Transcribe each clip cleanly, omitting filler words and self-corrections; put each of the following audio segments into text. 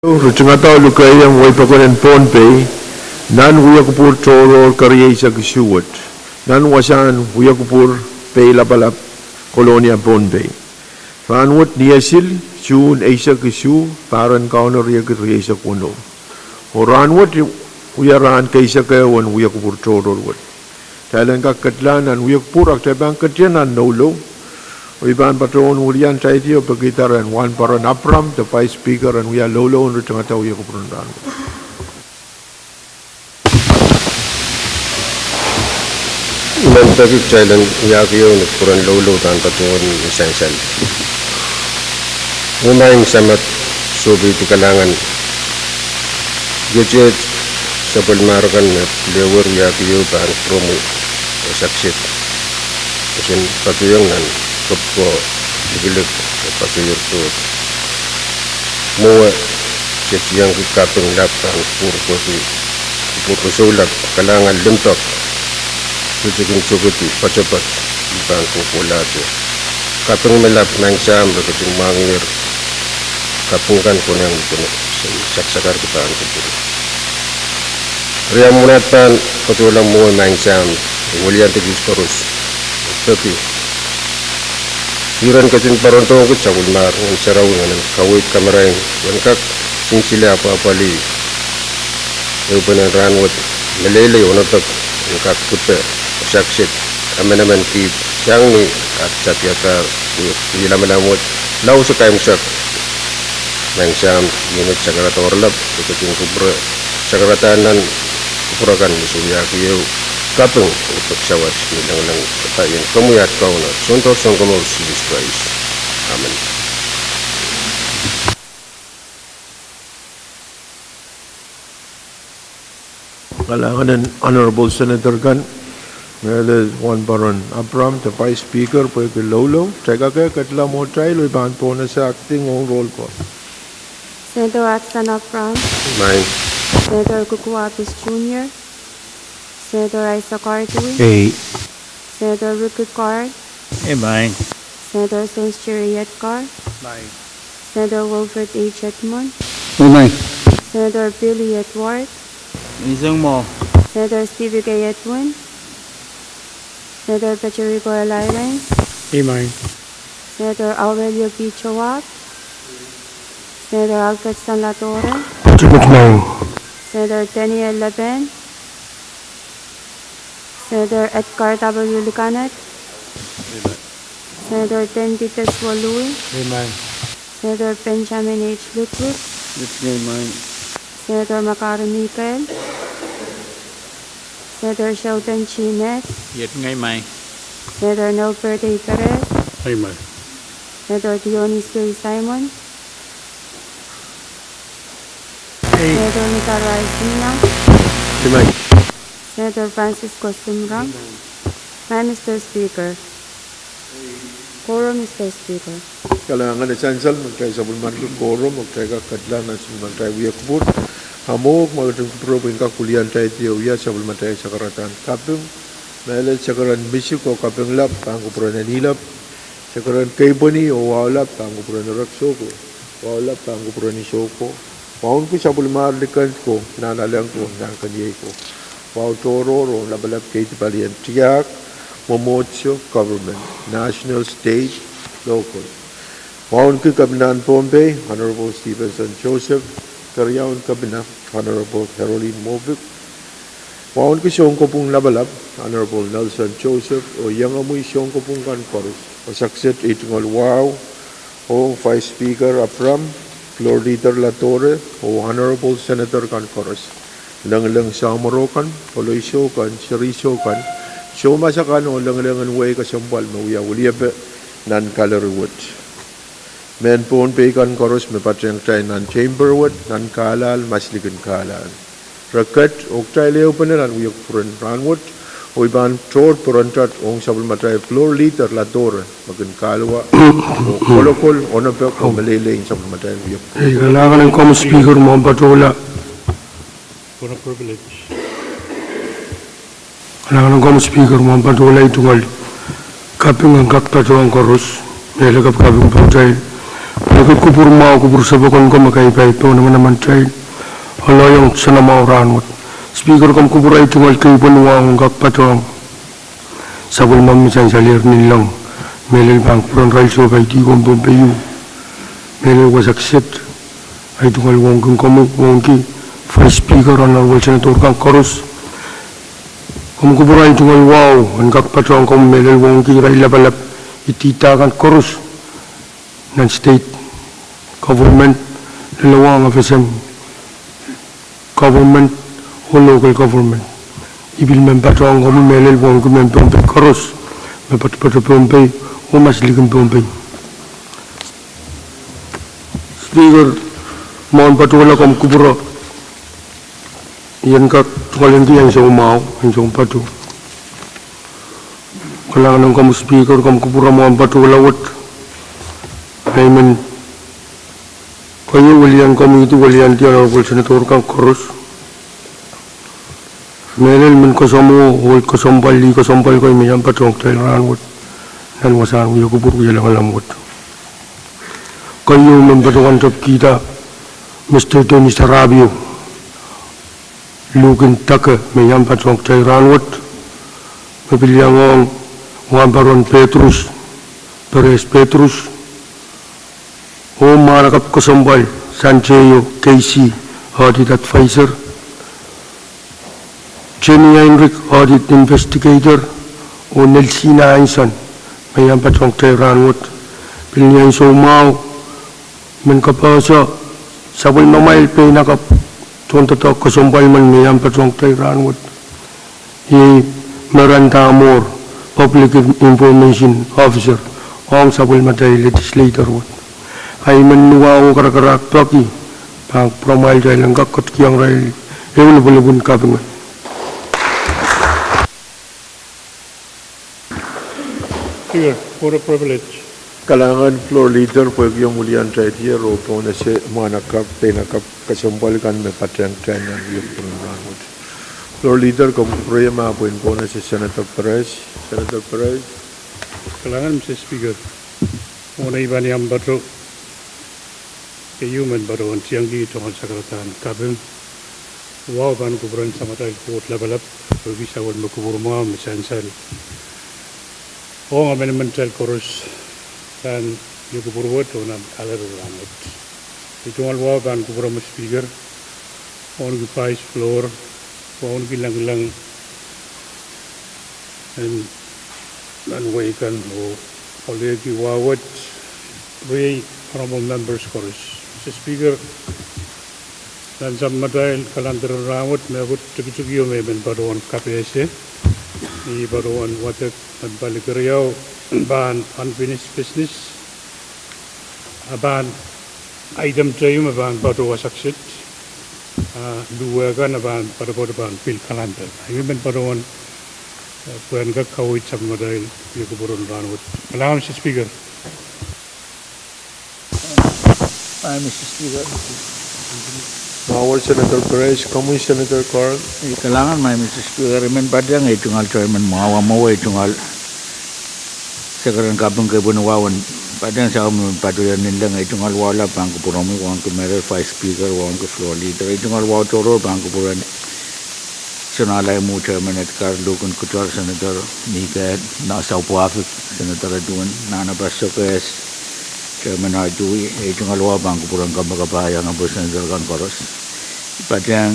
Ruchungataw lukayang way pakunan Pohnpei, nan Uyakupur Toro Kariyesa Kisuwat, nan wasan Uyakupur Pei Lapalap, Kolonia Pohnpei. Ranwat niyasil, June Asia Kisu, Paran Kaunar Yakariesa Kuno. O ranwat uyaran Kaisa Kayawan Uyakupur Toro Wat. Talan kakatlan an Uyakupur Aktabang Katyanan Nolo. Iban patron ulian tayo pagkitaran wan paran apram the vice speaker and we are lolo and rutangataw ko prondan. Mentagi challenge yakiyo ni puran lolo tan patron essential. Umayng samat sobi ti kalangan. Gadget sa palmarakan at lewer yakiyo tan promo saksit. Kasi patuyong nan kapko digilig pasuyur tu mua siyang kapeng lapang purko sulak kalangan limtok susukin sukuti pacapat ibang kukulati kapeng melap nang sam berkuting mangir kapungkan kunang puno saksakar kitaan kupur riam munatan patulang mua nang sam ulian tigis terus tapi Iran kacin parontong ko cakul mar ng saraw ng kawit kameraing wankak sinsila apa-apali upanan ranwat malele onatak wankak kuta saksit aman-aman ki siyang ni at satyakar ilamanamot lau sa kayang sak nang siyam yunit sakarata orlap ikating kubra sakaratanan kupurakan musuyakiyo kapeng untuk syawas nilang katayin kamuyat kau na suntos ang kamau Jesus Christ. Amen. Kalangan Honorable Senator Gan, ngayon wan paran apram the vice speaker po yung lolo, teka kaya katla mo tayo iban po na sa acting on roll ko. Senator Watson Apram. Mine. Senator Kukuapis Jr. Senator Isa Cartwin. Hey. Senator Ricky Carr. Hey, mine. Senator Saint Cheriet Carr. Mine. Senator Wilfred H. Edmund. Hey, mine. Senator Billy Edward. Isang mo. Senator Stevie K. Edwin. Senator Pachirico Alairens. Hey, mine. Senator Aurelio P. Chawat. Senator Alfred Sanlatore. Senator Daniel Leben. Senator Edgar W. Licanet. Senator Tendites Walui. Amen. Senator Benjamin H. Ludwig. That's good, mine. Senator Makari Michael. Senator Sheldon Chines. Yet ngay, mine. Senator Norbert A. Perez. Hey, mine. Senator Dionis J. Simon. Hey. Senator Nita Raisina. Simay. Senator Francisco Simrang. Mr. Speaker. Quorum, Mr. Speaker. Kalangan essential magkaya sa bulman ko koro magkaya katla na siman tayo Uyakupur. Hamog magating probe ka kulian tayo tiyo ya sa bulman tayo sa karatan kapeng melet sa karan bisyo ko kapeng lap pangkupura na nilap sa karan kaibani o wawlap pangkupura na rakso ko wawlap pangkupura ni Soko. Paun ko sa bulman likan ko nanalang ko ng kanyay ko. Wow Toro, labalap kay Tipalian Tiyak, Momotio, Government, National, State, Local. Wow Kabinan Pohnpei, Honorable Stevenson Joseph, Karyawan Kabinan, Honorable Caroline Movic. Wow siyong ko pong labalap, Honorable Nelson Joseph, o yang amoy siyong ko pong kankoros. O saksit itungol wow, o Vice Speaker Apram, Floor Leader Latore, o Honorable Senator Kankoros. Lang sa Morokan, Oloy Shokan, Shari Shokan, Shomasakan o lang way kasambal, mawiyawuliyab nan Kalarwood. Men Pohnpei kan koros me patreng tayo nan Chamberwood, nan Kalal, Masligan Kalal. Rakat, Oktay Leo Panalan, Uyok Puran Ranwood, o iban Tor Purantat, Ong Sabal Matay, Floor Leader Latore, Magan Kalwa, o Kolokol, Onapek, o Malele, Sabal Matay, Uyok. Kailangan ng Common Speaker mo ang patola. For a privilege. Kailangan ng Common Speaker mo ang patola itungal. Kaping ang kaktato ang koros. May lagap kaping pagtay. Nakit kupur mau kupur sabakon ko makaipay po naman chay. Halayang sana mauranwat. Speaker kam kupur ay tungal kay panuwang kakpatong. Sabol mamisan salir nilang. Melel bang puran rail so kay tigong Pohnpei. Melel was accept. Ay tungal wongking komu wongki. First speaker honorable Senator kang Koros. Kum kupur ay tungal wow. Ang kakpatong kom melel wongki rail labalap. Itita kang Koros. Ng state government, lalawang FSM government o local government. Ibil membatong kami melel buong kami Pohnpei Koros, mepat-pat Pohnpei o masligang Pohnpei. Speaker, mohon patulah kami kubura. Yan ka tukalinti yang sa umaw, yang sa umpatu. Kailangan ng kami speaker, kami kubura mohon patulah wat. Amen. Kayo walian kami itu walian dia honorable Senator kang Koros. Melel men kosomo hol kosombali kosombal ko mi yampa tong tail ranwot. Nan wasan yo kubur ko yalang lamot. Kayo men batuan top kita Mr. Tony Sarabio. Lukin taka mi yampa tong tail ranwot. Mabiliang Juan Baron Petrus. Perez Petrus. O marakap kosombal Sancheyo KC Audit Advisor, Jenny Heinrich Audit Investigator, o Nelsina Einson mayang patong Tehranwot pilniyan so mau menkapasa sabol mamail pe nakap tunto kosombal man mayang patong Tehranwot i Miranda Amor Public Information Officer ong sabol matay legislator wot ay menuwa o karak-karak pagi pang promail dahil ang kakot kiyang rail ewan bulabun kabingan. Speaker, for a privilege. Kalangan floor leader po yung mulian tayo diya ropo na si manakap, pinakap kasumbal kan may patyang tayo yung pangrangot. Floor leader kung pray mapuin po na si Senator Pahrek. Senator Pahrek. Kalangan, Mr. Speaker. Una iba niyang bato. Human baron siyang dito ang sakaratan kabin wow ban kuburan sama tayo kuot labalap bisa wal makubur mo misansal o amendmental Koros dan yung kubur wot o na alar ramot ito ang wow ban kuburan mo speaker on the vice floor on gilang and wakan o already wow what we honorable members Koros. Mr. Speaker, dan sa madahil kalandar rawat may abot tugi-tugiyo may baruan KPS ni baruan water at balikariyaw ban unfinished business ban item tayo ban baru wasaksit dua kan ban ban pil kalandar ay may baruan puan ka kawit sa madahil yung kuburon rawat. Kailangan, Mr. Speaker. Mr. Speaker. Mawal Senator Pahrek, kamu Senator Carl. Kailangan may Mr. Speaker, men padang itungal chairman mawa itungal sekarang kabang kay bunawan padang sa amin patuyan nilang itungal wala pang kupurami wang kumere vice speaker wang ku floor leader itungal waw toro pang kupuran sunalay mo chairman at Carlo kun kutar Senator Miguel na sa Pwuhng Senator Adun na napasokes Chairman Arjui, itong alawa bang kupuran kamagabaya ng Senator kan Koros. Ipatang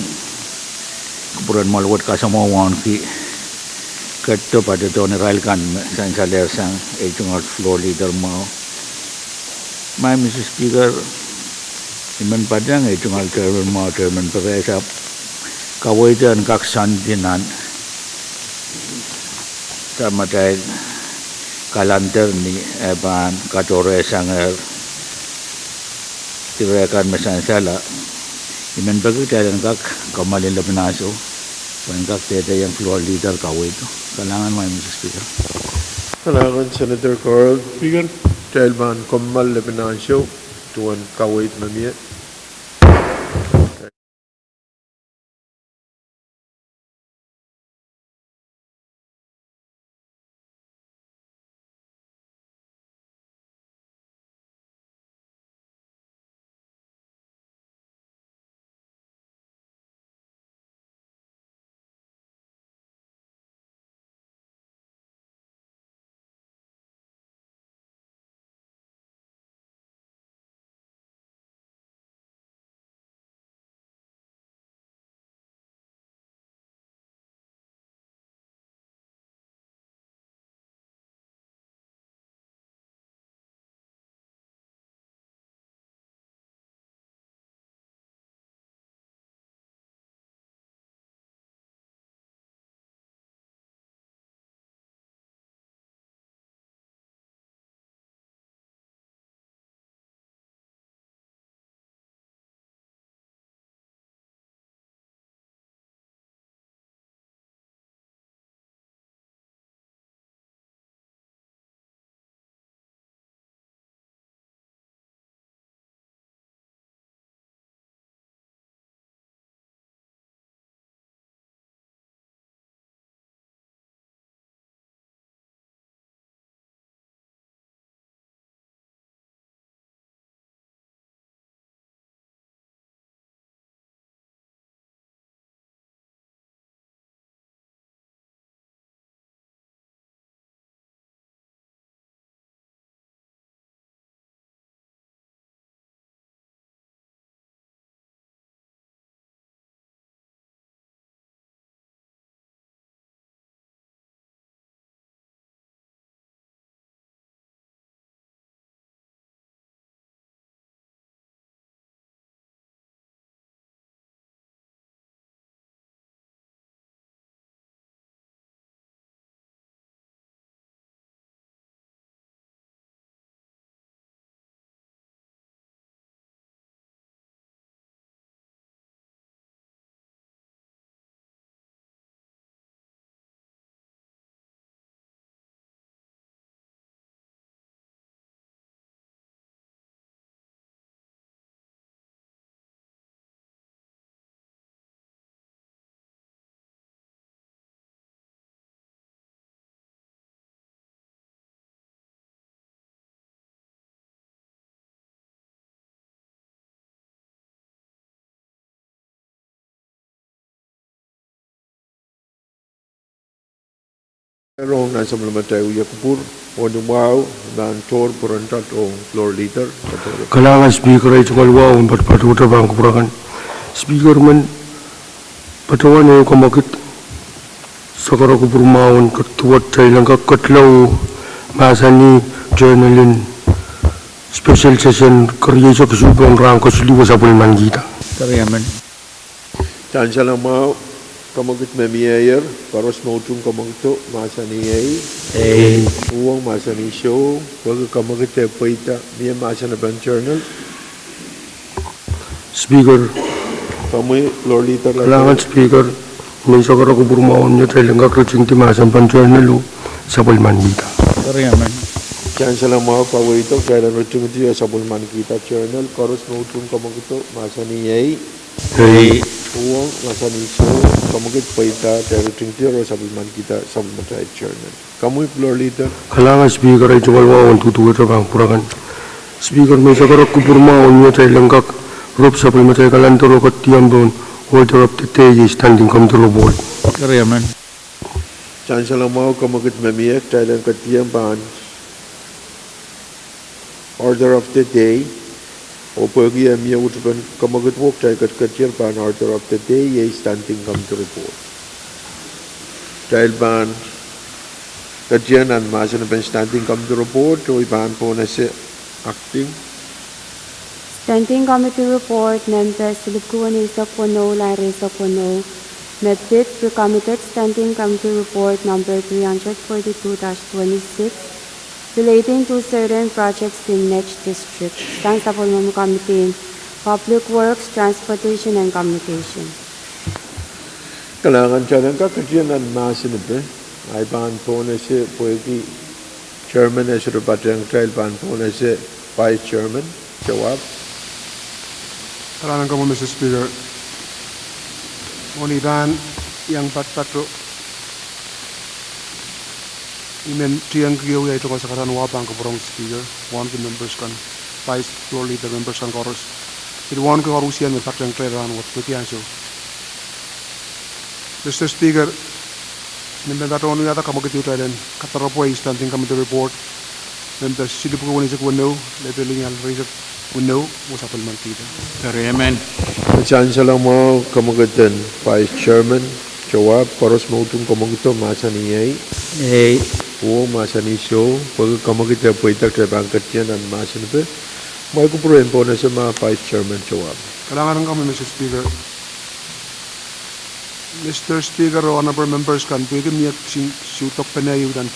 kupuran malawat kasamawan ki kato pada to ni rail kan san saler sang itong floor leader mo. May Mr. Speaker, iman padang itong chairman mo chairman Pahrek kawitan kaksan dinan sama dahil kalanter ni ban Kadkadaur sangar tirakan masansala iman bagi dalam kak kamalin labnaso pangkak tete yang floor leader kawit kalangan may Mr. Speaker. Kalangan Senator Carl. Speaker. Dahil ban kamal labnaso tuan kawit mamiyat. Rong na supplementary uyakupur o dumaw dan tor purantat o floor leader. Kalangan speaker ay tungal wawan pat patuta bang kupurakan. Speaker man patawan ay kamakit sakara kupurmawan katuwat tayo lang kakatlaw masa ni journalin special session karya sa kasubang rang kasuliwa sa pulman kita. Kariyaman. Chancellor mau kamakit memiayer paros mautum kamakito masa ni ay uang masa ni show wag kamakit te paita niya masa na ban journal. Speaker Kami floor leader kalangan speaker may sakara kupurmawan niya tayo lang kakraching timasan pan journal sa pulman kita. Kariyaman. Chancellor mau pawito kaya rutung dia sa pulman kita journal paros mautum kamakito masa ni ay uang masa ni show kamakit paita kaya rutung dia sa pulman kita sa pulman journal. Kami floor leader Kalangan speaker ay tungal wawan tutuwa sa bang kupurakan. Speaker may sakara kupurmawan niya tayo lang Rob sa pulmatay kalantoro kat tiyambon order of the day standing committee report. Kariyaman. Chancellor mau kamakit memiyak tayo katiyang ban order of the day o pagi amiya utupan kamakit wok tayo katiyang ban order of the day standing committee report. Tayo ban katiyang an masa na ban standing committee report o iban po na si acting. Standing Committee Report, Members Silipkuan Isa Kuno, Larissa Kuno, Medbit Pre-Committed Standing Committee Report Number 342-26 relating to certain projects in Nech District. Stand sa Pulmon Committee, Public Works, Transportation and Communication. Kailangan siya ng kakatiyan ang masinip ay ban po na si pwede chairman na siya patang trial ban po na si vice chairman. Jawab. Salamat kamu Mr. Speaker. Moniran yang patro imen tiang kiyo ya itu kasakaran wabang ke Pwuhng Speaker. One ke members kan vice floor leader members kan koros. Jadi one ke korusian me patang treran wat kutian so. Mr. Speaker, nimben dato onu yata kamu ketiu talen kataropoi standing committee report. Members sili buku wani sekwano leveling al reset uno usapal man kita. Kariyaman. Chancellor mau kamugitan vice chairman jawab paros mautung kamugito masa ni ay masa ni show pag kamugita po itak sa bangkatyan ang masa ni may kupurin po na sa mga vice chairman jawab. Kailangan kami Mr. Speaker. Mr. Speaker o honorable members kan pwede miyak siutok penayu dan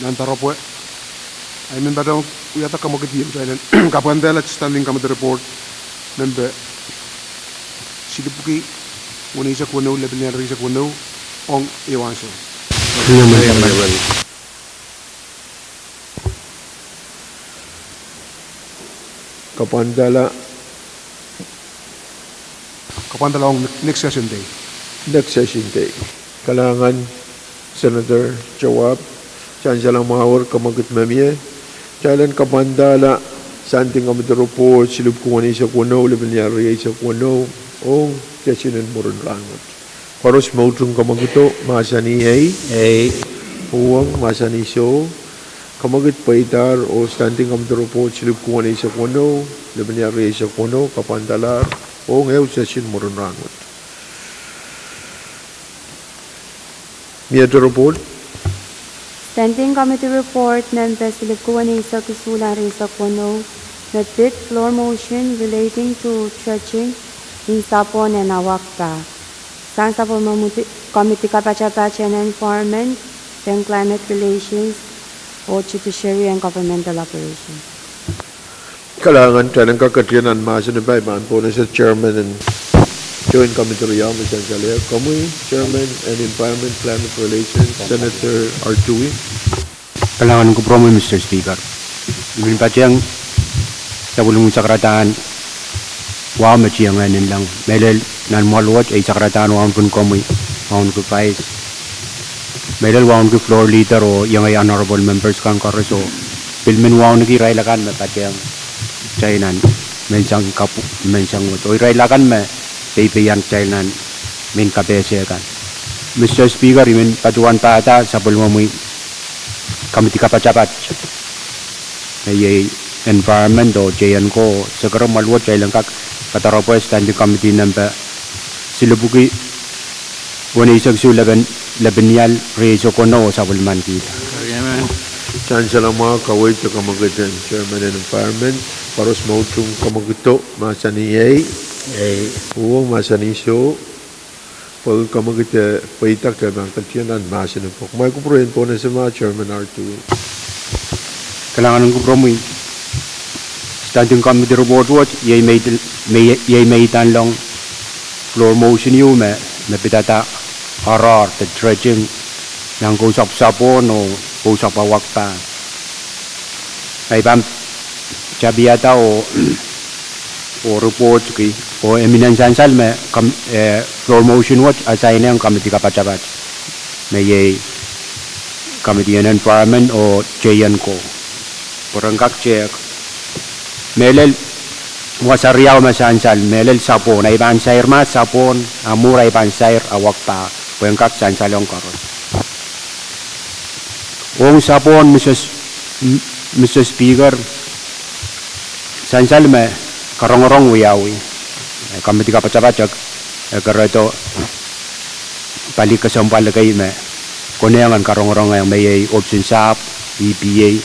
nantaropo I mean that we have to come with you and Kapandela standing committee report member Sidipuki when he's a kuno level and Risa kuno on Ewanso. Kapandala on next session day. Next session day. Kailangan Senator jawab Chancellor Mahawar kamagit mamiye Jalan Kapandala Santing Committee Report silub kuwani sa kuno level niya rin sa kuno o sessionin mo rin rangot. Paros mautung kamagito masa ni Pwuhng masa ni show kamagit paitar o Standing Committee Report silub kuwani sa kuno level niya rin sa kuno Kapandala o ngayon session mo rin rangot. Miyado report Standing Committee Report, Members Silipkuan Isa Kisula Risa Kuno, Medbit Floor Motion relating to Stretching in Sapon and Awakpa. Stand sa Committee Kapacha-Pacha and Environment, then Climate Relations, or Judiciary and Governmental Operations. Kailangan tayo ng kakatiyan ang masa na baiban po na sa Chairman and Joint Committee Riyam, Mr. Jalea, Kamuy, Chairman and Environment Climate Relations, Senator Artui. Kailangan ko promo, Mr. Speaker. Ibig pa sa bulong sakrataan, maciyang ngayon lang. Medal nan maluwat ay sakrataan wawan pun kamuy, wawan ko pais. Medal wawan ko floor leader o yung ay honorable members kang karaso. Pilmin wawan nagirailakan me patyang chainan, mensang wot. O irailakan me, pipiyan chainan, min kapesya kan. Mr. Speaker, imin paduan pata sa bulmamui kamiti kapacapat. May environment o jayan ko segera maluat jay langkak kataropo standing committee number silubuki wani isagsu labenyal reso kono sa bulman kita. Chancellor mga kaway to kamagatan Chairman and Environment paros mautung kamagito masani Pwuhng masani so pag kamagita paitak tayo ang katiyanan masani po. May kupurin po na sa mga Chairman R2. Kailangan ng kupromoy standing committee report watch yay may lang floor motion yu me pitata arar the dredging ng kusap sapon o kusap awak pa ay bam chabiyata o report ki o eminent sansal me floor motion watch assign ang committee kapacapat may committee on environment o jayan ko perangkak cek melel wasariaw masansal melel sapon ay bansair mas sapon amuray bansair awak pa perangkak sansal ang karon ong sapon Mr. Speaker sansal me karong-rong wiyawi committee kapacapat karato balik kesampal kay me kuneangan karong-rong yang may option sap EPA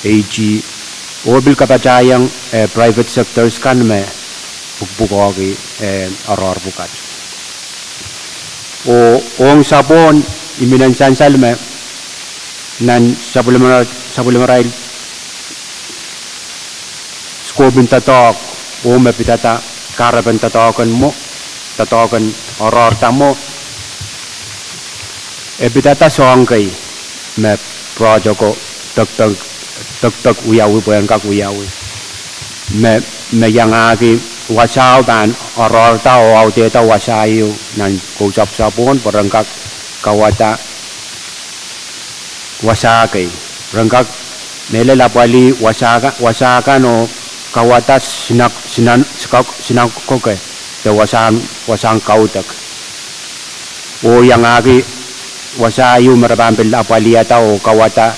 AG obil kapacayang private sectors kan me bukbukogi aror bukat ong sapon iminan sansal me nan sabulamaray skobin tatok o me pitata karaban tatokan aror tamo pitata soangkay me project ko tak uyawi perangkak uyawi me yang aki wasau ban aror tao au te tao wasayu nan kusap sapon perangkak kawata wasakai perangkak mele lapali wasaka no kawata sinak koke te wasang kautak o yang aki wasayu merabampil lapali atau kawata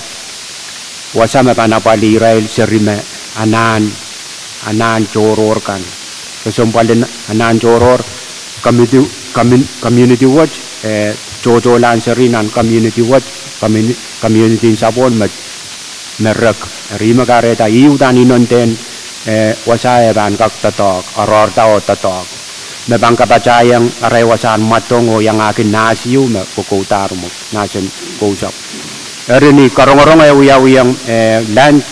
wasama panapali Israel serime anan coror kan kesumpalin anan coror community watch cocolan serinan community watch community sapon merak rima kareta iutan inonten wasaya ban kak tatok aror tao tatok me bangka pacayang aray wasan matongo yang akin nasiu me kukutar mo nasen kusap ini karong-karong ay uyang land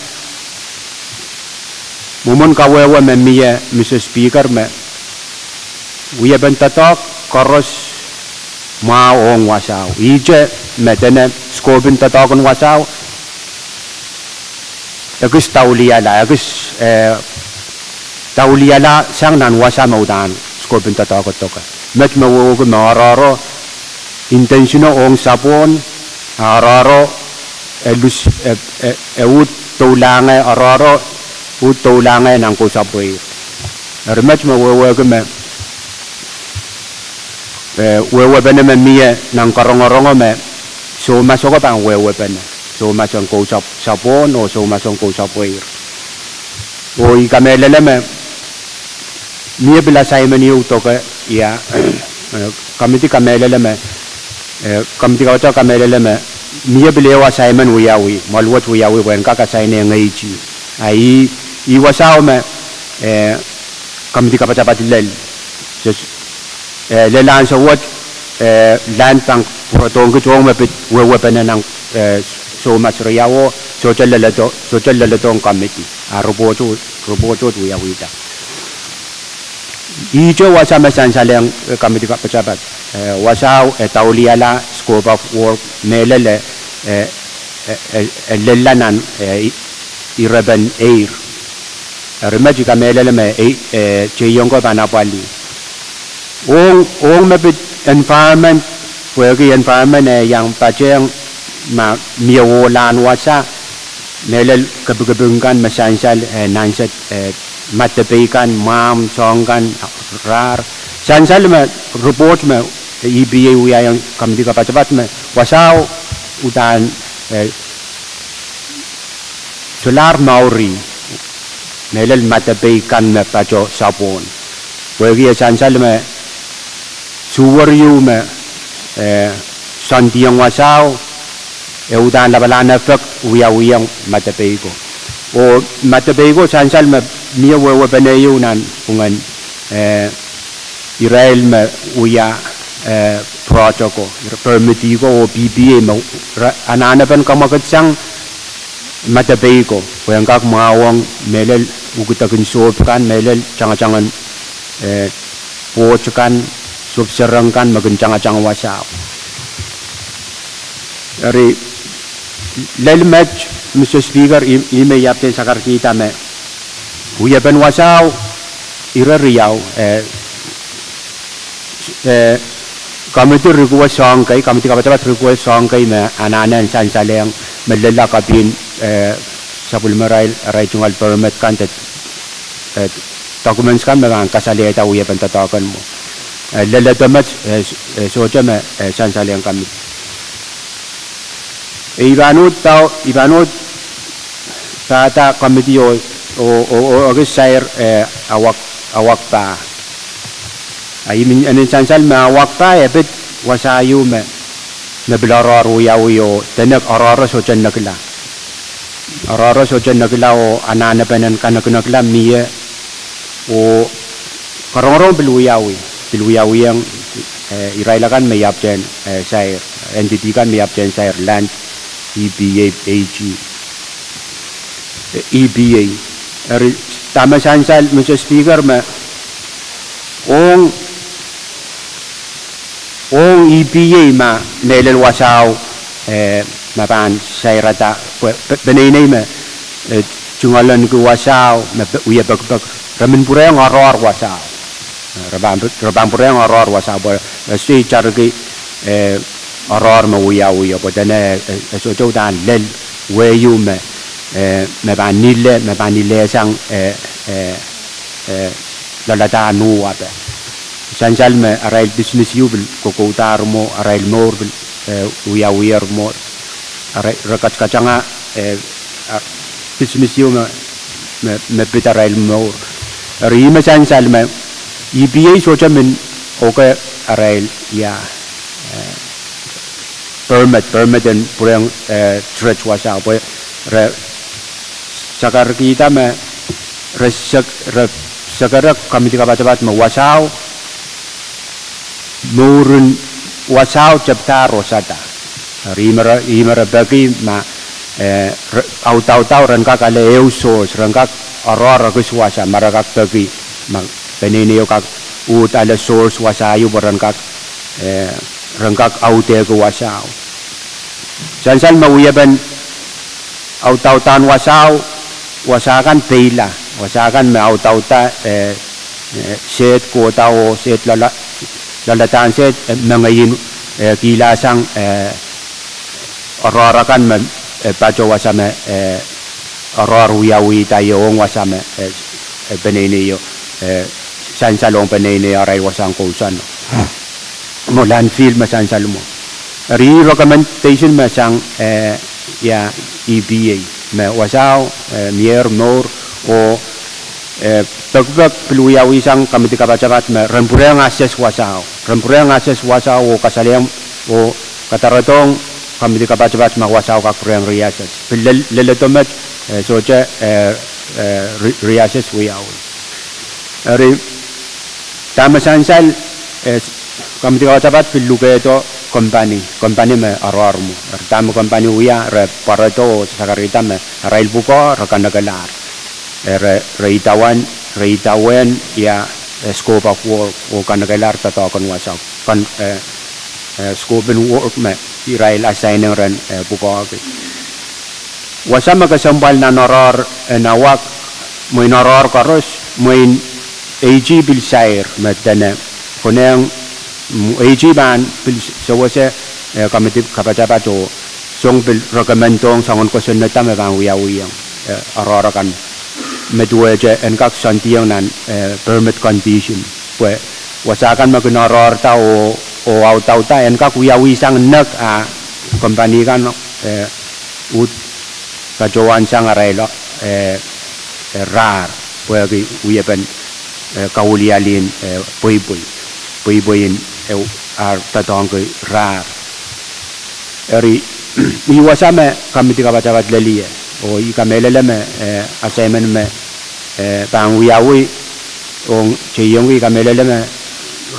mumun kawewa me miye Mr. Speaker me uya bentatok koros maong wasaw ije me tene skobin tatokon wasaw agus tauliala sang nan wasa maudan skobin tatokot toka met mawugo mararo intentional ong sapon araro elus ut tulangay araro ut tulangay nang kusapoy armat mawewe me wewe bene me mie nang karong-karong me so masok pang wewe bene so masong kusap sapon o so masong kusapoy o ikamelele me mie bila Simon yu toka ya committee kamelele me committee kawacha kamelele me mia bilewa Simon wiyawi malwat wiyawi wen kaka saine ngaiji ai iwasaw me kamdi kapacapat lel lelan sa wat land pang protong ko chong mapit wewe panang so masriyawo so chalalato ang committee roboto wiyawi ta ijo wasa masansalang committee kapacapat wasaw tauliala scope of work melele lellanan iraban air remaji ka melele me cheyong ko panapali ong mapit environment wagi environment yang pacheng ma miawolan wasa melel kabugabungkan masansal nansat matapikan mam songkan rar sansal me report me EBA uya yang kami kapacapat me wasau utan solar mauri melel matapai kan me paco sapon wegi sansal me suwar yu me santiang wasau utan labalana fak uya matapai ko o matapai ko sansal me mia wewe penayu nan pungan Israel me uya protoko permiti ko o PPA mo anana pen kamakatsang matapai ko yang kak mawang melel ugutakin sob kan melel cangan-cangan poch kan sob serang kan makin cangan-cangan wasau dari lel match Mr. Speaker ime yapten sakar kita me uya pen wasau ira riau kami tu request song kai kami tiga baca request song kai me anak-anak insan saleng melelak kapin sabul merai cungal permit kan dokumen kan memang kasali tahu ya pentatakan mu lelah temat soja me insan saleng kami ibanut tata kami tio o sair awak pa ay min anin sansal ma wakpa ebet wasayu me belaror uyo tenek arara so nakla o anana penan kanakla miye o karong beluyawi yang irailakan me yapten sair entity kan me yapten sair land EBA tama sansal Mr. Speaker me Ong EPA ma nelel wasau mapan saya rata benai ma cungalan ku wasau ma uya bak ramen pura yang aror wasau rabam pura yang aror wasau bo sti cara ki aror ma uya bodane so dan lel weyu ma ban nile sang lalata nu apa sansal me arail business yubel koko utar mo arail mor uya mo arail rakat kacanga business yu me pita arail mor rima sansal me EPA socha men oke arail ya permit dan purang stretch wasa apa sakar kita me sakar kami tiga baca me wasau Nurun wasau cepta rosata rimara bagi ma au rangkak ale eusos rangkak arora kuswasa marakak bagi ma penini kak ut ale source wasayu berangkak rangkak aute ku wasau sansan mauyaban au tan wasakan peila wasakan ma au set ko tao set lalatan set mengayin kilasang ararakan paco wasame araruyawi tayo wasame benene yo sansalong benene aray wasang kusan mo landfill masansal mo recommendation masang ya EBA ma wasaw mier mor o Pagpag peluyawi sang kami tikapacapat me rempurang akses wasau o kasaliang o kataratong kami tikapacapat ma wasau kakpurang riases leletomet soce riases wiyawi ari tama sansal kami tikapacapat piluketo company me ararmu tama company wiya re parato sakarita me rail buko rakandagalar reitawan ya scope of work o kanagalar tatakan wasak kan scope of work me irail assigning ran buka wasama kasambal na narar nawak mo narar karos mo AG bil sair madana kunang AG ban bil sawase committee kapacapato song bil recommendong sangon ko sunata me bang uyang ararakan medua je engkak santiang nan permit condition wasakan magunarar tao o o auta en ka kuyawi sang nak a company kan ut kajoan sang arelo rar pwagi uyapan kaulialin Pwuhng ar tatong ko rar eri iwasame kamiti ka bacabat lali o ikamelele me assignment me pang wiyawi ong cheyong ikamelele me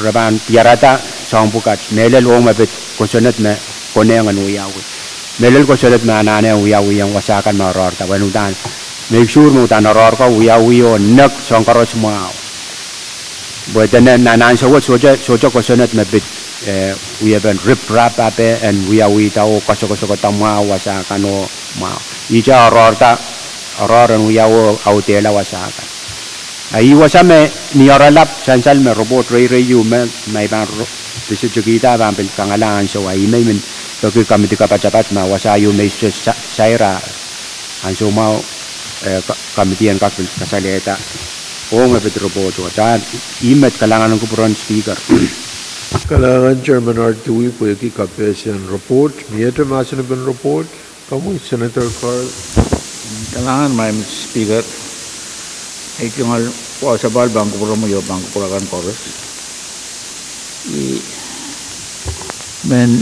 raban piarata song bukat melel ong mabit kosonet me konengan wiyawi melel kosonet me anane wiyawi yang wasakan maror ta wanutan make sure mo tan ror ko wiyawi o nak song karos mo buatan nanan soja kosonet mabit uyaban rip rap ape and wiyawi tao kasoko tamwa wasakan o ma ija rorta roran wiyawo autela wasakan ai wasame ni oralap sansal me robot yu me mai ban bisu jugita ban bil kangalan so ai mai men to ke kamiti kapacapat ma wasayu me saira anso mau kamitian kakil kasaleta o me bit robot dan imet kalangan ko puron speaker Kalangan Chairman R2 pwede kapesian report. Miyata masin ben report. Kamu Senator Carl. Kailangan may speaker. Ikingal po sa bal bangko pura mo yo bangko pura kan chorus. Men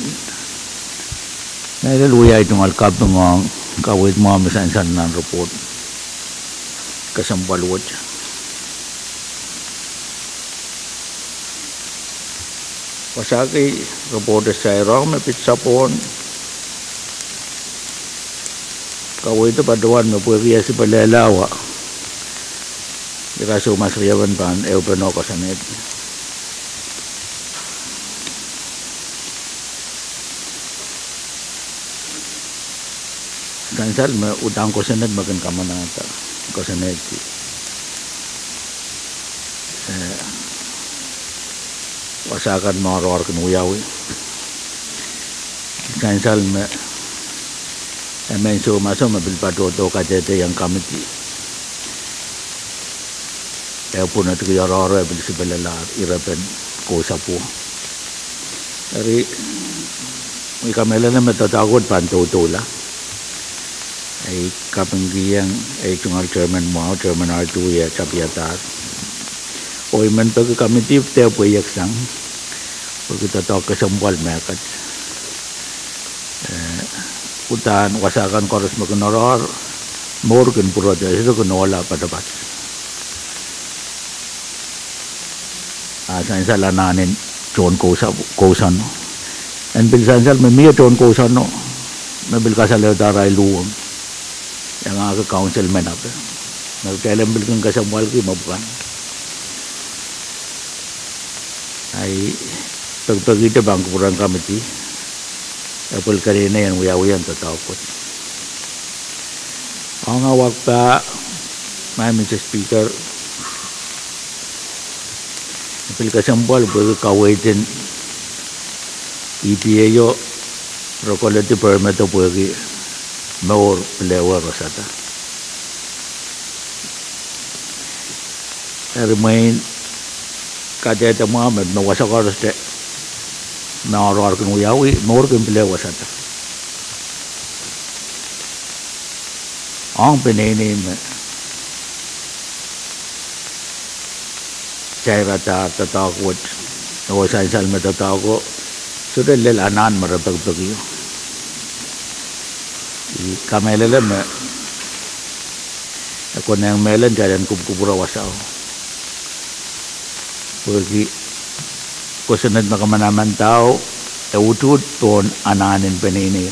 nailaluya itong alkabang kawit mo masansan ng report kasambalwot. Pasaki report sa irong may pizza pon kawai itu paduan me puwi si palelawa diraso masriyawan pan peno kasanet kansal me utang kasanet makan kamanata kasanet wasakan maror kan uyawi kansal me menso maso mabil padoto kajete yang kamiti pun at kiyarara bil sibalalar irapen ko sapu dari ikamela na matatagod pantutula ay kapanggiyang ay tungal chairman mo chairman R2 ya chapiatar o iman pag kamiti te puyak sang pag tatok kasambal mekat utan wasakan koros makunoror morgan purada itu kunola pada pas asan sala nanin jon kosan en bil sansal memia jon kosan no nabil kasal darai luang yang aga councilman apa nagkalam bil kan kasambal ki mabukan ay pagpagita bangko purang kamiti apel karena yang uyawian tatakot ang awak pa may Mr. Speaker apel kasambal bago kawaitin EPA yo rokolati permit o pwede maor lewa rosata remain kajeta Muhammad nawasakaros te naor kan uyawi maor kan lewa sata ang pinini me cairata tatakot o sansal me tatakot sudah lel anan marapagpagyo kamelele me ako na yung melan jalan kubkubura wasaw pagi kusunod makamanaman tao utut pon ananin penini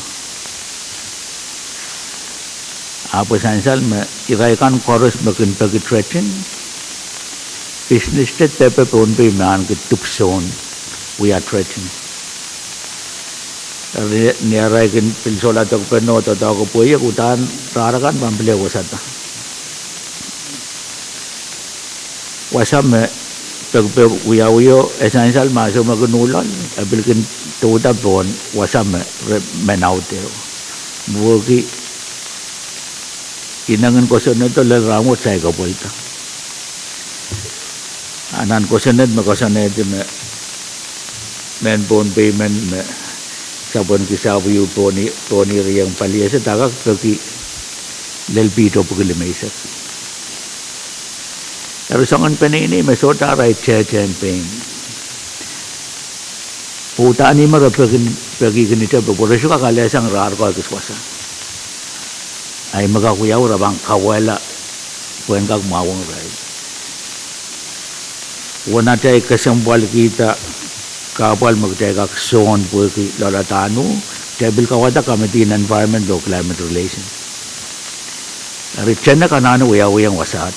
apa sansal me iraikan koros makin pagi stretching business te tepe Pohnpei man ke tupson we are stretching niarai kin pilsola tok peno to ko puya utan rarakan pambele wasata wasame pagpe uyawiyo essential maso magunulan abilkin tuta pon wasame menaute buki inangan ko sunod to lalramot sa ko polta anan ko sunod makasaned me men Pohnpei men sabon kisabu yu poni riyang palia sa tagak pergi lelpito pagilimaysa. Pero sangan penini mesota right campaign. Puta ni mara pergi ganito pagpura siya kakala sang rar ko kiswasa. Ay magakuyaw rabang kawala puwen kag mawang ray. Wana tayo kasambal kita kapal magtayo kag son puwi lalatano tabil kawata Committee on Environment o Climate Relations. Richan na kanano uyawuyang wasat.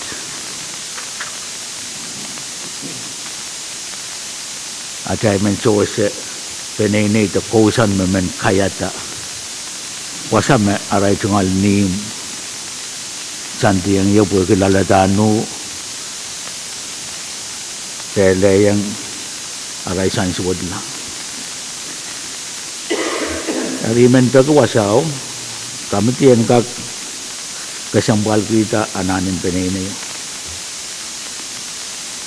At ay menso se penene ito kausan memen kayata. Wasa me aray tungal ni santi yang iyo puwi lalatano tele yang aray sans wad lang. Arimen pa ko wasaw kami tiyan kag kasambal kita ananin penene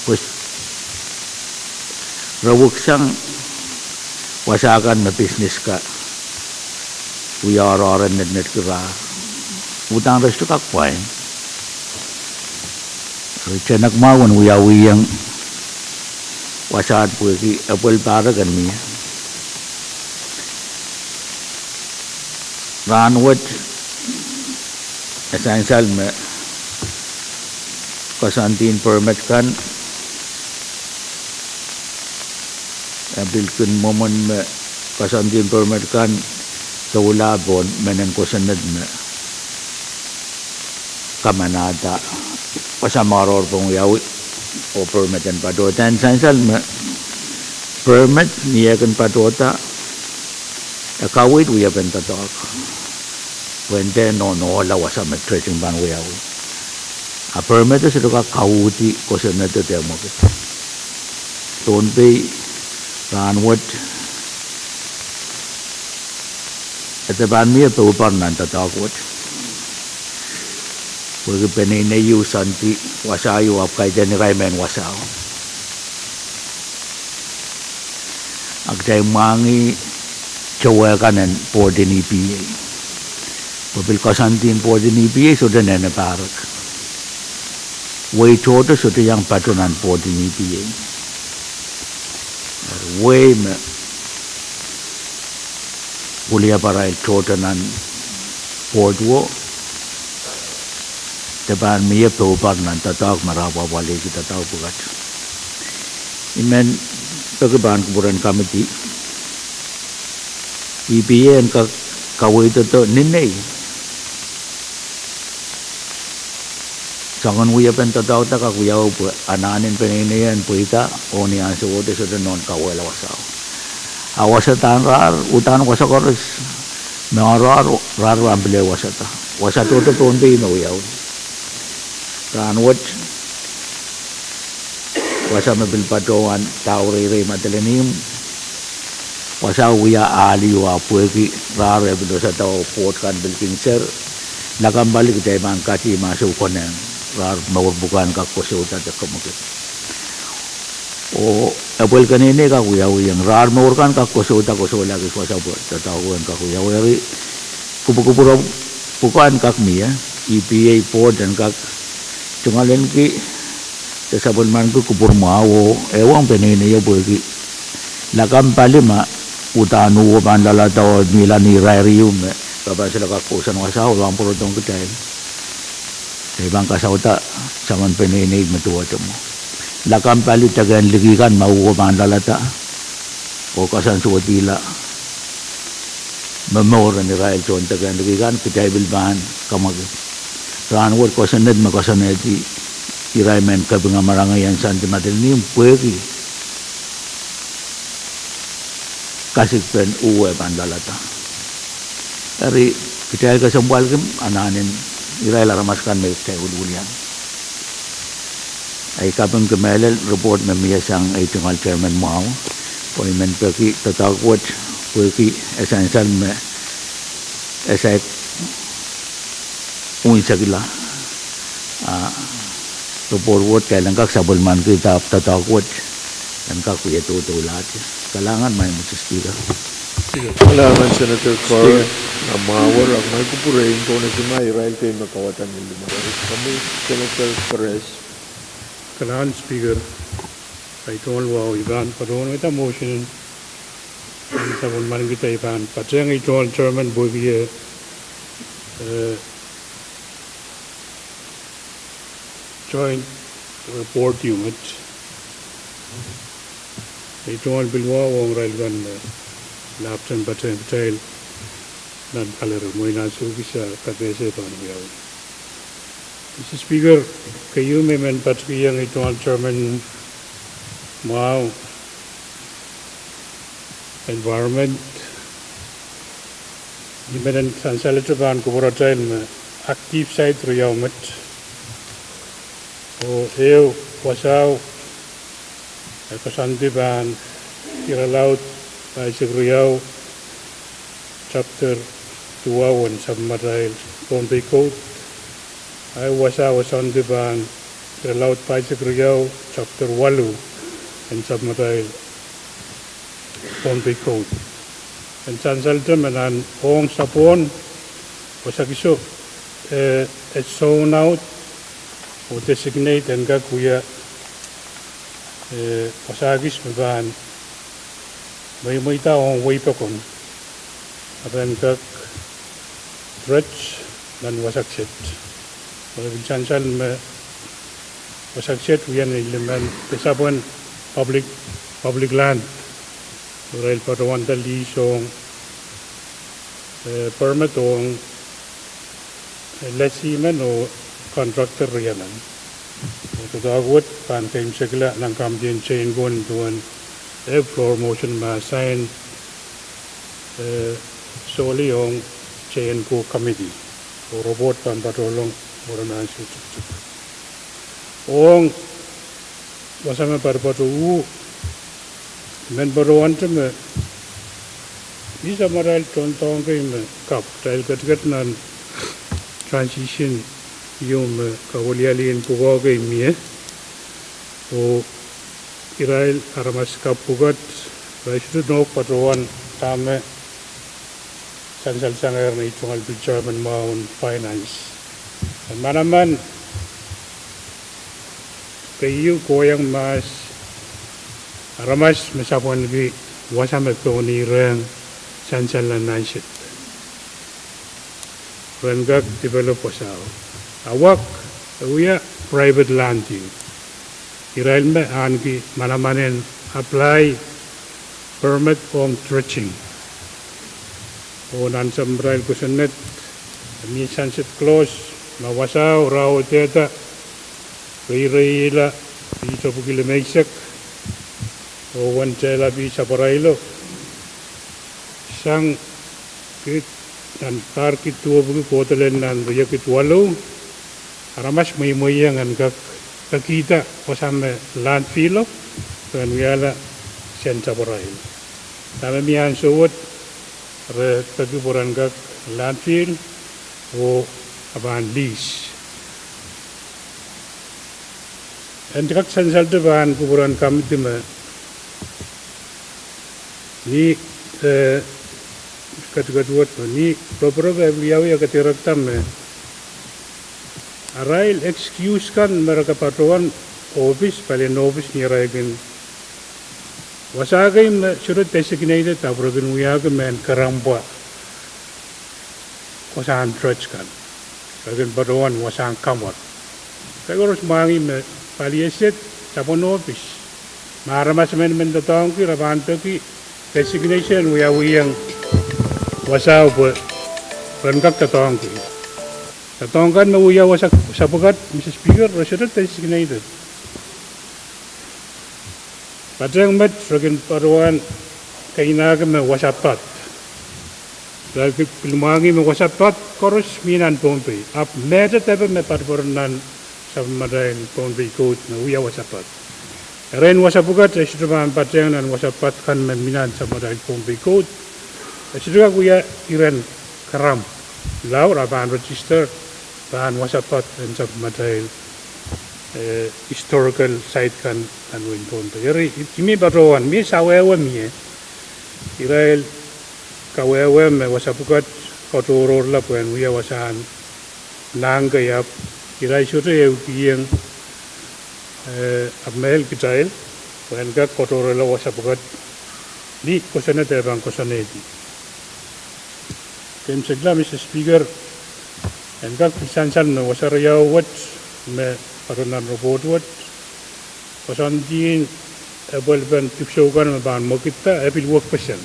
pues rawuk sang wasakan na business ka uyararan net kira utang resto kak Pwuhng ricanak mawon uyawiyang wasat puki apel para kan mi ranwat essential me kasantin permit kan abil kun momon me kasantin permit kan tawlabon menen kosanad me kamanada pasamaror pong yawi o permit dan padota dan sansal permit niya kan padota kawit uya pentatok wende no lawasa met tracing ban uyawi a permit itu sudah kawuti kosan itu temo Pohnpei ranwat itu ban miya tupan nanti takwat Pwede penene yu santi wasayo ap kay janiray men wasaw. Agday mangi cawa kanan po din EPA. Pabil kasantin po din EPA so din na Pahrek. Way choto so din yang patronan po din EPA. Way me kuliah para choto nan Pwuhng Tepan miye topar nan tatak marawa wale kita tahu bukat. Imen pagkaban kuburan committee. EPA ka kawai to ninay. Sangan uya pen tataw ta kakuyaw po ananin peninayan po ita o ni anso ote so non kawai lawasaw. Awasatan rar utan wasakoros mengarar rar ambile wasata. Wasato to Pohnpei no uyaw. Ranwat wasa mabil patoan taurere matelenim wasa uya ali wa pueki rare bedo sa tao port kan bilkingser nakam balik tay man kati masuk konen rar mawurbukan ka kosota ta kamukit o apel kanene ka uya uyang rar mawurkan ka kosota kosola ki wasa po tatawon ka uya uyari kupu-kupuro bukan kak miya EPA port dan kak Tungalan ki sabon man ko kupur mawo ewang penene yo bolki lakam palima utanu ban lalataw milani rarium kapag sila kakusan wasaw lang puro tong kitay sa ibang kasauta saman penene matuwa mo lakam pali tagan ligikan mauwa ban lalata o kasan suwatila mamora ni Rael chon tagan ligikan kitay bilban kamag ranwat ko sanad makasanad iray men kabinga marangayan santi matilinim puweki kasik pen uwe pandalata dari kita ka sambal kem ananin iray laramaskan may tay ulian ay kabing kemelel report na miyasang ay tungal chairman mau poimen peki tatakwat puweki essential me esay unsa gila report kailan kak sabulman kita tatakwat dan kak kuya tutulat Kailangan may Mr. Speaker. Kailangan Senator Carr na mawar ang may kupurahin ko na si Mayray kay makawatan ng lumaris. Kami, Senator Perez. Kailangan Speaker. Kay tuwal wow, iban pa doon ito motion. Ang sabon man kita iban. Pati ang ituwal Chairman Bogie Joint Report Unit. Ituwal bilwa wong railgan Lapton Batten Tail nan kalero mo inasugi sa kadese panuyaw. Mr. Speaker, kayo may man patiyang ituwal Chairman Wow. Environment. Ibadan Legislature ban kuburatain aktif side riyamat. O eu wasau kasanti ban kiralaut Paisig Riau chapter 2 sabmarail Pohnpei Code. Ay wasau wasanti ban kiralaut Paisig Riau chapter 8 and sabmarail Pohnpei Code. And Legislature manan Pwuhng sapon wasakiso it's zone out or designate and kuya wasagis maban may taong way pa kon apan kak stretch dan wasakset Legislature wasakset wiyan elemen pesapon public land Rail Patawan Dali song permit ong lesiman o contractor riyanan. Ito dagwat pan kayo sigla ng kamdiyan chain gun doon floor motion ma-assign solely yung chain ko committee o robot pan patulong mura na siya. Ong wasama parpatu men baruan me bisa maral tontong kay me kap tail kat nan transition yung kawalialin pugo kay mi o irail aramas kap pugat raisu no paruan tame sansal sangar na itungal German Mount Finance manaman kayo koyang mas Aramas masapon lagi wasam ko ni rang sansalan nansit. Rangak develop wasao. Awak uya private land you. Irail me anki manamanen apply permit on stretching. O nansam rail ko sanet ni sunset clause mawasao raw teta. Rira dito pugil maisak. O wan chela bi sa parailo sang kit dan kar kit tuwa bugi kotelen nan riya kit walo aramas may moyang an kakita wasame landfill kan wiala sen sa parailo tama miyan suwat re kagiburan kak landfill o aban lease and kak sansalde ban kuburan kami tima ni kat ni proper beliau ya ketiraktam arail excuse kan mereka patuan office paling office ni raigin wasagay surut designated tabrogin wiyaga men karamba wasan church kan raigin patuan wasan kamar kagurus mangi palieset tapon office maramas men datang ki rabanto ki designation wiyang wasaw po rangkak tatong kan mawuya wasak sapagat Mr. Speaker resident designated padang met ragin paruan kainaga me wasapat dahil pilumangi me wasapat koros minan Pohnpei ap meda tabi me parbornan sa madain Pohnpei Code na uya wasapat Ren wasapugat sudah pateng dan wasapat kan meminan sama dari Pohnpei Code. Sudah kuya iren karam lau raban register bahan wasapat dan sama dari historical site kan win Pohnpei. Eri kimi baroan mi sawewe mi Israel kawewe me wasapukat kotoror la puen wiya wasan nang kayap Israel syutre eu kiyeng abmel kitail puen ka kotoror la wasapukat di kosana tebang kosana di. Kem segla Mr. Speaker en ka kisansan me wasaraya wat me parunan robot wat kosan din ebelben tipsaukan me ban mokita epil work person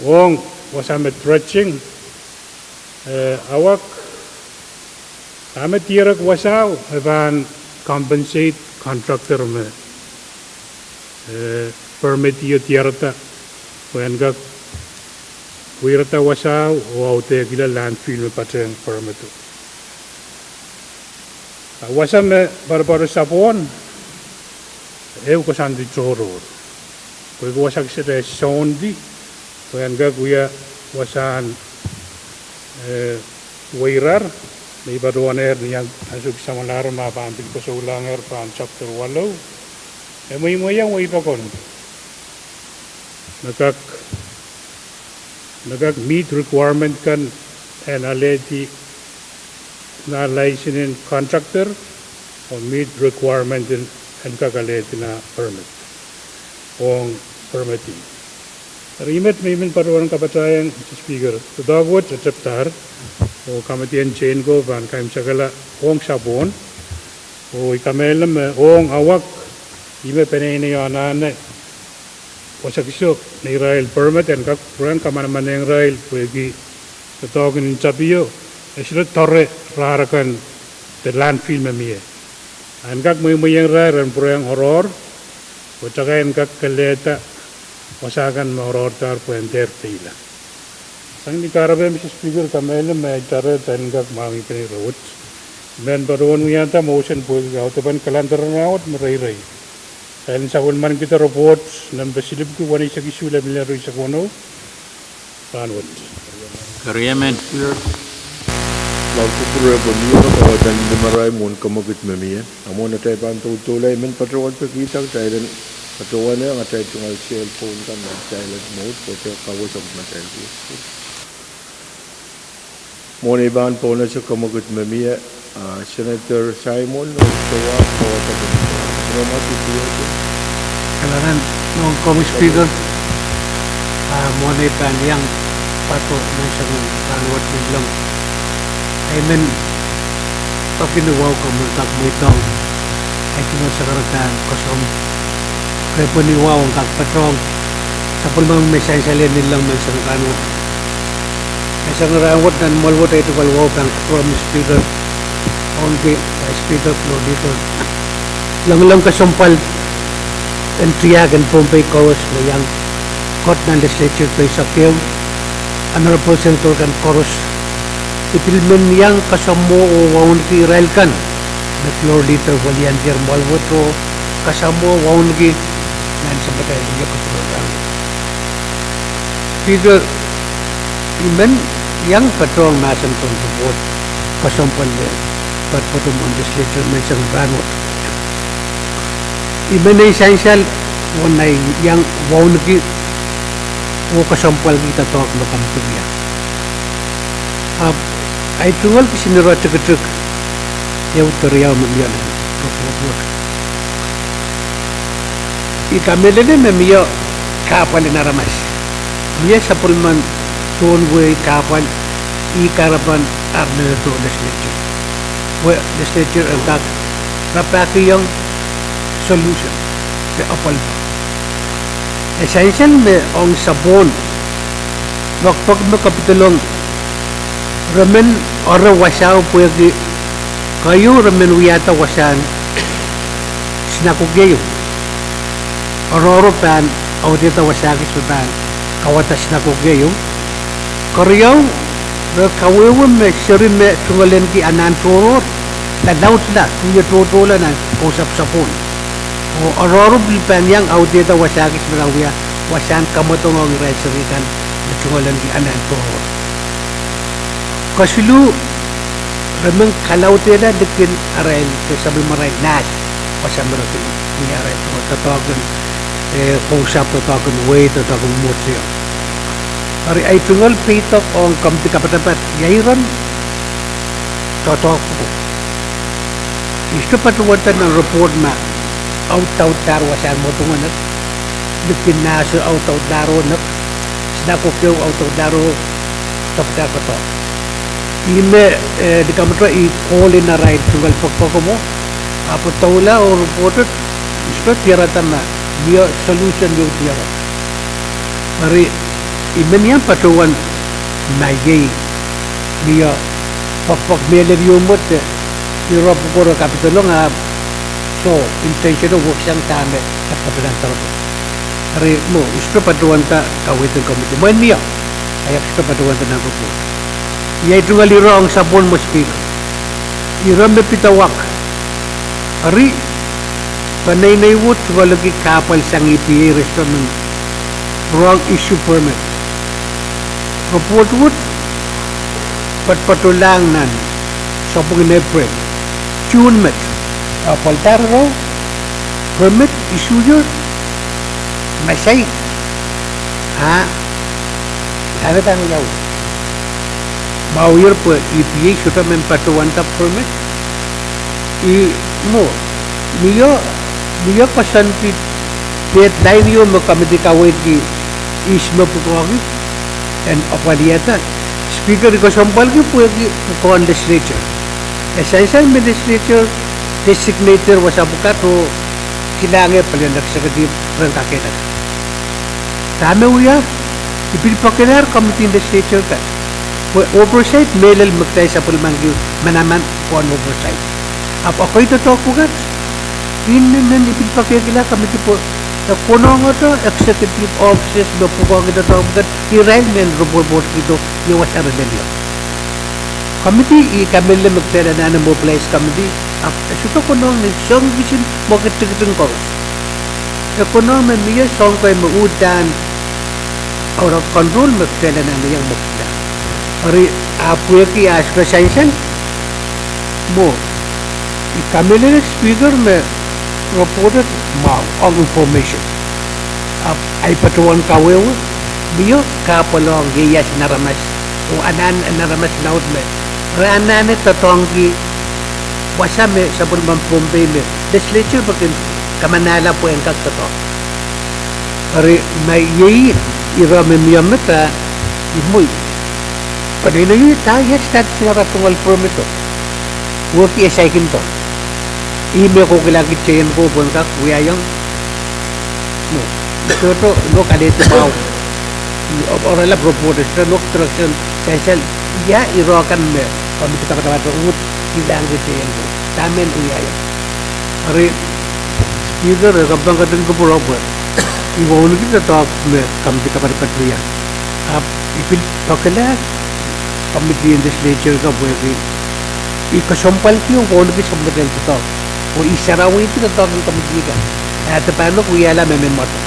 wong wasamet stretching awak amet tirak wasau ban compensate contractor me permit yo tiarata when ga wirata wasau o te gila landfill me pateng permit wasam me baru sapon eu kosan di choror ko wasak se sondi when ga guya wasan wirar may baru aner yang asuk samalar ma pampil ko sa ulanger pan chapter 8 may moyang way pakon nagak meet requirement kan and aleti na licensing contractor or meet requirement and kakaleti na permit o permitting. Rimet may min paruan kapatayan Speaker to dagwat at chapter o kamatian chain ko ban kaim sagala ong sabon o ikamelam ong awak ime penene yanane o sakisyo na Israel permit and kakruan kamanaman ng Israel pwede tatawagin ng chapiyo sila torre rarakan the landfill mamiye an kak may raran purang horror o tsaka yan kak kaleta wasakan ma-horror tar puenter tila sang di karabe Mr. Speaker kamelam may tara tan kak mami pinirot men baruan mo yata motion po gautapan kalandar na awat maray-ray dahil sa ulman kita reports ng basilib ko wani sa kisula milaro sa kono panwat Kariyamen. Magpupura po niyo o dan maray mo kamagit mamiyan amo na tayo pantutulay men patrol pagkitag tayo patrol na ang tayo tungal cellphone kan na silent mode po tayo kawasap na tayo mo na iban po na sa kamagit mamiya Senator Simon o sawa po Kalaran noong Committee Speaker monay pan yang pato na siyang panwat biglang ay men pakinuwaw ko multak mo itong ay kinasakarataan kosom kaya paniwaw ang kakpatong sa pulmang may sayansalyan nilang man sa kanwat ay sa ngarawat na malwat ay ito kalwaw kang Committee Speaker onti Speaker Floor dito lang kasumpal ang tiyagan Pohnpei Chorus na yang court ng Legislature kay Sakyaw Honorable Senator kan Chorus ipilmen yang kasamo o waun ki Israel kan na floor leader walian dir malwoto kasamo waun ki nan sa batay niya kapulang Speaker imen yang patrol nasan tong support kasampal niya patpotong ang Legislature may isang ranot iba na essential wanay yang waw nagi o kasampal kita tawag na kampanya ay tungal kisinira tsak-tsak yaw tariyaw mamyan ikamela na mamiyo kapal na ramas miya sa pulman tuonway kapal ikarapan arna to Legislature Legislature ang kak rapakiyang solution sa apal ba. Essential me ang sabon wakpag makapitulong ramen ora wasaw pwede kayo ramen wiyata wasan sinakugyayo oro pan audita wasagis pan kawata sinakugyayo karyaw kawewe me siri me tungalen ki anan turot na daut na kuya tutulan na kusap sapon o aroro bilpan yang audita wasagis marawya wasan kamotong ang resurikan na tungalen ki anan turot kasilu Remeng kalau tiada dekin arail ke sabi maray nas pasal mereka ni arail tu tatakan konsep tatakan way tatakan museum. Hari ay tunggal pitok ang kamti kapatapat yairan tatak ko. Isto patuwatan ng report na out daro asan mo tungan nak dekin naso out daro nak sinako kyo out daro tapta ko to. Ime di kamera I call in a right tunggal pagpako mo apa taula or reported isto tiaratan na dia solution yung tiara mari ime niyan patuan mayay dia pagpak meler yung mot iro pagkoro kapitulo nga so intentional work siyang tame at kapilang tarap mari mo isto patuan ta kawitin komite mo niya ayak isto patuan ta na report yaitu ngaliro ang sabon mo speaker. Iram me pitawak. Ari panay na iwot walagi kapal sang EPA restaurant wrong issue permit. Report wood patpatulang nan sabong in April. June met. Apaltar raw permit issue yun. Masay. Ha? Ano tayo yaw? Bawir per EPA sudah mempatuan tak permit. Mo, dia pasan pi deadline yo makamiti kawit ki isma pukuangi and apa dia tak speaker ko sampal ki puagi pukuan legislature. Essential legislature designator wasabukat o kinangay palian eksekutif rangkaketan. Tama uya ipilpakenar committee legislature ka. Oversight melal magtay sa pulmanggi manaman on oversight. Apa ko ito ko kat? Inan ipilpakikila kami tipo kono nga to executive offices do po kita to kat irail men report kito yawas ara delio. Committee kamille magtay na mobilize committee suka kono ni song vision mo kitigting ko. Kono men miya song kay maudan out of control magtay na yang magtay. Hari apa ki aspression mo ikamile speaker me reported mau all information ay patuan kawew biyo kapalong giyas naramas o anan naramas laut me ranane tatonggi wasame sabon man Pohnpei me Legislature bakin kamanala po ang kaktato hari may yi ira me miyameta imoy Padahal yun tayo start sila tungal permit to. Work isay kinto. Email ko kilagit chain ko pun ka kuya yang. No. Ito to no kadete pao. Orang la propose to no instruction special ya irokan me. Kami kita kata ut hilang chain ko. Tamen kuya yang. Are either kabang kadang ko proper. Iwo kita talk me kami kita pada patria. Ipil pakala committee in legislature ka pwede ikasampal ko yung kung sampal ito o isaraw ito na tawag ng committee ka at paano kuya alam may moto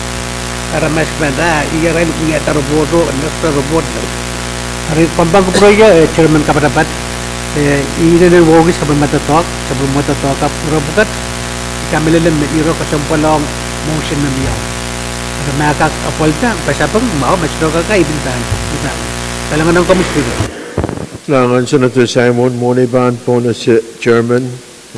para mas manda iyaran kuya taroboto nasa robot hari pambang ko proya chairman ka dapat iyan ang wogis sa matatok ka robokat ikamilalan na iro kasampalong motion na niya at makak apolta pasapang mau mas ka ibintahan kalangan ng committee Langan Senator Simon Moniban Ponas Chairman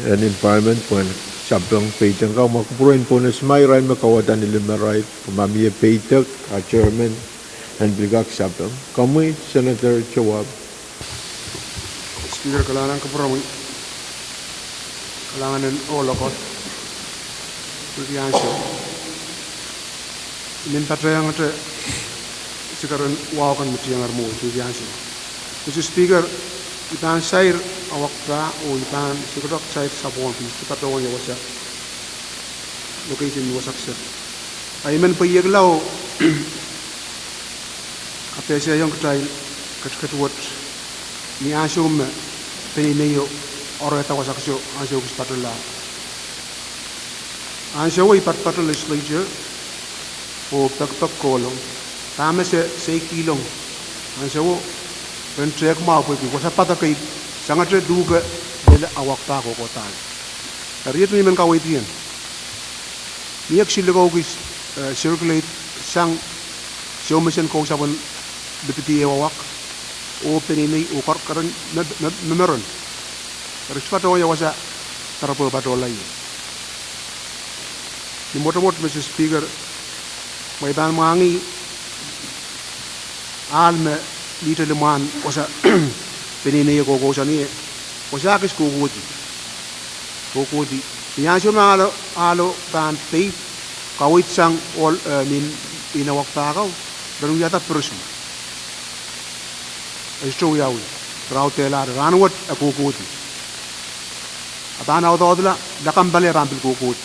and Environment when Sabang Pwuhng kau makupuruin Ponas Mayran makawatan nilimaray Pumamiya Pwuhng Chairman and Brigak Sabang kami Senator Chawab Speaker kalangan kapurami kalangan ng olakot Pwuhng min patrayang ate sikaran wawakan mutiyang armo Pwuhng Mr. Speaker, ipan sair awak ka o ipan sigurok sair sabon kita tahu yang wasak location wasak sir. Ayman payaglaw apa siya yung katay katwat ni asum peninayo oro eta wasak syo asyo patula. Asyo ipat patula legislature o pagpag kolong tama sa 6 kilong asyo When check mau pergi, kuasa patah kait sangat duga bela awak ta ko kotan riet ni men kawit yan niyak sila ko gis circulate sang siomission ko sa bon deputy awak o penini o karan meron respato ya wasa tarapo patolay ni motomot Mr. Speaker may dan mangi alme dito leman wasa penini ko sa ni wasa kis kukuti niya siya mga alo dan tape kawit sang all nin inawak takaw darung yata person isto yaw rautela ranwat akukuti atana ododla dakambale rampil kukuti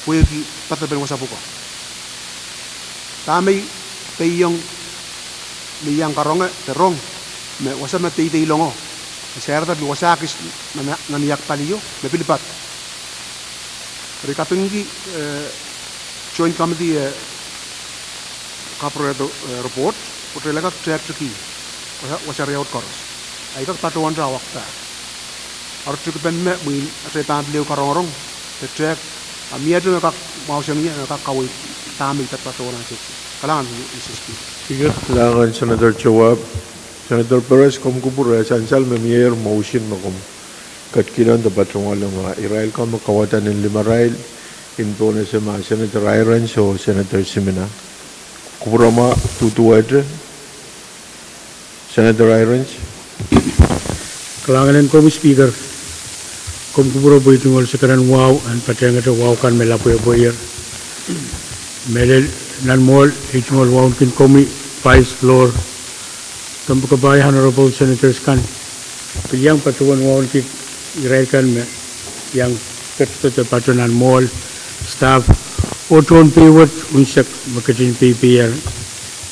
puegi pataben wasa buko tamay tayong niyang karonga terong me wasa matitay longo serta luwasakis naniyak paliyo me pilipat Rekapingi Joint Committee KAPWARESOU report putrela ka track ki wasa reot koros ay ka patuan ra wakta artu pen me muin ate tan leu karong the track amia tu ka mausan ni ka kawi tami tat patuan sa kalangan SSP Speaker kalangan Senator jawab Senator Perez kumkupura sansal memier motion makum Kadkadaur da patrongal ng Israel ka makawatan ng Limaral info na sa mga Senator Irons o Senator Simina kupurama tutuwad Senator Irons Kalangan ko Speaker kumkupura boy tungol sa kanan wow an pateng ito wow kan melapoy boyer melel nan mol itungol wow kin komi vice floor tampo kabay honorable senators kan piyang patuan wow kin Irakan me yang ketutup patronan mall staff otron pewat unsak makajin PPR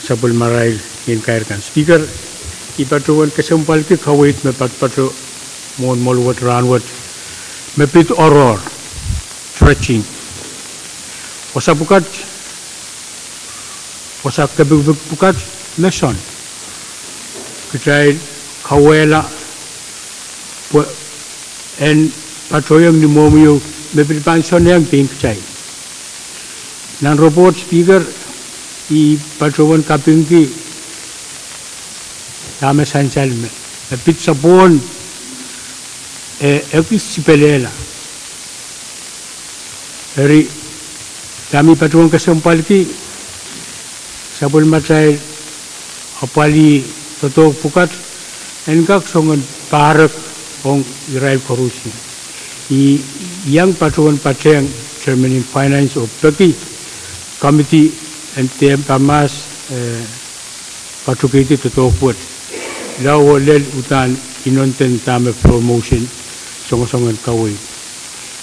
sabul marail in kairkan Speaker ipatuan kesempal ke kawait me patro mon mol wat ranwat me pit horror stretching wasa bukat meson kecai kawela en patroyang ni momiyo me pripanson yang pink chai nan report Speaker I patrowan kaping ki tama sansal me pit sabon ekis sipelela eri kami patrowan kesempal ki sabon matay apali totok pukat engkak songon Pahrek Pwuhng Israel Korusi. Yang patuan Pahrek Chairman in Finance of Turkey Committee and TM Pamas Patukiti to talk with. Law lel utan inonten tame promotion songo-songon kawin.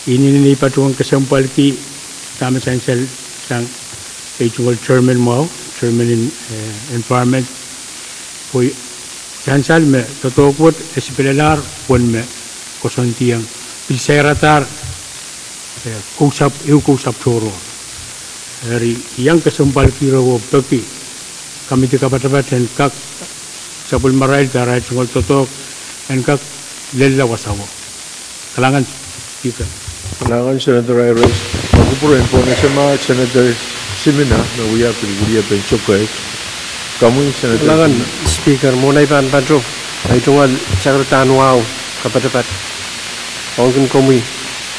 Ini ni patuan kesempal ki tame sansel sang regional chairman mo, chairman in environment for Sansal me totokot espelar pun me kosontiang pilseratar kusap choro dari yang kesempal kiro bagi kami tiga patapat dan kak sabul marail darai cungol totok dan kak lella wasawo kalangan kita kalangan Senator Irons aku pura info na sama Senator Simina na uya bencokai kamu Senator kalangan Speaker mulai pan patro ay tungal sakratan wow kapatapat Pwuhng komi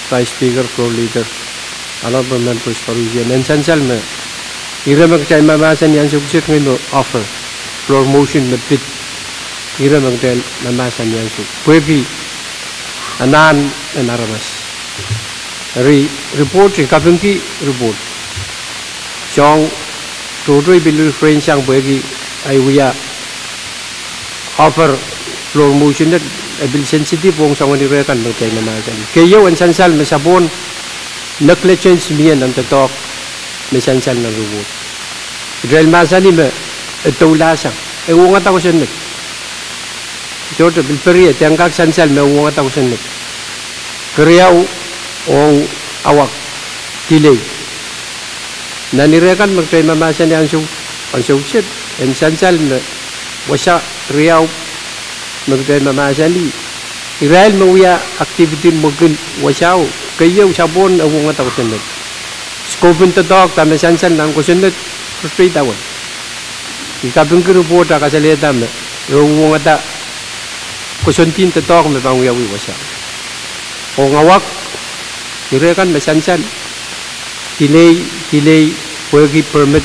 Vice Speaker Floor Leader honorable members Parusian and sansal me iramag chay mamasan yan subject ngayon offer floor motion na pit iramag chay mamasan yan sub pwede anan and aramas report kapungki report siyang tutoy bilu friend siyang pwede ay uya offer floor motion na bil sensitive Pwuhng sa nganirekan magkay mamasan kayo ang sansal masabon negligence miyan ang tatok mesansal na reward Israel masani me ito lasang ungat ako siya Jodo bilperi yang kak sansal me ungat ako siya Kriyaw ong awak kilay nanirekan magkay mamasan ang sansal me wasa kriyaw magkay mamasan li Israel mawia activity mungkin wasau kaya usabon awong atau sendet. Skopin tetok tame sansan nang kusendet frustrate awon. Ikabung ke report akasale tame awong ata kusentin tetok me bang wiawi wasau. O ngawak irekan me sansan delay work permit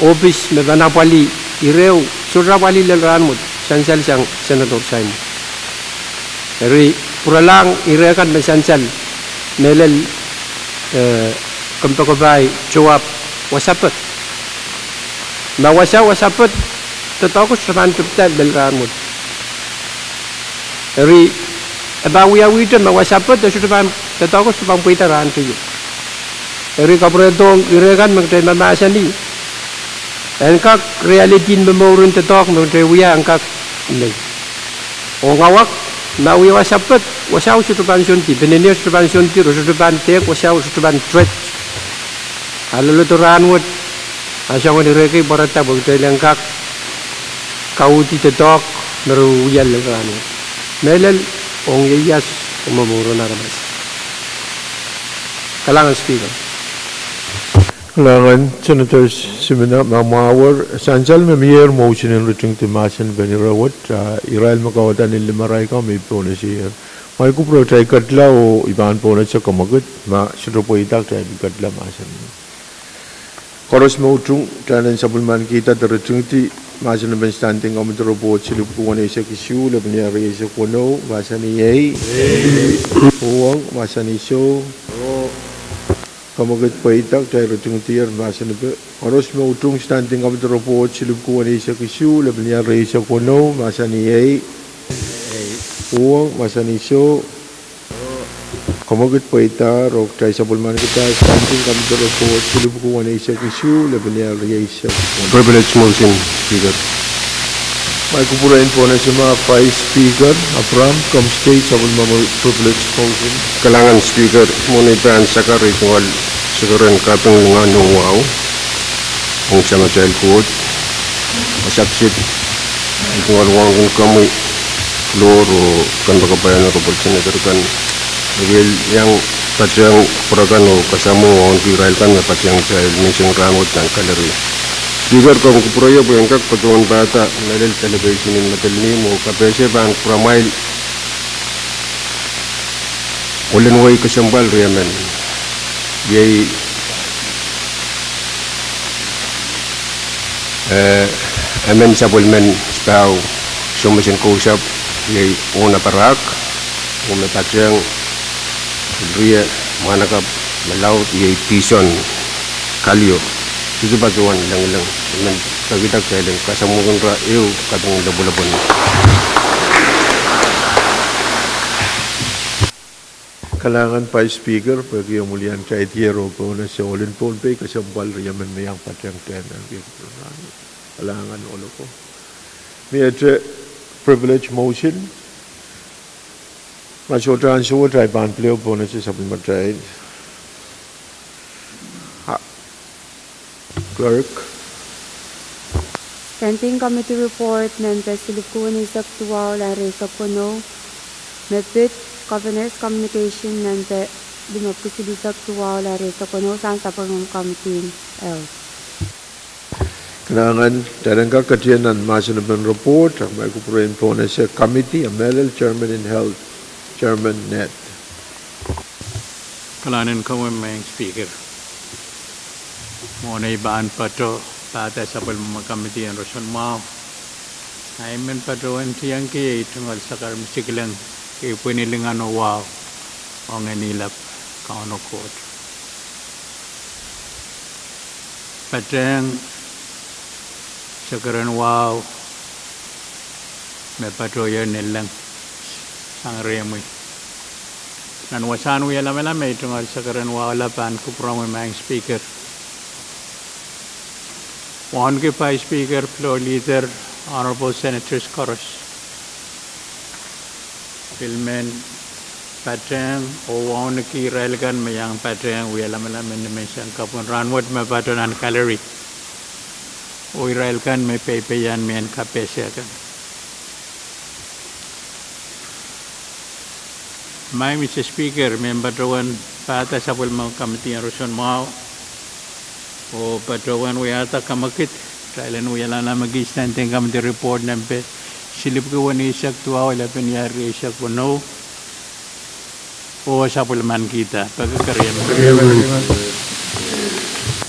office me banapali ireu surapali lelan mut sansan sang senator saim. Dari puralang irekan me sansan melel kempakabai jawab wasapet na wasapet tetakus teman kita belramut dari abawi itu na wasapet teman tetakus teman kita ran tu dari kapretong irekan mengterima masani engkak reality memorun tetok mengterima engkak ini ngawak na wi wasapet wasau sutuban sunti benenia sutuban sunti sutuban tek wasau sutuban threat alalu turan wot asang ni reki barata bogte lengkak kauti tetok meru yal kan melel ong yas umamuro na ramas kalangan speaker Kalangan senators semina mamawar sanjal memir motion in returning to masan benirawat Israel makawatan in limaray ka may pona siya may kupro tay kadla o iban pona sa kamagot ma sirupo itak tay kadla masan koros mo utung tanan sabulman kita terretung ti masan ben standing on the robot silup ko na isa kisyu laban niya sa kuno masan ni Pwuhng masan ni so kamagat paitak tay retung tiar masan be koros mo utung standing on the robot silup ko na isa kisyu laban niya sa kuno masan ni Pwuhng masan ni so kamagat paitar rok tay sabulman kita standing on the robot silup ko na isa kisyu laban niya sa kuno Privilege motion, Speaker. may kupurain po na si mga Vice Speaker Abraham come state sabulman privilege motion Kalangan Speaker, muna ipan sakar itual siguran kapang lungan ng wow ang sama child code masaksit itual wang kami floor o kan bakabayan na robot senator kan dahil yang patyang perakan o kasama ang Israel kan may patyang child mention ramot ng kalari Speaker kung kupuraya po yung kakpatuan bata nalil television ng matalini mo kapesya bang pramail ulan way kasambal riyaman yay amen sabulmen spaw sumasin kusap yay una Pahrek una patyang riya manakap malaut yay tison kalyo itu batuan lang amen kagitak sa ilang kasamukan ra iyo katong labulabon kalangan Vice Speaker bagi yang mulian Kadkadaur po na siya ulin Pohnpei kasambal riyaman mayang patyang tenan kalangan ulo ko may privilege motion masyodran suwa tay ban pleo po na siya sabon matay Clerk Standing Committee Report Members Silipkuan Isak Tuwaw Lari sa Puno Mepit Governor's Communication Member Dimapusilisak Tuwaw Lari sa Puno Sang sa Pwuhng Committee L Kailangan darang kakatiyanan masan ng report ang may kupurain po na siya committee ang MLL Chairman in Health Chairman Net Kalanin ko may speaker mo na ibaan pa to pata sa pagmakamiti ang Rosal Mao ay men pa to ang tiyang kaya itungal sa karmisikilang kaya pwinilingan o wow o nga nilap kaano koot patang sa karan wow may patoyan nilang sang remoy nanwasan uya lamay itungal sa karan wow lapan kuprong may speaker Pohnpei Vice Speaker, Floor Leader, Honorable Senators Chorus. Filmen Pahrek o waon ki relgan mayang Pahrek uyalamala mention kapun ranwat me patonan calorie. O relgan me pepeyan men kapesya kan. My Mr. Speaker, member Patawan pata sa Pwuhng Committee ang Roson Mau o Patawan uyata kamakit kailan uyala na mag-standing committee report nampe silip ko wani isak tuwa wala penyari isak wano o sa Pwuhng kita pagkakaryam.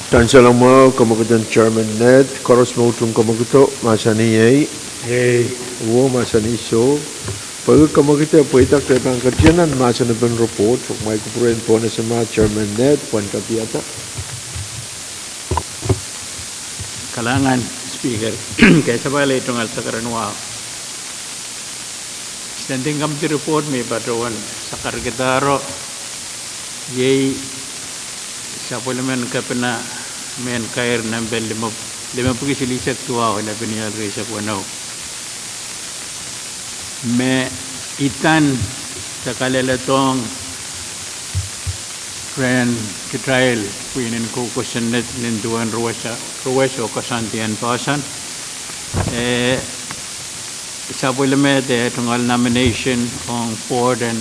Chancellor mo kamakitan Chairman Ned koros mo tung kamakito masani ay wo masani so pag kamakita po itak tetang kerjaan masa naben report for my kupurin po na sama Chairman Ned Pwuhng kapiata Kalangan Speaker kaya sabay itong alsakaran wow standing committee report may Patawan sa Kadkadaur yay sa Pwuhng kapana men kair nambel lima pagi silisak tuwa na penyal resa wano me itan sa kalalatong friend kitrail puinin ko kusanet ninduan ruwas o kasantian pasan sa Pwuhng tungal nomination on Ford and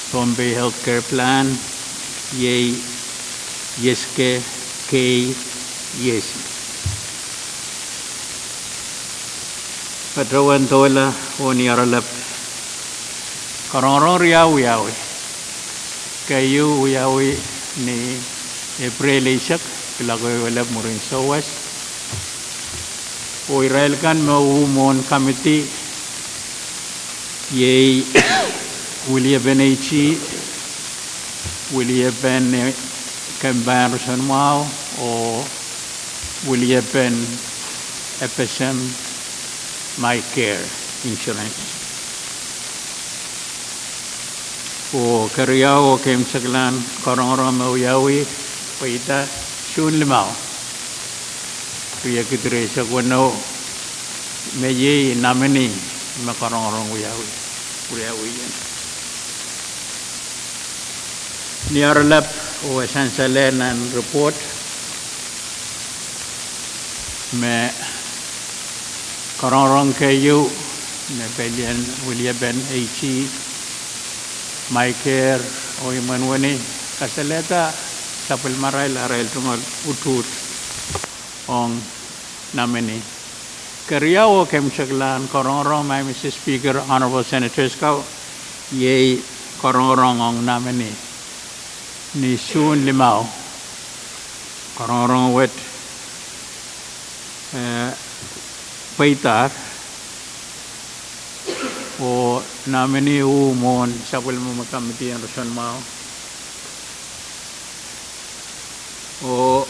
Pohnpei healthcare plan yay yeske kay yes Patawan tola o niyaralap karong riyawi kayo uyawi ni April isak kilagoy walap mo rin sawas o Israel kan maumon committee yay William Benechi William Ben Kamban Rosan Mau o William Ben FSM My Care Insurance o Kariyaw o Kem Saglan Korong-orong Mauyawi Paita Shun Limao Riya Kitire sa Kwano Meji Namini Makorong-orong Uyawi yan Niyaralap o Sansalenan report me korong kayo na pelian William Ben H. My Care o Imanwani kasaleta sa Pwuhng arail tungal utut ong namini Kariyaw kem saglan korong my Mr. Speaker, Honorable Senators kau yay korong ong namini ni Sun Limao korong wet paitar o namini umon sa Pwuhng Committee ang Roson Mau o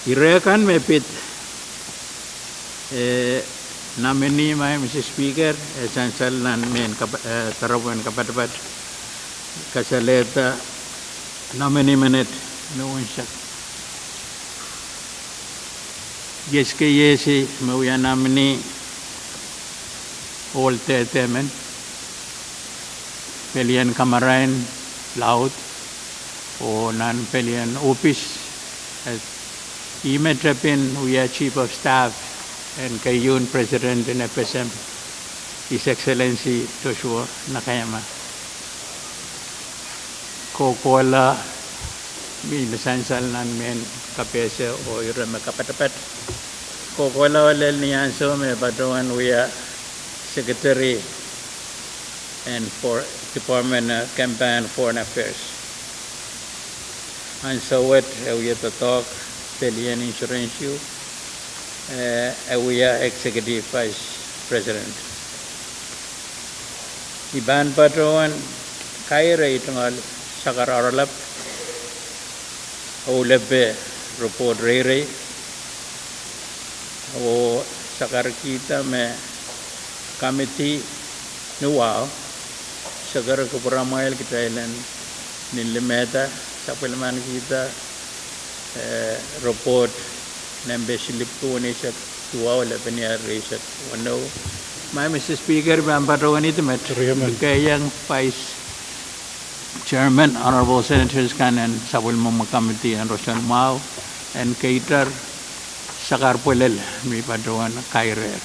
irekan mepit namini may Mr. Speaker esansal nan men tarawan kapat kasaleta namini manet noon siya yes ke yesi mauya namini all temen pelian kamarain laut o nan pelian office imetrapin uya Chief of Staff and kayun President in FSM His Excellency Joshua Nakayama kokola minasansal nan men kapese o irama kapatapat kokola walel niyan so me Patawan uya Secretary and for Department Campaign Foreign Affairs and so what uya talk Pelian Insurance you uya Executive Vice President Iban Patawan kaira itungal sakararalap o lebe report rere o sakar kita me committee nuwao sakar kupuramail kita ilan nilimeta sa Pwuhng kita report nambe silip ko ni sa tuwa wala penyari sa wano my Mr. Speaker Patawan ito met kayang Vice Chairman, Honorable Senators kanan sa Pwuhng Committee ang Roson Mau and cater sakar Pwuhng mi Patawan kairer.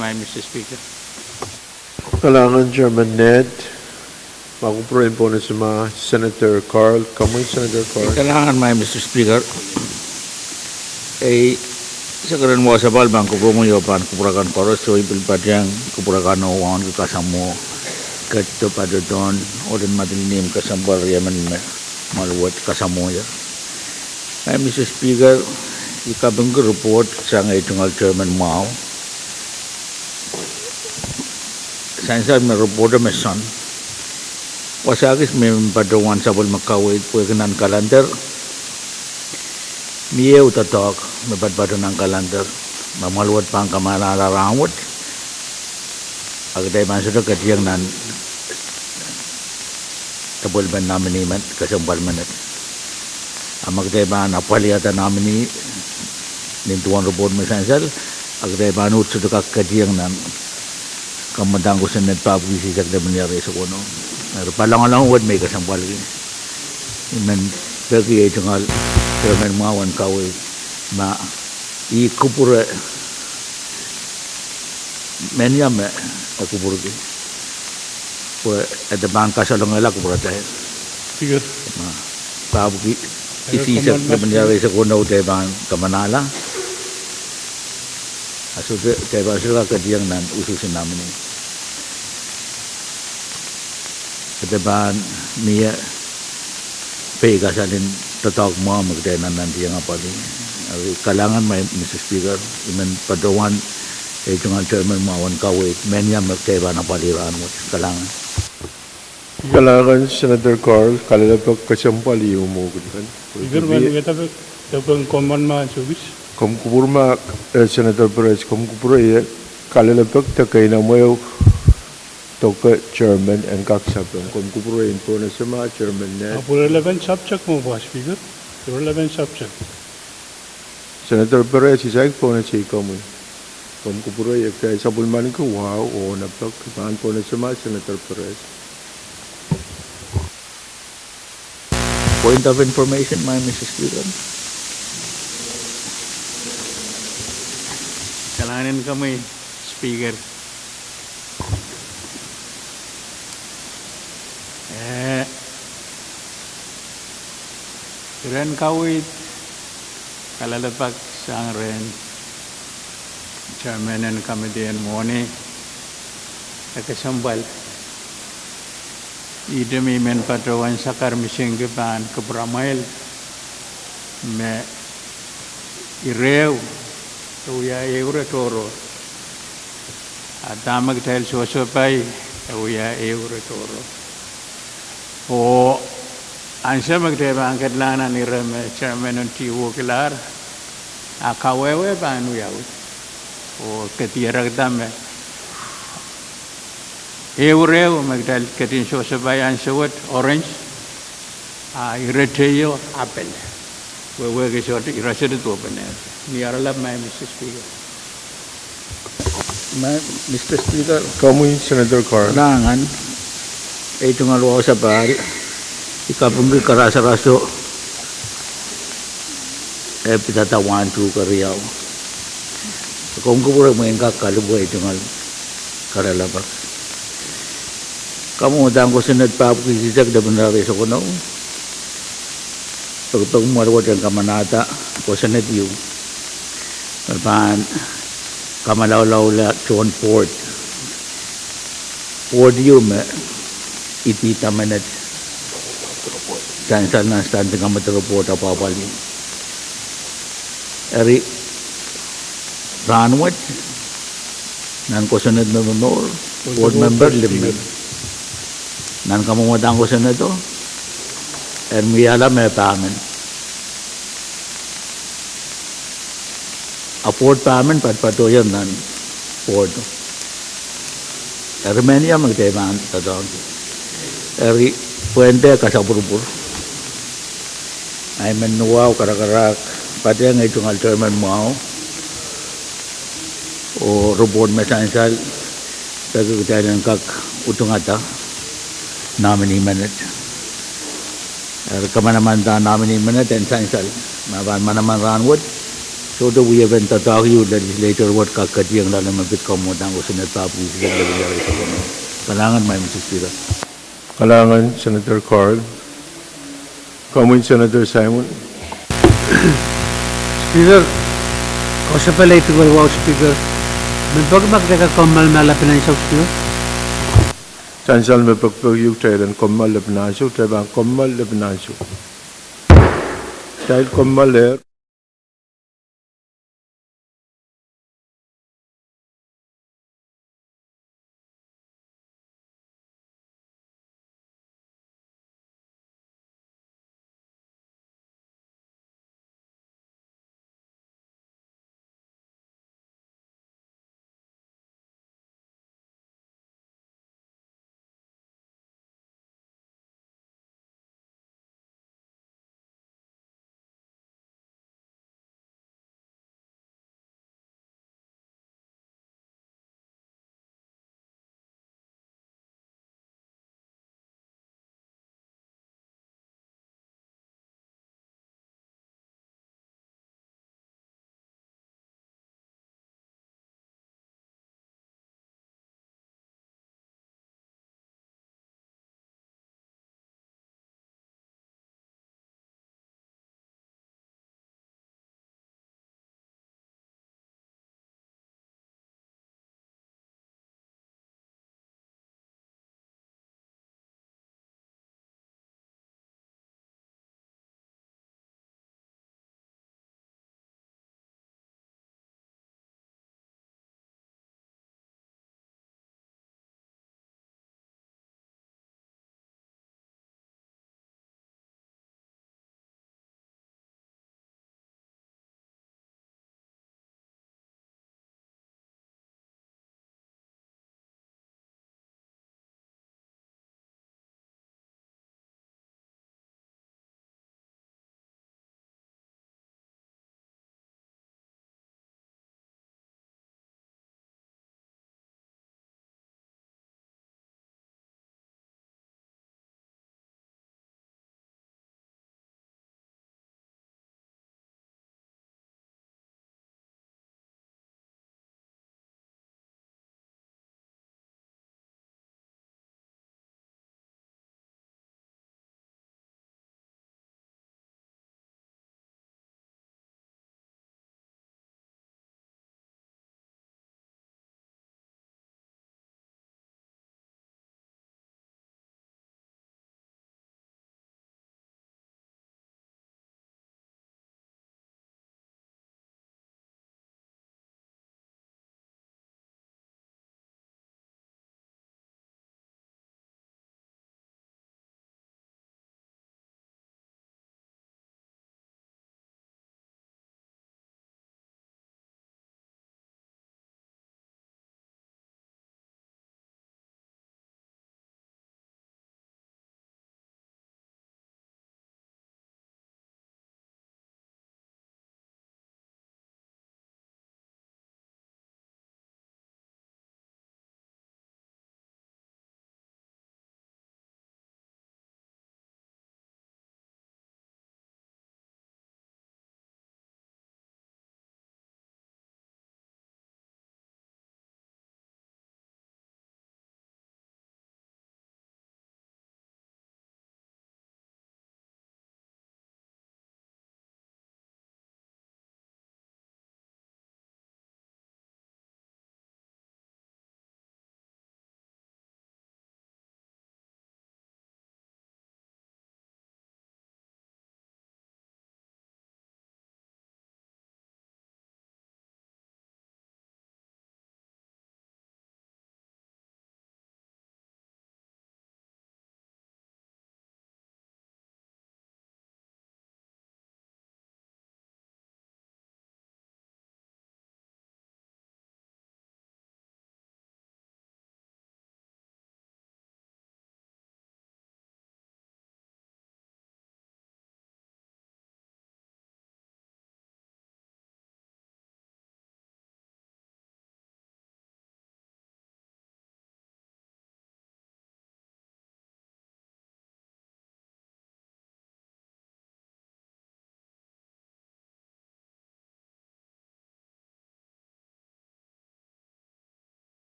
My Mr. Speaker. Kalangan Chairman Ned, makupuroin po na si Senator Carl. Kamoy, Senator Carl. Kailangan may Mr. Speaker, sa karan mo sa balbang kupungo yopan kupurakan koros so ipilpadyang kupurakan owan kasamo kato padodon odin madilim kasambal yaman maluwat kasamo ya. Ay Mr. Speaker, ikabang report sa ngay tunggal Chairman Mao. Sa may report may son. Wasagis may padawan sa bal makawid po kanan kalendar. Miyaw tatok, may badbado ng kalendar. Mamaluwat pa ang kamalalarawat. Agday man sudah katiyang nan tabol ban namin ni man kasambal manat. Amagday ba napaliyatan namin ni nintuan report may sansal. Agday ba nut sudah katiyang nan kamadang ko sa nagpapagisi sa damaniyari sa kuno. Palang-alang uwad may kasambal. Iman kaki ay tungal Chairman Mawan kaway ma ikupura menyam akupura ki po ada bangka salong ala kupura tayo Speaker. Pabuki isisa damaniyari sa kuno tayo bang kamanala asude tayo ba sila kadiyang nan ususin namin ni Kedepan niya pega salin tatak mo magdayan nanti yang apa ni kalangan may Mr. Speaker iman padawan tungal Chairman Mawan kawit menya magkaiba na paliraan mo kalangan Senator Carl kalalapag kasampali umugudan. Speaker, man kita tapang command man subis. Kumkupurma Senator Perez kumkupura kalalapag takay na mo toka Chairman and kaksapang kumkupurain po na sa mga Chairman Ned. Puro 11 subject mo ba, Speaker? Puro 11 subject. Senator Perez, isayag po na siya ikaw mo. Kumkupuray, kaya sa bulman ko, wow, o napag, kapahan po na sa mga Senator Perez. point of information my Mr. Speaker. Kailangan kami Speaker. Ren kawit kalalapag sang ren Chairman and Committee and Moni nakasambal idemi men patrawan sakar misinggipan kebramail me irew tuya eure toro atamag tel sosopay tuya eure toro o ansa magdeba ang kadlanan ni Reme Chairman ng Tiwo Kilar akawewe pa anu yaw o katirag dame euro magdal katin so sabayan sawat orange ireteyo apple wewe ke short irased to bane ni aralab mai Mr. Speaker Mr. Speaker Kamu Senator Carl langan itu ngaluwa sa bari ikapunggi karasa-raso pitatawan tu kariyaw kung kupura mo yung kakalubuhay tungal karalabak kamu dang ko sinad pa po kisisag na banari sa kunaw pagpag marawad ang kamanata ko sinad yung marpahan kamalawlaw John Ford yung itita manat Cancel na stand ng report apa bali. Eri ranwat nan ko sunod na menor board member limit nan kamu madang ko sunod to miyala may pamen afford pamen patpatoyan nan board Armenia magteban tadon eri puente kasapurpur ay menuaw karak-karak pati ang itong Chairman Mao o report mesansal tagagitayan ng kak utungata namin imanat kamanaman ta namin imanat and sansal manaman ranwad so do we have entatag you legislature what kakatiyang lalaman pit komodang usunat papu silang lagayari sa kono Kalangan may Mr. Speaker. Kalangan, Senator Carl. Comment, Senator Simon. Speaker, kausa pala ito wow, Speaker. May pagmagdaga komal malapin ang Speaker. Chansal me pagpagyug tayo dan komal lebnaso, tayo bang komal lebnaso. Tayo komal ler.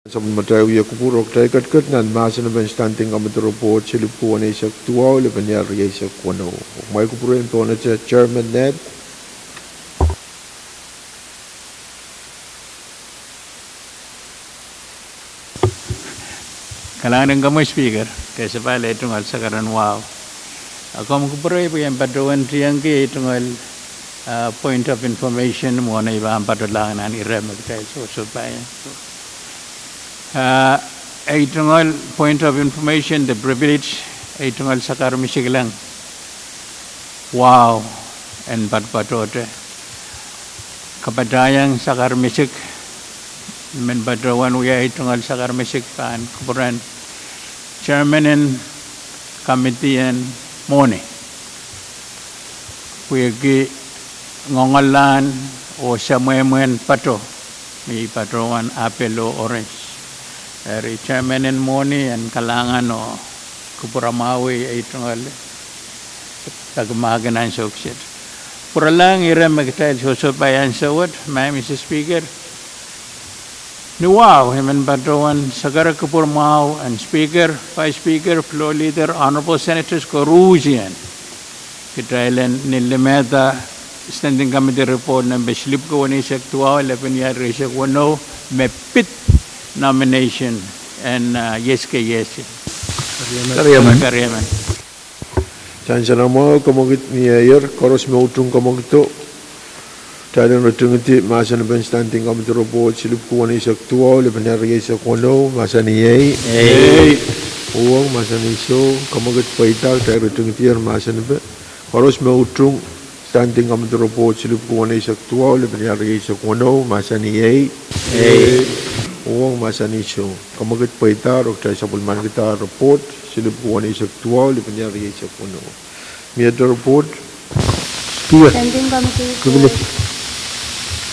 Sabun matay uya kupurok tay kat nan masan ben standing committee report silip ko na isa tuwa le banyar isa kuno. May kupurin po na sa chairman net. Kailangan kamu speaker kaysa pala itong sakaran wow. Ako magkupuray po yung patuan siyang ki itong point of information mo na iba ang patulangan ng iremag tayo susupayan. Itong point of information, the privilege, itong sakar misig lang. Wow, and patpatote. Kapadayang sakar misig, men patuan uya itong sakar misig paan, kupuran. Chairman and committee and mone. Kuyagi ngongalan o samuemen pato, may patuan apelo orange. Dari chairman and moni and kalangan o kupuramawi ay tungal tagmagan ang suksit. Pura lang irem magtail susupayan sa what, Mr. Speaker. Niwaw, himan patuan sagara kupuramaw and Speaker, Vice Speaker, Floor Leader, Honorable Senators Koruzian. Kitailan nilimeta standing committee report ng beslip ko wani sektuaw 11 year resek wano mepit nomination and yes ke yes. Karyaman. Chansa mo kamogit ni ayer koros mo utung kamogito. Talang rutungiti masan ben standing committee report silip ko wani sektuaw le banyar isa kuno masan ni Pwuhng masan iso kamogit paita talang rutungiti masan be koros mo utung standing committee report silip ko wani sektuaw le banyar isa kuno masan ni Pwuhng masan iso kamogit paita Dr. Sabulman kita report silip ko wani sektuaw le banyar isa kuno. Miado report. Standing committee report.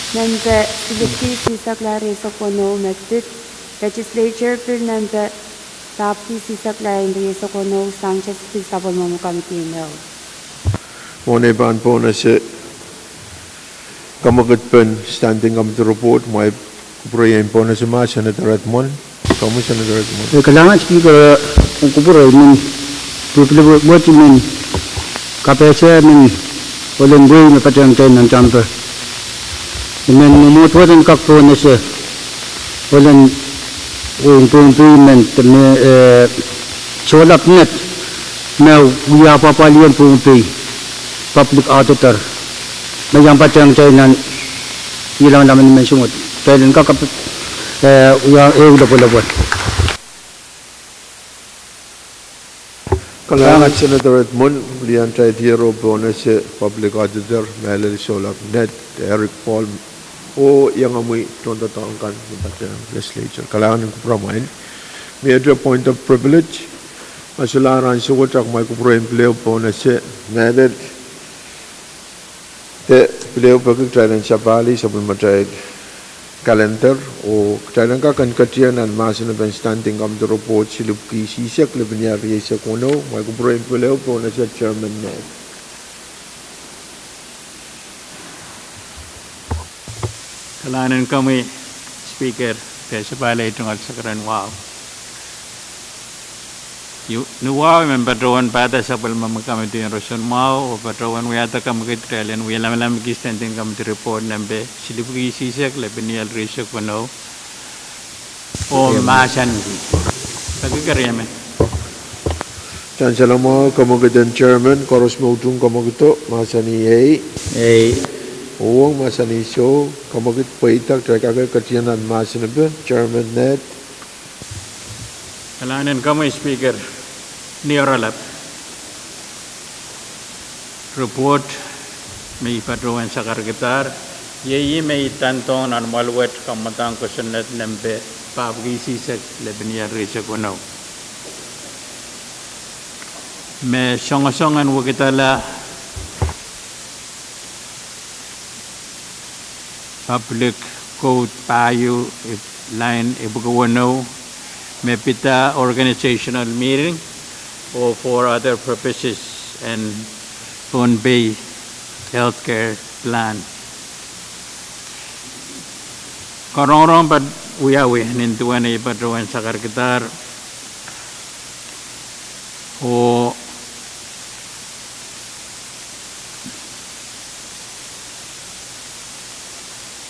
Number Silipki Sisaklari Sokono Metit Legislature Bill number Tapi Sisaklari Sokono Sanchez Pisabon Committee no. Mone ban po na si kamagat pen standing committee report may kuprayan po na si Senator Edmond. Kamu Senator Edmond. Kailangan speaker kung kupuray min buat min KPSA min volunteer na patang tayo ng chamber. Men memutuakan kakpo na siya walang improvement solap net na uya papalian Pohnpei public auditor na yang patang tayo ng ilang naman naman sumot tayo ng kakap uya lapot. Kailangan Senator Edmond liyan tayo tiro po na si public auditor Melody Solap net Eric Paul o yang amoy tonto taong kan ng legislature. Kailangan ng kupramain. May a point of privilege. Masularan sa watak may kuprain pleo po na si Melody pleo pagkaktayan ng Sabali sa bulmatay calendar o kailangan kakan katiyan ng masan na standing committee report silip ki sisak lebenyari sa kuno may kuprain pleo po na si chairman net. Kailangan kami, Speaker, kaysa pala itong sakaran wow. Nuwaw, may patuan pada sa palmamag kami ito yung rason mau, o patuan wiyata kami kitailan, wiyalam standing kami report nambe, silipagi sisak, lebeniyal risak pano, o masan, pagkakaryaman. Chansa lang mo, kamugitan chairman, koros mo utong kamugito, masan ni Pwuhng masan iso, kamugit paitak, tagagay katiyanan masan na chairman net. Kailangan kami, Speaker, nioralap. Report, may patuan sa kargitar, yeyi may tantong na malwet kamatang kusunat nambe, pabgisisak, lebeniyar risa kunaw. May songasongan wakitala, public code payo line ibugawano may pita organizational meeting or for other purposes and Pohnpei healthcare plan. Karong uyawi nintuan ipatuan sa Kadkadaur o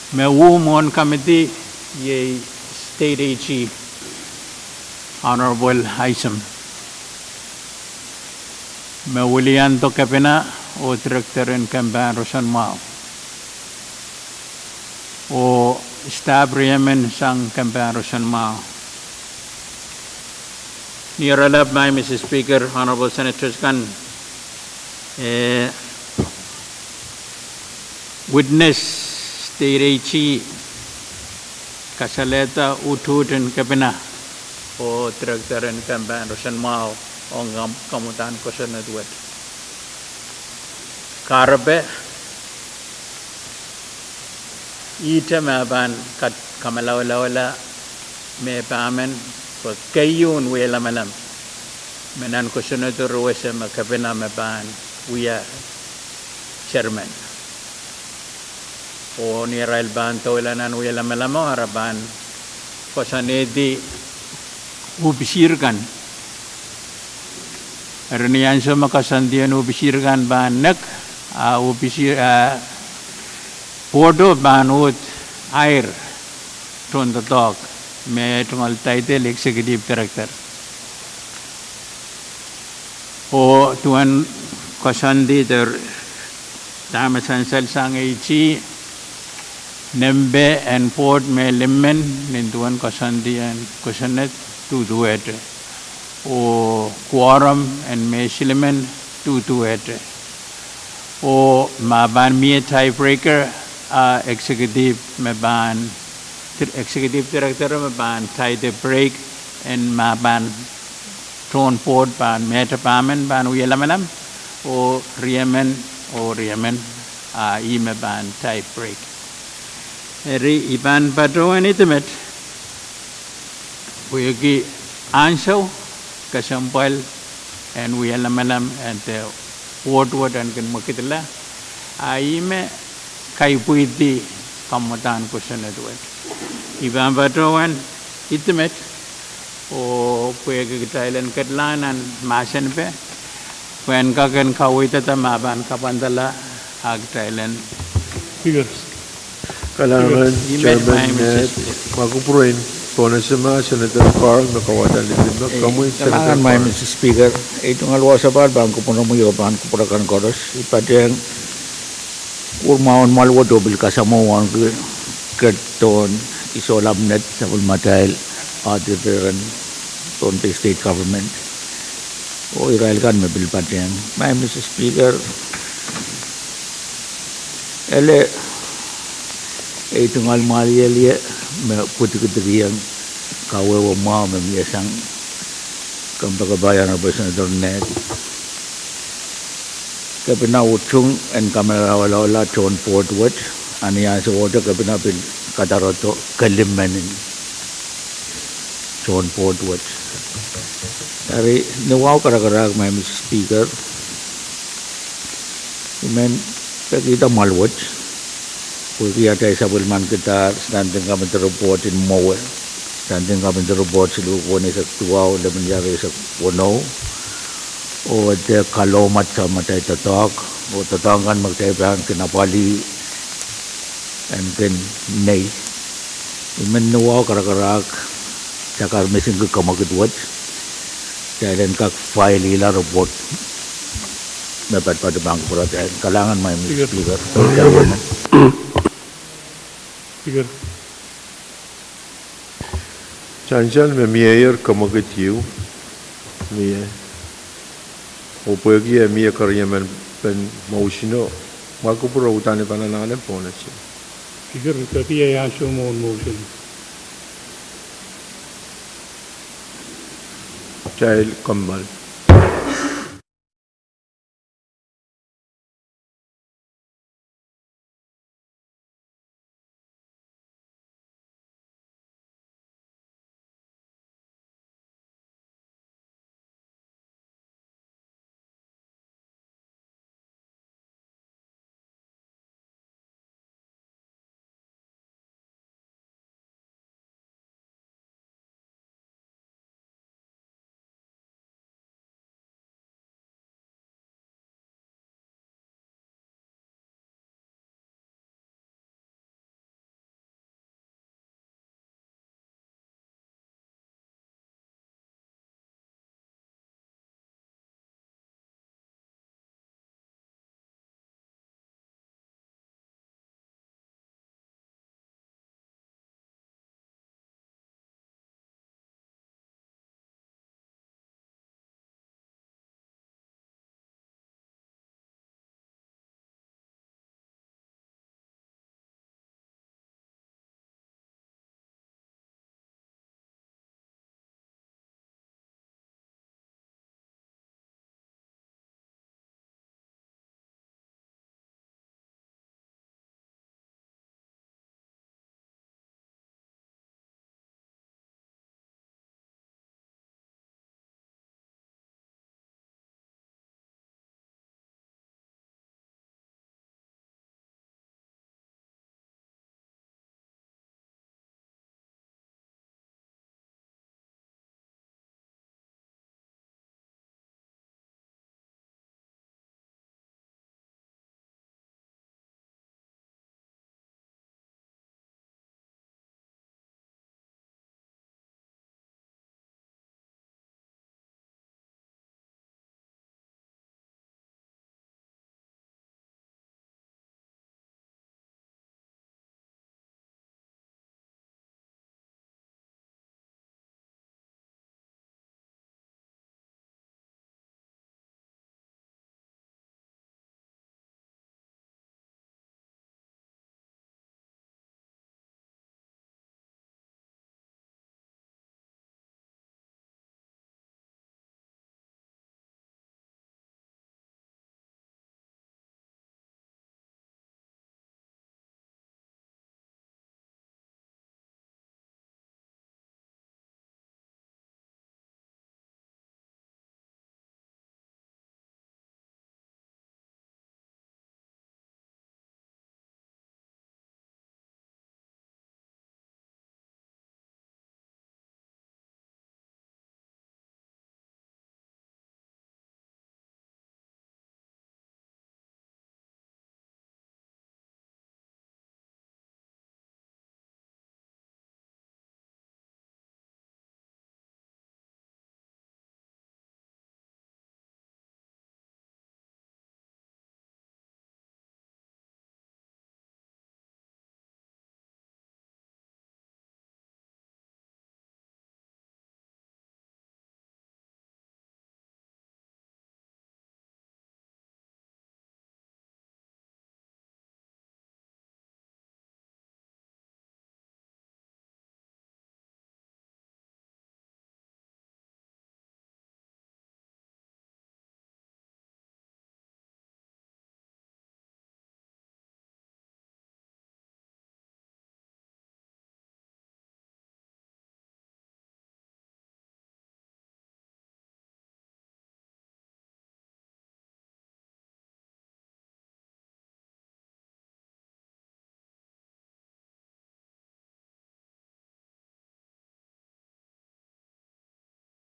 Pwuhng committee ye state AG Honorable Haisam Mewulian to kapina o director in Kamban Rosan Mao o staff Yemen sang Kamban Rosan Mao. Niralab my Mrs. Speaker, Honorable Senators kan witness state AG kasaleta ututin kapina o director in Kamban Rosan Mao ang kamutan ko sa nadwet. Karabe ita maban kat kamalawala me pamen ko kayun wala malam menan ko sa nadwet sa makapina maban wiya chairman o ni Rail Banto ilanan wala malam araban ko sa nedi ubisirkan Renian sama kasandian ubisirkan banak ubisir podo banut air ton the dog me tungal title executive director o tuan kasandi der dama sansal sang AG nembe and port me lemmen nintuan kasandian kasanet tu duet o quorum and measurement to it o maban me tiebreaker executive maban executive director maban tie the break and maban tone port ban metapamen ban uyelamalam o riemen maban tie break eri iban patroan itemet uyagi answer kasampal and we alamalam and word and kan makitla aime kai puiti kamutan ko sa nadwet iban batawan itemet o puega Thailand katlanan masan pe when ka kan kawita tamaban kapandala ag Thailand Figures. Kailangan Chairman Magupurin Ponasama Senator Pahrek nakawatan din kamu Senator Kailangan Mr. Speaker, itong alwasabad bangko po naman yung bangko po rakan koros ipadeng urmaon malwa dobil kasamuan kerton isolamnet sa ulmatail auditoran Pohnpei state government o Israel kan mabil padeng may Mr. Speaker ele itong almaliya puti-kuti kawawa mo memiyasang kampagabayan na ba sa internet kapinautsong and kamerawala John Portwood aniya sa water kapinapil kadaroto kalimanin John Portwood dari nawaw karakarag may Mr. Speaker imen pagkita malwat Pwede tayo sa bulman kita standing kami sa report in Moe, standing kami sa report sa luko ni sa tuwaw na mangyari sa Pwuhng o at kalomat sa matay tatak o tatangan magtaypahan kinapali and kin nay iman nawaw karakarak sa karmising kamakitwat dahil kak file ila report dapat pada bang perhatian kalangan may Speaker Figure. Chanchal me mayor kamagitiu mie upagi mie karyaman pen moshino Magupura utane pananale ponasi Figure KAPWARESOU motion. Child Kamal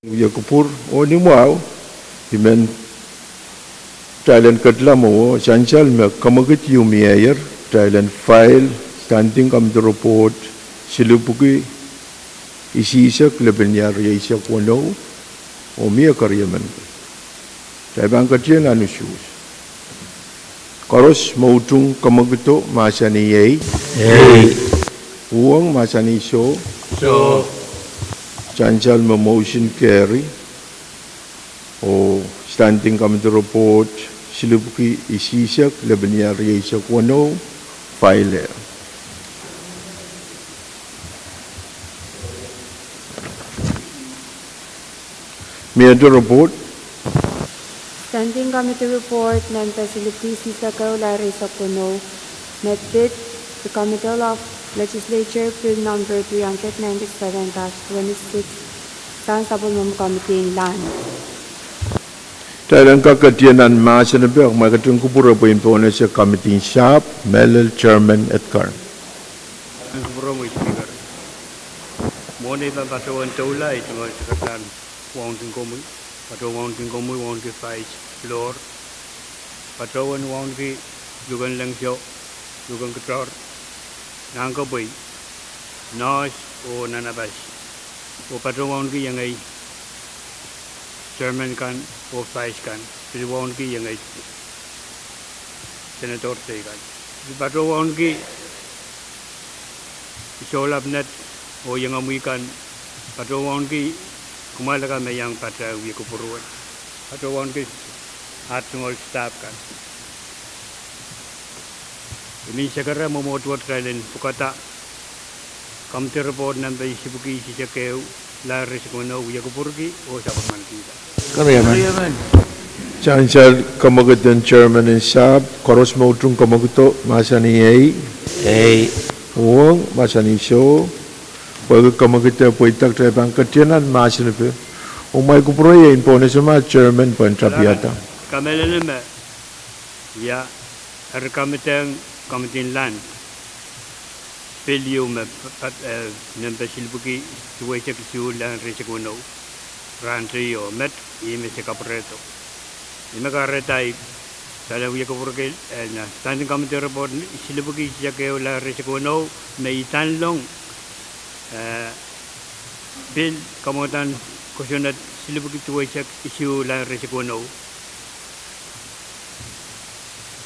Yakupur o ni mau himen Thailand katla mo chanchal me kamagit yumier Thailand file standing come the report silupuki isisak lebenyar yaisa kono o mia karyaman Thailand katien anusus Koros mautung kamagito masani yei Pwuhng masani so Chanchal me motion carry o standing committee report silupuki isisak lebenyar yaisa kono file Media report Standing Committee Report ng Facilities sa Kaulari sa Puno, met with the Committee of Legislature Bill number 397-26 sa Supplemental Committee in Land. Thailand kakatianan maasanabi ang magkatung kupura po impone sa committee shop, Melel Chairman at Karn. Ang kubro mo speaker. Mone tan tatawan taula itu mo sekatan wang tingkomu. Patawan tingkomu wang ke fight floor. Patawan wang ke jugan langsyo, jugan ketor. Nangko boy. Nos o nanabas. O patawan ke yang ay chairman kan o vice kan. Patawan ke yang ay senator say kan. Patawan ke Isolap net o yang amuikan patawan ki kumalaga me yang patra wi kupuruan patawan ki atungol staff kan ini segera memotwat Thailand pukata kamter report nampai sibuki sijakeu la resikono wi kupurki o sapaman kita Karyaman. Chanchal kamagatan Chairman and shop, Koros mautung kamagito masani yei. Pwuhng masani so pag kamagita po itak tayo pang katianan masanabi umay kupuro ya impone sama chairman po entrapiata kamelene me ya kamiteng kamitin land pelio me nampai silbuki tuwaisak siu lan resikono rantrio met ime se kapreto ime karetai Saya wiya kupurke na standing committee report silubuki sijakeo la resikono may itanlong bill kamutan kusyonat silubuki tuwaisak issue la resikono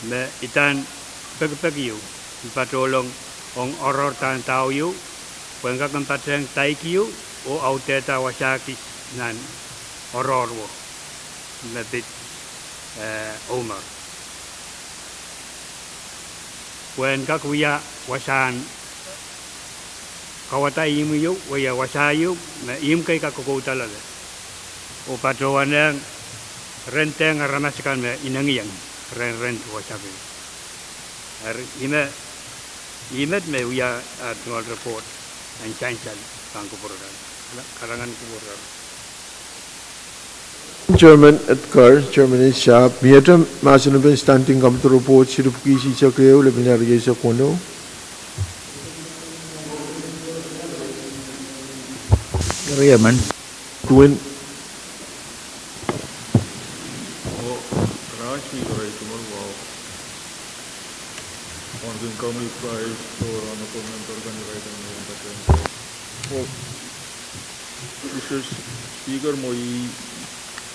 me itan pagpagiyo patolong ong oror tan tao yu pangka kampateng taikiyo o auteta wasaki nan oror wo me bit Omar When kakuya wasan kawata imuyo waya wasayo na imkay kakukutalala o patrowan ng renteng ramasikan me inangiyang rent wasabi imet me uya at ngol report ang chanchan pangkupurudan karangan kupurudan Chairman at Karn, Chairman and shop, miyata masanabi standing committee report silupuki sijakeo lebenyar yaisa kono Karyaman. Twin Rashi right tomorrow. On the coming price or on a comment organization. Mr. Speaker, moi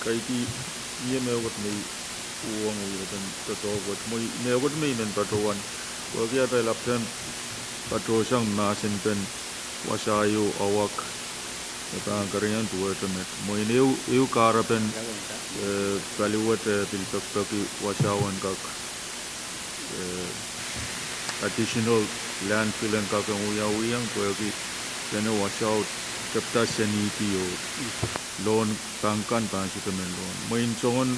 kaiti ye megot me Pwuhng utan tatogot moi megot me men patawan. Wagya tay lapten patosang masin pen wasayo awak. Ita karyan tuwa temet. Moi neu karapen kaliwat pilpaki wasawan kak additional landfill and kak uyang tuwa ki kena wasaw kapta saniti o loan pangkan pansitamen loan. Main songon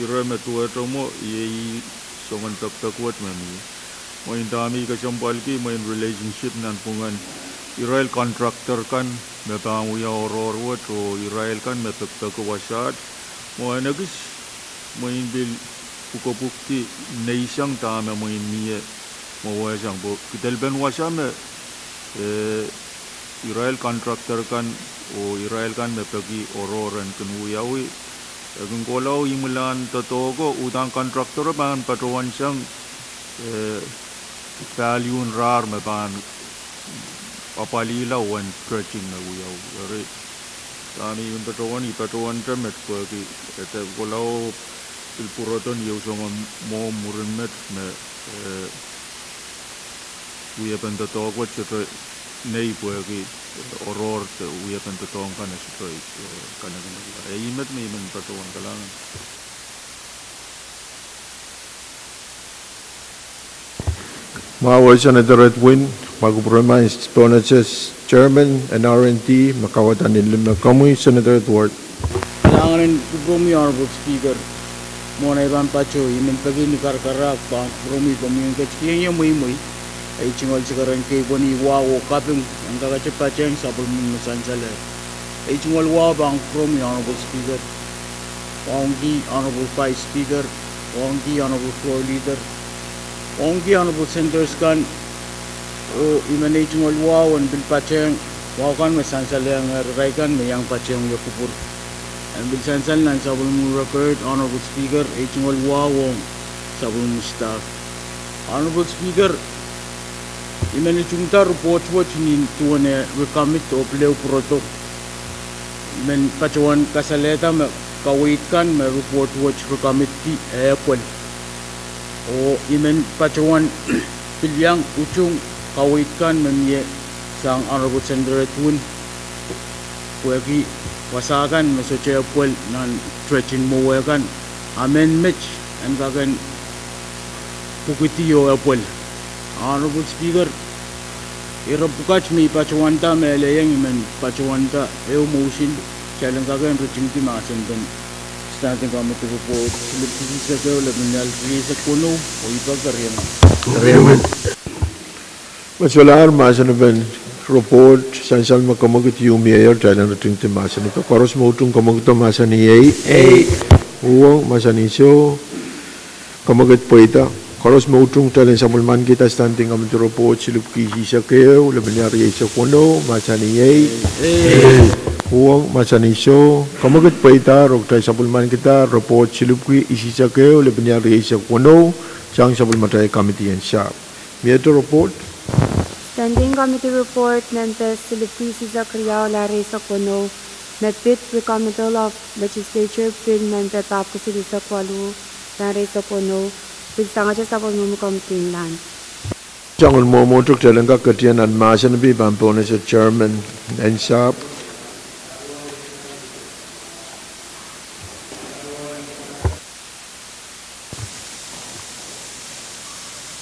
irame tuwa tomo yei songon tak-takwat mami. Main dami kasampal ki main relationship nan pungan Israel contractor kan metang uya oror wat o Israel kan metak-tak wasat. Main agis main bil pukopukti neisang tama main miye mawasang bo kitalben wasame Israel contractor kan o Israel kan mepagi ororan kenuyawi kung kolaw imulan totogo udang contractor ban patuan siyang value rar maban papalila wan stretching na uyaw yari tani yung patuan tremet pagi ete kolaw ilpuroton yaw sama mo murinmet me uyapan totogo chito nei pagi oror te uyapan totong kana chito kana kana imet me imen patuan kalangan Mawal Senator Edwin, Magpuhng Bonuses Chairman and R&D, Makawatan in Lim Kamuy, Senator Edward. Kailangan Brumi Honorable Speaker, muna ibang pacho, imin pagi ni Karkarak, Brumi Pwuhng kachiyang yung muy ay chingol sikaran kay Boni Wawo Kapwuhng, ang kakachapachang sabol mong masansala. Ay chingol Wawo ang Brumi Honorable Speaker, Pwuhng Honorable Vice Speaker, Pwuhng Honorable Floor Leader, Pwuhng Honorable Senators kan o imanay chingol Wawo ang bilpachang wakan masansala ang raikan mayang pachang yakupur. Ang bilsansal ng sabol mong record, Honorable Speaker, ay chingol Wawo sabol mong staff. Honorable Speaker, imeni chungta report watch ni tuane rekamit to pleu proto men pachuan kasaleta me kawait kan me report watch rekamit ki apple o imen pachuan pilyang uchung kawait kan memye sang honorable senator tun kuagi wasakan mesoche apple nan stretching mo kan amen match and kagan pukitiyo apple. Honorable Speaker, irapukach mi pachuanta me layang imen pachuanta eo motion chalang kagan ruching ti masan dan standing committee report silipisi sa keo labinyal sa kuno o ipagkariyan. Masalar masan ben report sansal makamagit yung mayor chalang ruching ti masan ito koros mo utong kamagito masan ni Pwuhng masan iso kamagit po ita. Kalau semua utung talent samulman kita standing kami teropot silup kisi sakeu lebih nyari isa kono macam ni Pwuhng macam ni so kamu ket paita rok tai samulman kita report silup kisi sakeu lebih nyari isa kono jang samulman tai committee and sharp mieto report Standing Committee Report members silup kisi sakriau lari sa kono mepit recommittal of Legislature bill member tap kusili sa kwalu lari sa kono Pwuhng sabol mo committee land. Jangan mau motor jalan keketian dan masa nabi bampone se chairman and sharp.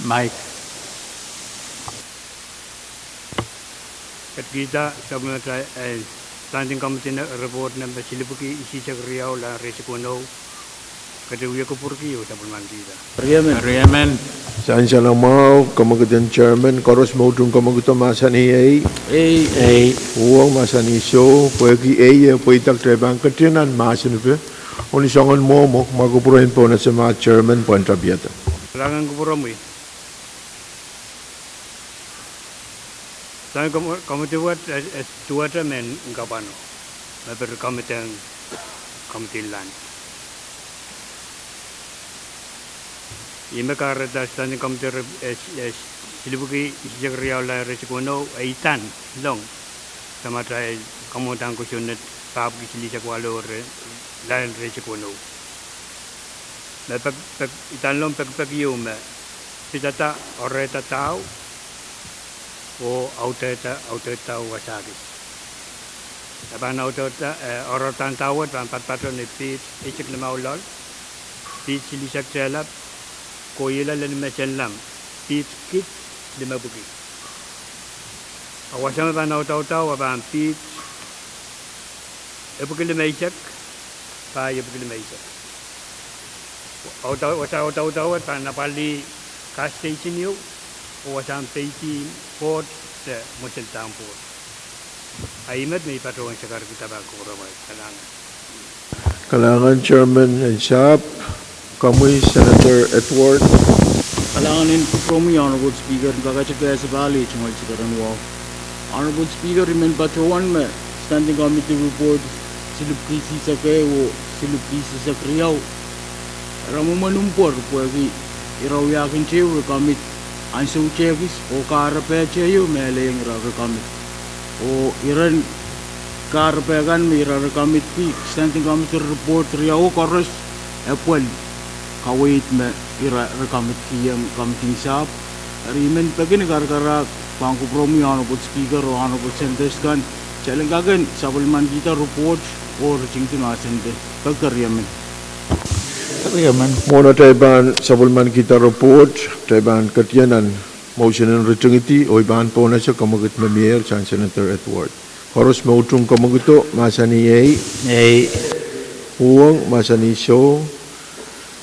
Mike. Kita sabun standing committee report number silipuki isi cakriau la resikono. Kadkadaur kupurki o sabun mandida. Riamen. Saan siya lang mau, kamagatan chairman, koros mo itong kamagatan masa ni Pwuhng masa ni so, pwagi pwitag trebang katinan masa ni Uli sangan mo, magupurahin po na sa mga chairman po ang trabiyata. Kailangan kupura mo eh. Saan komitiwat tuwata men kapano. Maper committee land. Ime kareta standing committee silibuki isjakriau la resikono aitan long sama trai kamotang kusunet kap kisili sakwalo la resikono la pek itan long pek yume pitata oreta tau o auteta wasagi abana auteta orotan tawat pan patron epit ichik na maulol pit sili sakcela Koyela lan macam lam, pit kit 5 buki. Awasan ba na taw ba pit. Ebuki 5 isak, pa ebuki 5 isak. Taw pa napali gas station yo, awasan station port sa Mucil Tampur. Aimat may patuwang sakar kita ba kuraway kalangan. Kalangan chairman and sharp. Kamuy Senator Edward. Kalanganin Pwuhng Honorable Speaker, kakachika sa bali chungol sikaran wow. Honorable Speaker, remain Pwuhng में Standing Committee Report silip kisi sa kaya o silip kisi sa kriyaw. Ramu manumpor pwagi iraw yakin cheyo kamit anso chekis o karape cheyo mele yung iraw kamit. O iran karape kan iraw kamit pi Standing Committee Report riyaw koros epwel kawait me iraw kamit kiyang kamiting sap. Rimen pagi negara-negara Bangku Promi Honorable Speaker o Honorable Senators kan challenge again supplement kita report or jingting asende kagariamen. Muna taiban sabulman kita report taiban katianan motion and retungiti o iban po na siya kamagat mamier chan Senator Edward. Horos mautung kamaguto masani Pwuhng masani show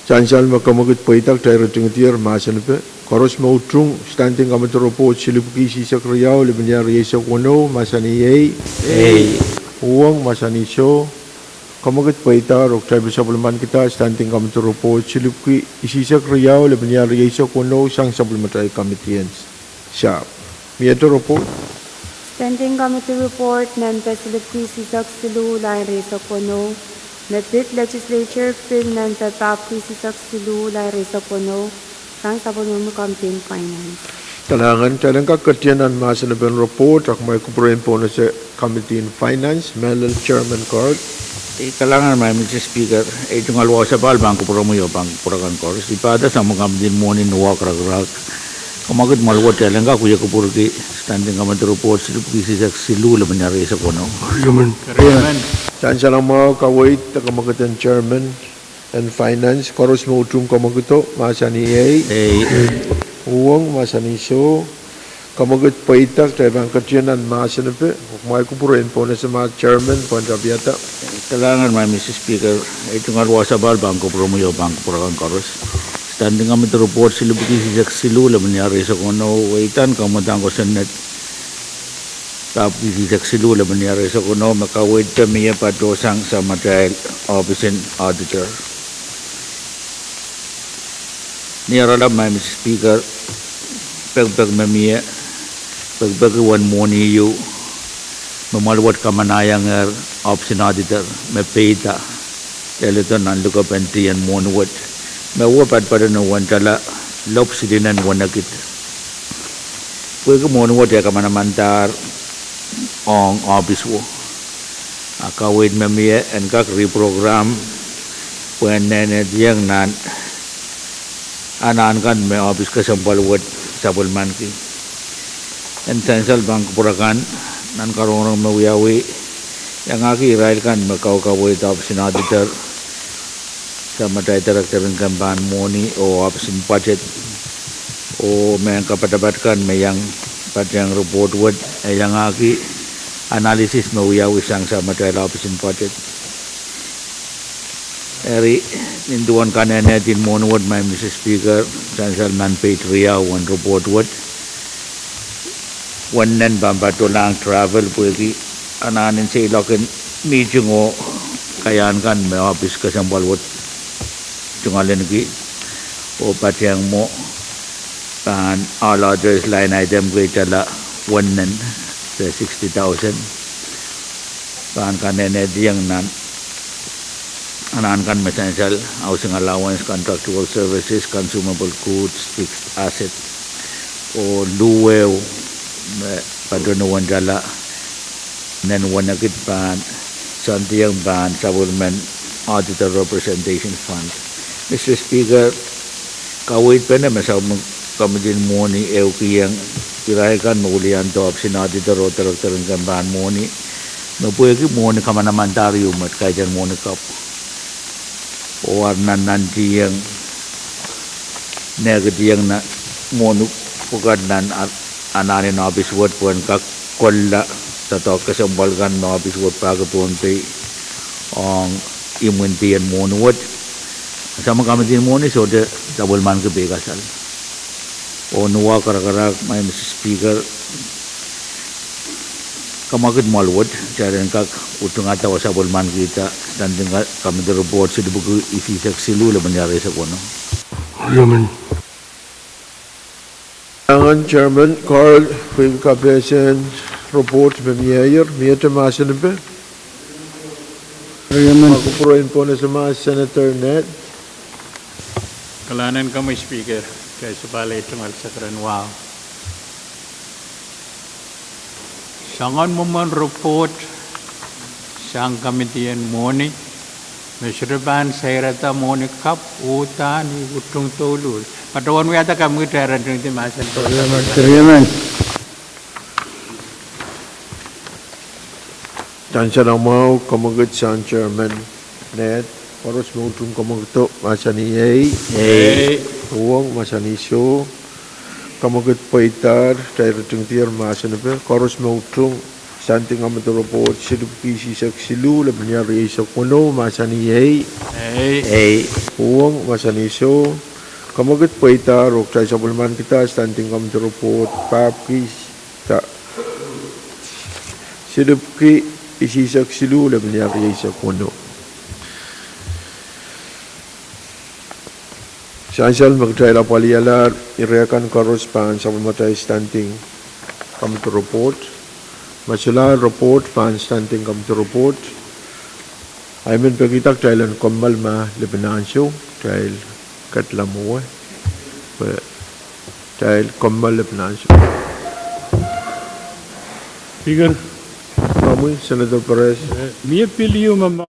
chansal makamagat paitak tay retungitier masani pe. Koros mautung Standing Committee Report silip kisi sa kriyaw libenyar yesa kuno masani Pwuhng masani show kamagat paita rok tayo supplement kita Standing Committee Report silip kisi sa kriyaw libenyar yesa kuno sang supplementary committees siya mieto report Standing Committee Report nan silip kisi sa silu lai resa kuno Natit Legislature film nan tap kisi sa silu lai resa kuno sang sabon campaign finance. Talangan katianan masa na report ak may kumpren po na sa Committee in Finance, Melel Chairman Card. Kalangan may Mr. Speaker, itong alwa sa bal bangko promoyo bang purakan kors. Ipada sa mga din mo ni nuwak rag. Kamagat malwat talanga kuya kupurki Standing Committee Report silu laban niya sa kono. Saan siya lang mga kawait na kamagatan Chairman and Finance, koros mo utung kamaguto, masani Pwuhng, masani show, kamagut paitak, tayo bang katiyanan, masani pe, may kupurin po na sa mga Chairman, Panjabiata. Kailangan may Mr. Speaker, itong alwa sa bal bangko promoyo bangko purakan kors. Standing Committee Report silu laban niya sa kono, waitan kamatang ko Senate. Tapi silu laban niya sa kono, makawait kami patosang sa material office and auditor. Niarala may Mr. Speaker, pag mamiya, pag wan mo niyo, mamalwat kamanayang option auditor, may peta, ito nanluka pentiyan mo nuwat, may wapad pa rin wan tala, lops dinan wanakit. Pwede mo nuwat ya kamanamantar, ang office wo. Akawid mamiya, and kak reprogram, pwede diyang nan, anan kan may office ka sa balwat sa bulman ki. And Central Bank purakan nan karong mawiyawi yang aki rail kan makau-kawai option auditor sa matay director ng kampan money o option budget o may kapatapat kan may yang patyang report word yang aki analysis mawiyawi sang sa matay option budget. Eri ninduan kanene din monward may Mr. Speaker Chancellor Pohnpei Tria one report word one nen bambato lang travel pwede ananin sa ilokin meeting o kayan kan may office kasambal word tungalin ki o patyang mo pan all others line item ko itala one nen sa 60,000 pan kanene diyang nan anan kan essential housing allowance, contractual services, consumable goods, fixed asset o luwew padunuan jala nen wanakit pan santiyang ban supplement auditor representation fund. Mr. Speaker, kawit pa na masaw kamidin mo ni eukiyang pirahikan maulian to option auditor o director ng ban mo ni mapuwagi mo ni kamanamantaryum at kaya mo ni kap warna nanti yang negatif na monuk pugad nan anani na office word pun kak kolla tato kasambalgan na office word paga Pohnpei ang imuntian monuwat sama kami din moni so de double man ke begasal o nuwa karak may Mr. Speaker kamakit malwat jaran kak utung atawa sa bulman kita dan dengan kami report sa dibugu isi silu laban yari sa kono. Yaman. Chairman Carl, Pwuhng President, report be mayor miyata masan be aku proin pone sama Senator Ned Kalanan kami speaker kay subali tungal sa karan wow. Sangan mo man report sang kamitian mo ni Mesreban sayrata mo ni kap utan utong tulul. Patawan mo yata kami taran ng timasan to. Tansa na mau kamagat sang chairman Ned Paros mo tung kamagat masani Pwuhng masani so kamagat paitar tayo tung tiar masan be Paros mo tung santing kami to report silup kisi sak silu labnya reisa kuno masani Pwuhng masani so kamagat paitar ok tayo sa bulman kita santing kami to report papis ta silup ki isi sak silu labnya reisa kuno Sansal magtry la palialar irekan karos pan sa matay standing come to report. Masula report pan standing come to report. I mean pagitak trailan kommal ma lebnansyo trail katlamuwa. Trail kommal lebnansyo. Speaker, Kami Senator Pahrek. me appeal you mama.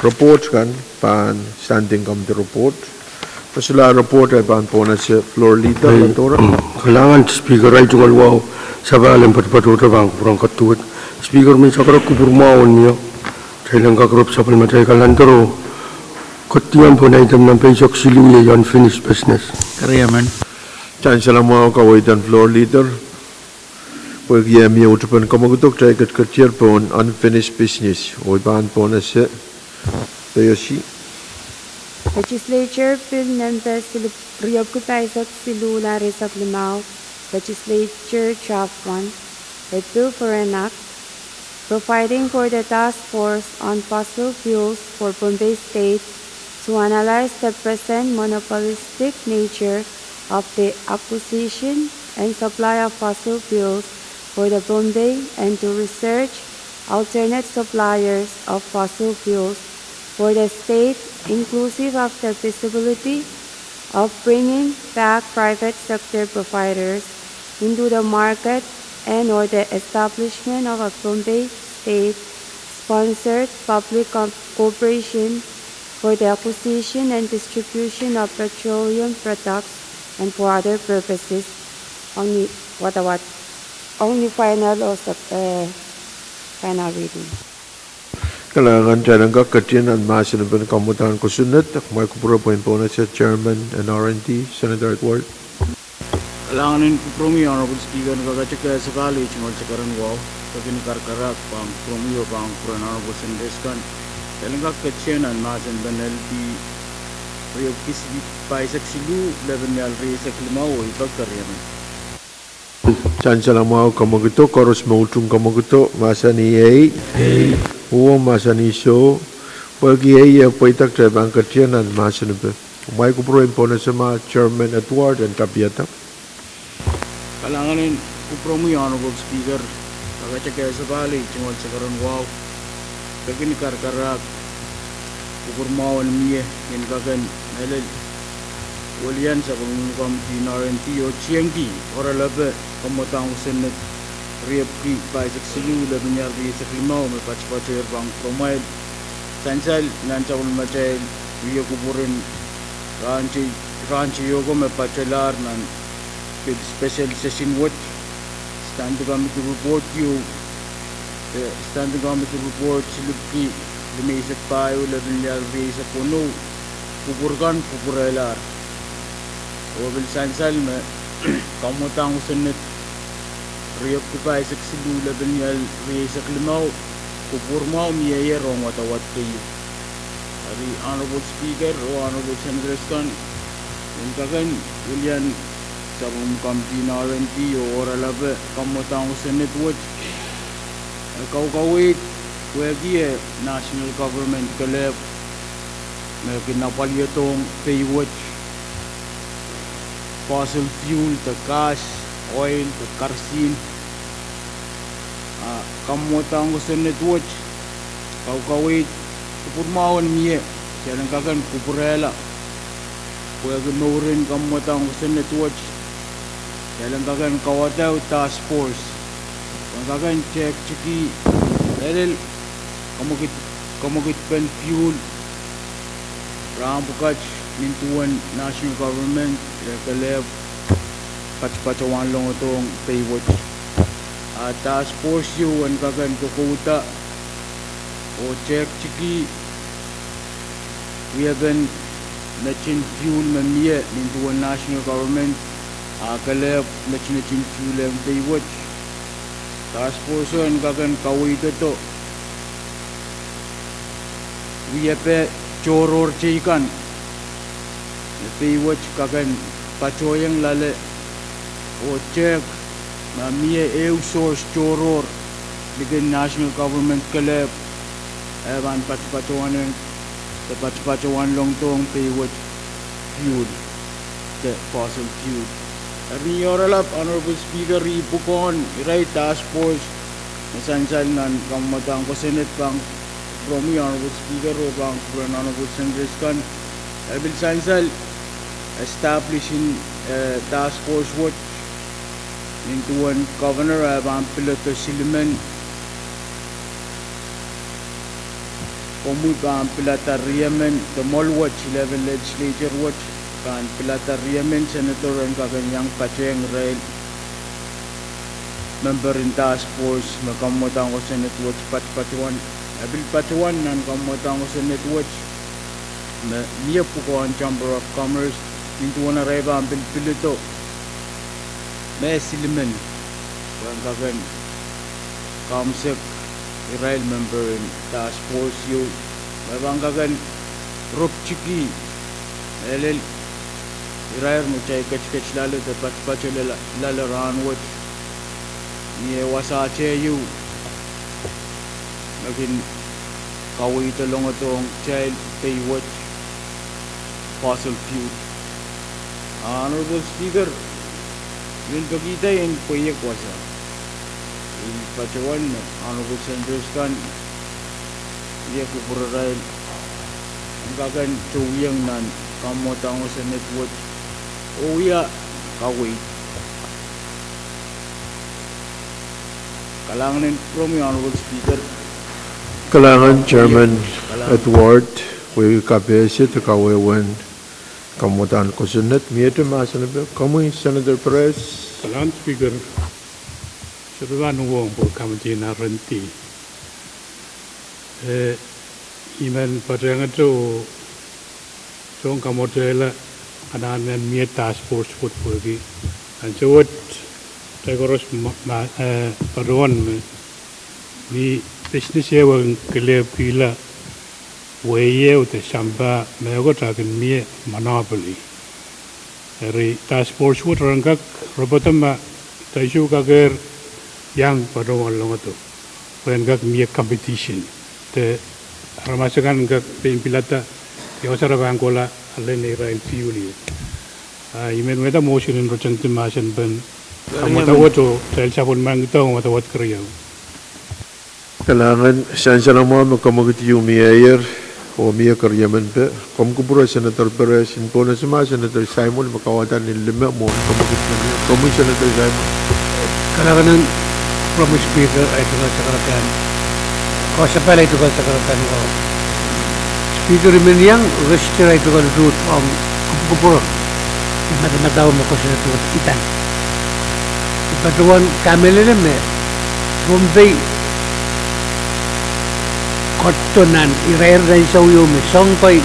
report kan pan standing committee report. Pasula report ay pan po na sa floor leader Latora. Kailangan speaker ay tungal wow sa balang patpatuta bang kurang katuat. Speaker may sakara kupurmaon niya. Kailang kakrop sa palmatay kalantaro. Katiyan po na item ng pesok siluya yon finished business. Kariyaman. Chancellor mo kawitan floor leader. Pwag yami utupan kamagutok tayo katkatier po unfinished business. O iban po na sa Payoshi. Legislature Pwuhng members preoccupy sa silula sa Limao. Legislature Draft 1. A bill for an act providing for the task force on fossil fuels for Pohnpei State to analyze the present monopolistic nature of the acquisition and supply of fossil fuels for the Pohnpei and to research alternate suppliers of fossil fuels for the state, inclusive of the feasibility of bringing back private sector providers into the market and or the establishment of a Pohnpei state-sponsored public corporation for the acquisition and distribution of petroleum products and for other purposes. Only final or final reading. Kailangan dyan ang kakatiyan at masin ng kamutan ko sunod. May kupurapuin po na siya Chairman and R&D, Senator Edward. Kailangan kupromi Honorable Speaker nagkakachika sa college ng sakaran wow. Pagkini karkarak pang promi o pang kuran Honorable Sendeskan. Kailangan kakatiyan at masin banalti Rio Kisbi Paisak Silu, Leven Yalri sa Klimaw o ipagkaryaman. Chancellor mo kamaguto, koros mautong kamaguto, masa ni A. Uwa masa ni so, pagi A po itak tayo ang kakatiyan at masin ng may kupurapuin po na sa mga Chairman Edward and Tapiata. Kailangan kupromi Honorable Speaker kagachaka sa college ng sakaran wow. Pagkini karkarak kupurmawan miye yan kagan nalal walian sa pangungkam di NRNT o Chiangki oralabe pamotang usanat Riapki Paisak Silu labinyar di sa Klimaw may patch-patcher pang promide sansal nansawal machay wiya kupurin ranchi yogo may patchalar nan with special session watch standing committee report standing committee report silupki lumisak tayo labinyar di sa puno pupurkan pupurelar o bil sansal me kamutang usanat Riyop ko pa sa Silu labinyar di sa Klimaw pupurmaw miyayer o matawat kayo ari Honorable Speaker o Honorable Senator Skan yung kagan William sa pangkampi na RNP o oralabe kamutang usanat watch kawkawit wagi national government kalep may kinapalyatong pay watch fossil fuel to gas oil to kerosene kamutang usanat watch kawkawit kupurmawan miye kailang kagan kupurela wagi nourin kamutang usanat watch kailang kagan kawataw task force kagan check chiki dahil kamukit pen fuel rambukach mintuan national government kalep patch-patchawan lang itong pay watch task force yun kagan kukuta o check chiki we have been nachin fuel mamiye mintuan national government kalep nachin fuel ang pay watch task force yun kagan kawita to we have choror chikan pay watch kagan pachoyang lale o check mamiye ew source choror bigyan national government kalep evan patch-patchawan long tong pay watch fuel the fossil fuel Ari oralap Honorable Speaker ipukon iray task force nasansal nan kamatang ko Senate pang promi Honorable Speaker o pang Honorable Senator Skan abil sansal establishing task force watch into one governor abang piloto siliman Komui kan pilatariamen the Mall Watch 11 Legislature Watch kan pilatariamen Senator and kakanyang Pwuhng Rail member in task force makamotang ko Senate Watch Patuan abil Patuan nan kamotang ko Senate Watch niya po ko ang Chamber of Commerce into na reba ang pilito may silimen kan kakan Kamsek Israel member in task force you mabanggagan Rob Chiki elel Israel mo chay kach lalo the patch lalo ranwat ni wasa che you naging kaway talong atong child pay watch fossil fuel honorable speaker yun pagkita yun Pwuhng wasa Patuan, honorable senators kan dia kupurail ang kagan Pwuhng nan kamotang ko sa network o iya kaway kalangan from honorable speaker Kalangan Chairman Edward we kapesi to kawewan kamutan ko sunat miyete masanabe kamu Senator Perez Kalangan speaker Suruhan uang po kamati na renti. Iman Pahrek itu song kamotela kanan miet task force put pergi. Anjawat tegoros paruan ni bisnis yang kelihatan pila weye udah sampai mereka takkan miet monopoly. Dari task force put rangkak robotam tajuk kager yang paruan long itu, bukan miet competition. Te ramasakan gak pimpilata yang saya bangkola allen era in fuel. Imen meta motion in rochang timasan ben. Kamata wato tel sapon mang ito kamata wat kerja. Kalangan siya naman magkamagiti yung mayor o miya karyaman pe. Kumkupura Senator Perez in po na sama Senator Simon makawatan ni lima mo kamagiti na niya. Kamu Senator Simon. Kalangan ng promise speaker ay tungkol sa karatan. Kau siya pala tungkol sa karatan ko. Speaker Minyang, register ay tungkol root ang kupupuro. Mataw mo ko siya tungkol itan. Ipatuan kamili na Pohnpei kotonan irair na isaw yung songpay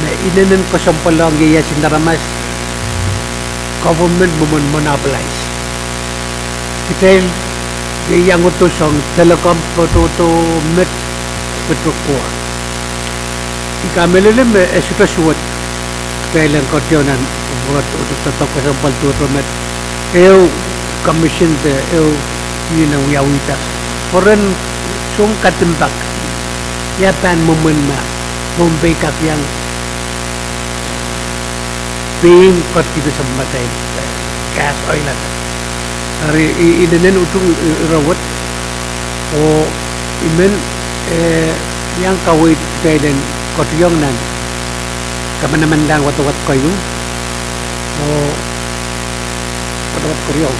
na inanan ko sa palang gaya sinaramas government monopolize. Detail yang utos ang telecom pototo met petrokor. Ikamele me esito suwat kailan kotonan buat utos tatok ko sa paltuto met commission de yun yawita. Foreign sung katimbak yapan momen ma Pohnpei kap yang paying kot kita sambatay gas oil at hari inanen utung rawat o imen yang kawit kailan kot yang nan kamanamandang watawat kayo o watawat kayo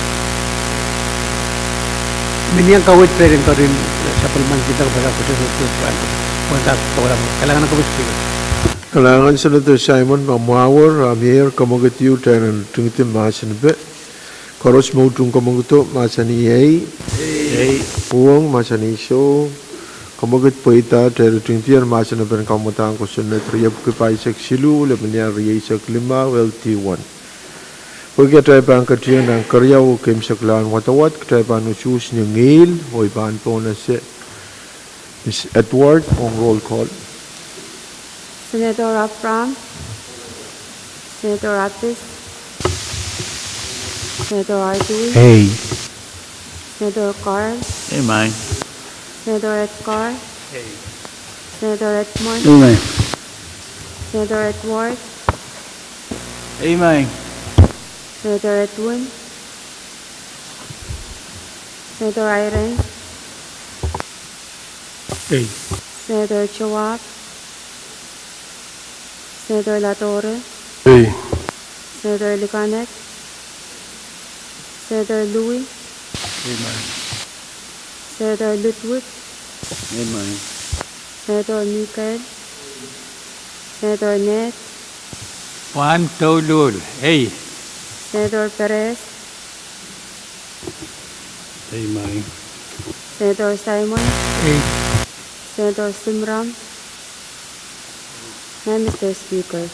Minyang kawit pa rin ko rin sa palman kita para ko sa tutuan. Kailangan ako speaker. Kalangan Senator Simon mamawar mayor kamagitiw tayo ng tungtim masan be. Koros mo tung kamagito masani Pwuhng masani so kamagit po ita tayo tungtiyan masan na ben kamutang ko sunat riyab kipay silu lemanya riyay lima LT1. Pagkat tayo pa ang katiyan ng karyaw kim saklaan watawat, tayo pa ang usus niya ngil, o ibaan po na si Ms. Edward on roll call. Senator Afram, Senator Apis, Senator Ardui, Hey. Senator Carl, Amen. Senator Edgar, Senator Edmond, Amen. Senator Edward, Amen. Senator Edwin, Senator Irene, Hey. Senator Chawap, Senator Latorre, Hey. Senator Licanet, Senator Louis, Amen. Senator Lutwood, Amen. Senator Mikel, Senator Net, Juan Taulul, A. Senator Perez, Amen. Senator Simon, A. Senator Simram. And Mr. Speaker.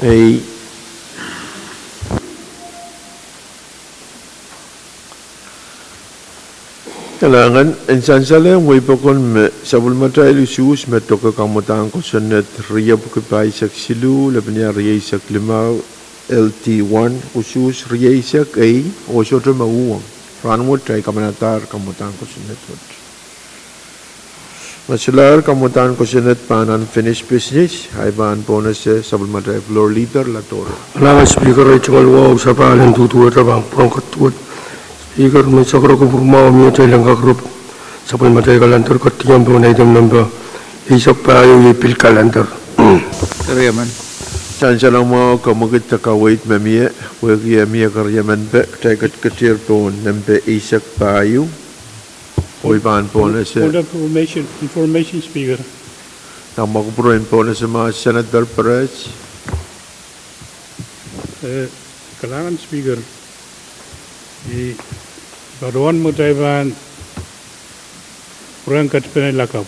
Ay kailangan insansala ang way pa kon me sabul matay lusus me toka kamutan ko sanet riya bukipay sak silu labnya riya sak limaw LT1 usus riya sak ay o soto mauwang ranwot try kamanatar kamutan ko sanet Masalar kamutan ko sanet panan finish business ay baan po na sa sabul matay floor leader latoro. Alangan speaker ay cungal wow sa palan tutuwa tabang prongkatuwa. Speaker may sakro ko purmaw miya tayo lang kakrup. Sabul matay kalantar katiyang po na itam namba. Isak pa ayaw ipil kalantar. Kariyaman. Sansa lang mo kamagit na kawait mamiya. Wagi miya karyaman pe. Tayo katir po nampe isak pa ayaw. Oy baan po na sa Point of information, Speaker. nang makupuruin po na sa mga Senator Perez. Kailangan, Speaker, baruan mo tayo ba kurang katipinalakap.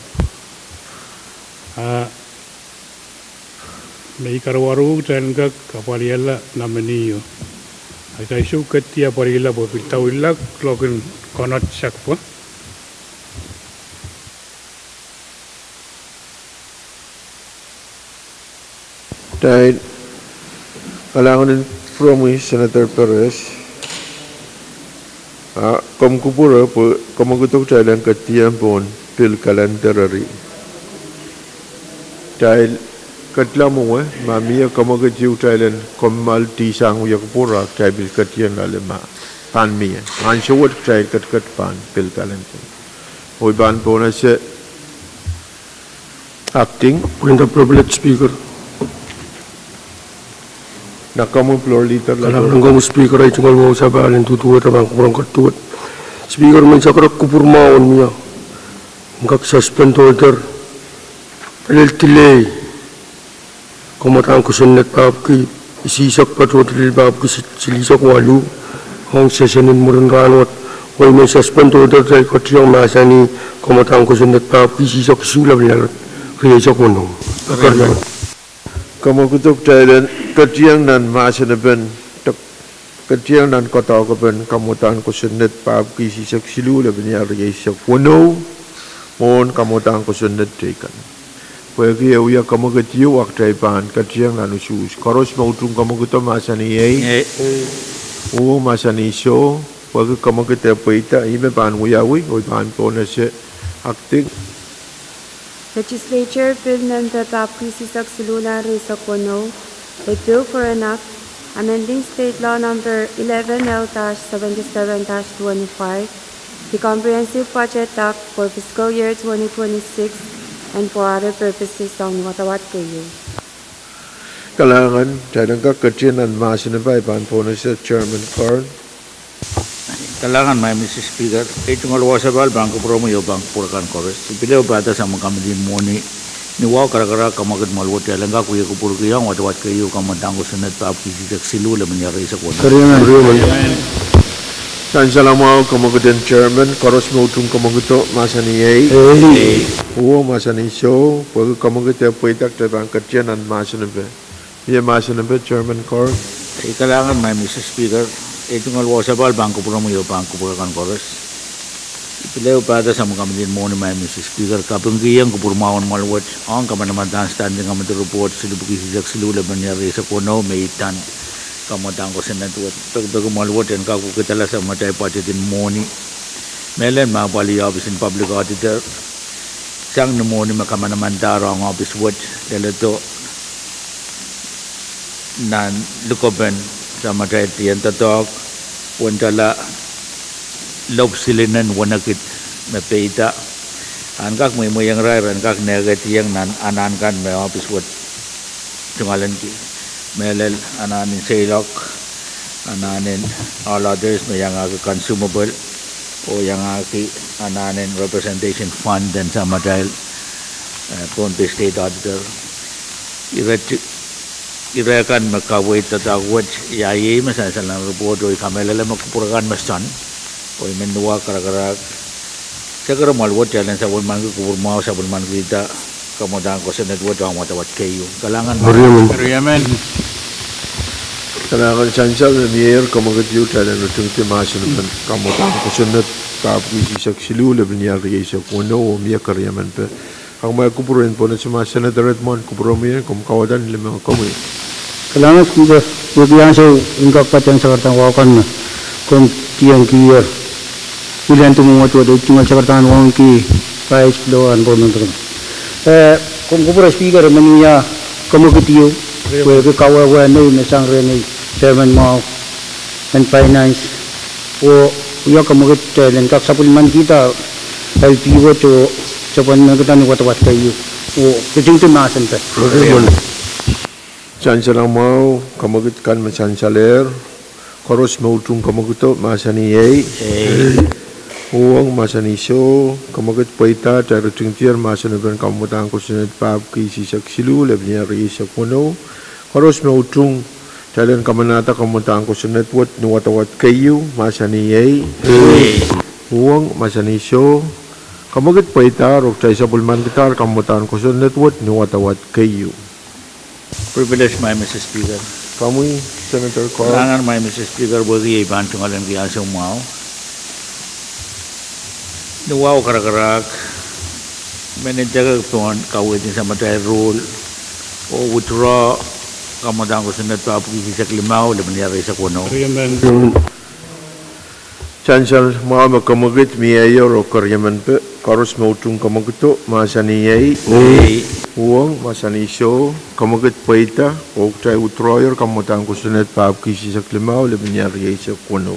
May karwaru tayo nga kapaliyala naman niyo. Ay tayo sukat tiya parila po pitawilak klokin konot sak po. Dahil kailangan din from Senator Perez. Kumkupura po, kumagutok tayo lang katiyang po pil kalendarari. Dahil katla mo mamiya kumagatiw tayo lang kumal tisang uyakupura tayo bil katiyang lalima. Pan miya. Ansyawat tayo kat pan pil kalendar. Hoy ban po na siya acting. Point of privilege speaker. Nakamong floor leader Kailangan ko speaker ay cungal wow sa palan tutuwa tabang prongkatuwa. Speaker may sakro ko purmaw miya. Ngak suspend order. Palil-tilay. Kumatang ko sanet papki. Isisak pa total papki silisak walu. Ang sesenin mo rin ranwat. Way may suspend order tayo katiyang masa ni kumatang ko sanet papki. Isisak sulab niya. Kaya sa kuno. Akaryan. Kumagutok tayo lang katiyang nan masa na ben. Katiyang nan kataw ka ben kamutan ko sanet papki sisak silula ben yari isak wano. Mon kamutan ko sanet tayo. Pwede uya kamagatiyo aktay pan katiyang nan usus. Karos mautung kamagutom masa ni ay. Oo masa ni so. Pwede kamagatiyo pa ita. Ime pan uyawi. Oy pan po na siya acting. Legislature Bill Number Papki Sisak Silula Resakono, a bill for an act amending State Law Number 11L-77-25, the Comprehensive Budget Act for Fiscal Year 2026 and for other purposes ang watawat kayo. Kailangan tayo ng kakatiyang nan masa na ba pan po na siya Chairman Carl. Kailangan may Mr. Speaker, ito nga luwa sa bal, bangko promo yung bangko purakan kores. Ipiliw bata sa mga kami din mo ni wow karakara kamagad malwat ya langga kuya kupur kiyang watawat kayo kamadang ko sunat pa apkisitak silula manyari sa kuwan. Kariyaman. Sansa lang mo kamagad Chairman. Karos mautung kamaguto masa ni ay. Oo masa ni so. Pwede kamagad po itak tayo ang katiyang nan masa na ba. Iya masa na ba Chairman Carl. Kailangan may Mr. Speaker, ito nga luwa sa bal, bangko promo yung bangko purakan kores. Ipiliw bata sa mga kami din mo ni may Mr. Speaker, kapangkiyang kupurmawan malwat, ang kamanamantahan standing kami ito report, silubukisisak silula manyari sa kuno, may itan. Kamatang ko sa natuwat. Pagdago malwat yan kakukitala sa matay pachitin mo ni. Melen mga pali office in public auditor. Siyang mo ni makamanamantaro ang office watch. Dahil ito nan lukoben sa matay tiyan tatok. Puntala loob silinan wanakit na peita. Angkak may muyang rar, angkak negatiyang nan anankan may office watch. Tungalan ki. Melel ananin sailok, ananin all others may yang consumable o yang ananin representation fund dan sama dahil Pohnpei State Auditor. Irakan makawait tatawad yayi masasal ng report o ikamela makupurakan masan o imenua karakarak segera malwat jalan sa bulman ko kupurmao sa bulman kita kemudian ko sa network ang matawat kayo kalangan Riyaman. Kalangan chansal nier kamagat yu talan utung timasin ban kamutan kusunat kapu sisak silu lebih niar yesa kuno mia karyaman pe ang may kupuruin po na sumasan na darat mon kupurumin kum kawadan limang kami Kailangan kita bigyan sa ingkap patang sa kartang wakan na kung tiyang kiyar pilihan tumungot wado tinggal sa kartang wakan ki pais doan po nuntung kung kupura speaker maniya kamu kitiyo ke kawawa na yung nasang rin chairman mo and finance o iya kamu kitiyo kak sapulman kita LPO to sa panagatan ni watawat kayo o kuting tumasan pa Chansalang mau kamagit kan machansaler koros mautung kamagito masani yei Pwuhng masani so kamagit paita taro tingtiar masani ben kamutang kusunat pap ki sisak silu lebnya ri sa kuno koros mautung talan kamanata kamutang kusunat wat nuwatawat kayu masani yei Pwuhng masani so kamagit paita rok tay sa bulman gitar kamutang kusunat wat nuwatawat kayu privilege my Mr. Speaker. Kami Senator Carl. Kalangan my Mr. Speaker bagi iban tungalan kaya sa umao. Nuwaw karakarak manager tuan kawit sa matay rule o withdraw kamadang ko sa natapos sa klimaw laban niya sa kuno. Chansal mga magkamagit mayor o karyaman pe karos mautung kamagito masaniyay Pwuhng masaniso kamagit paita o tay utroyer kamutang kusunet pap kisi sa klimaw laban niya sa kuno.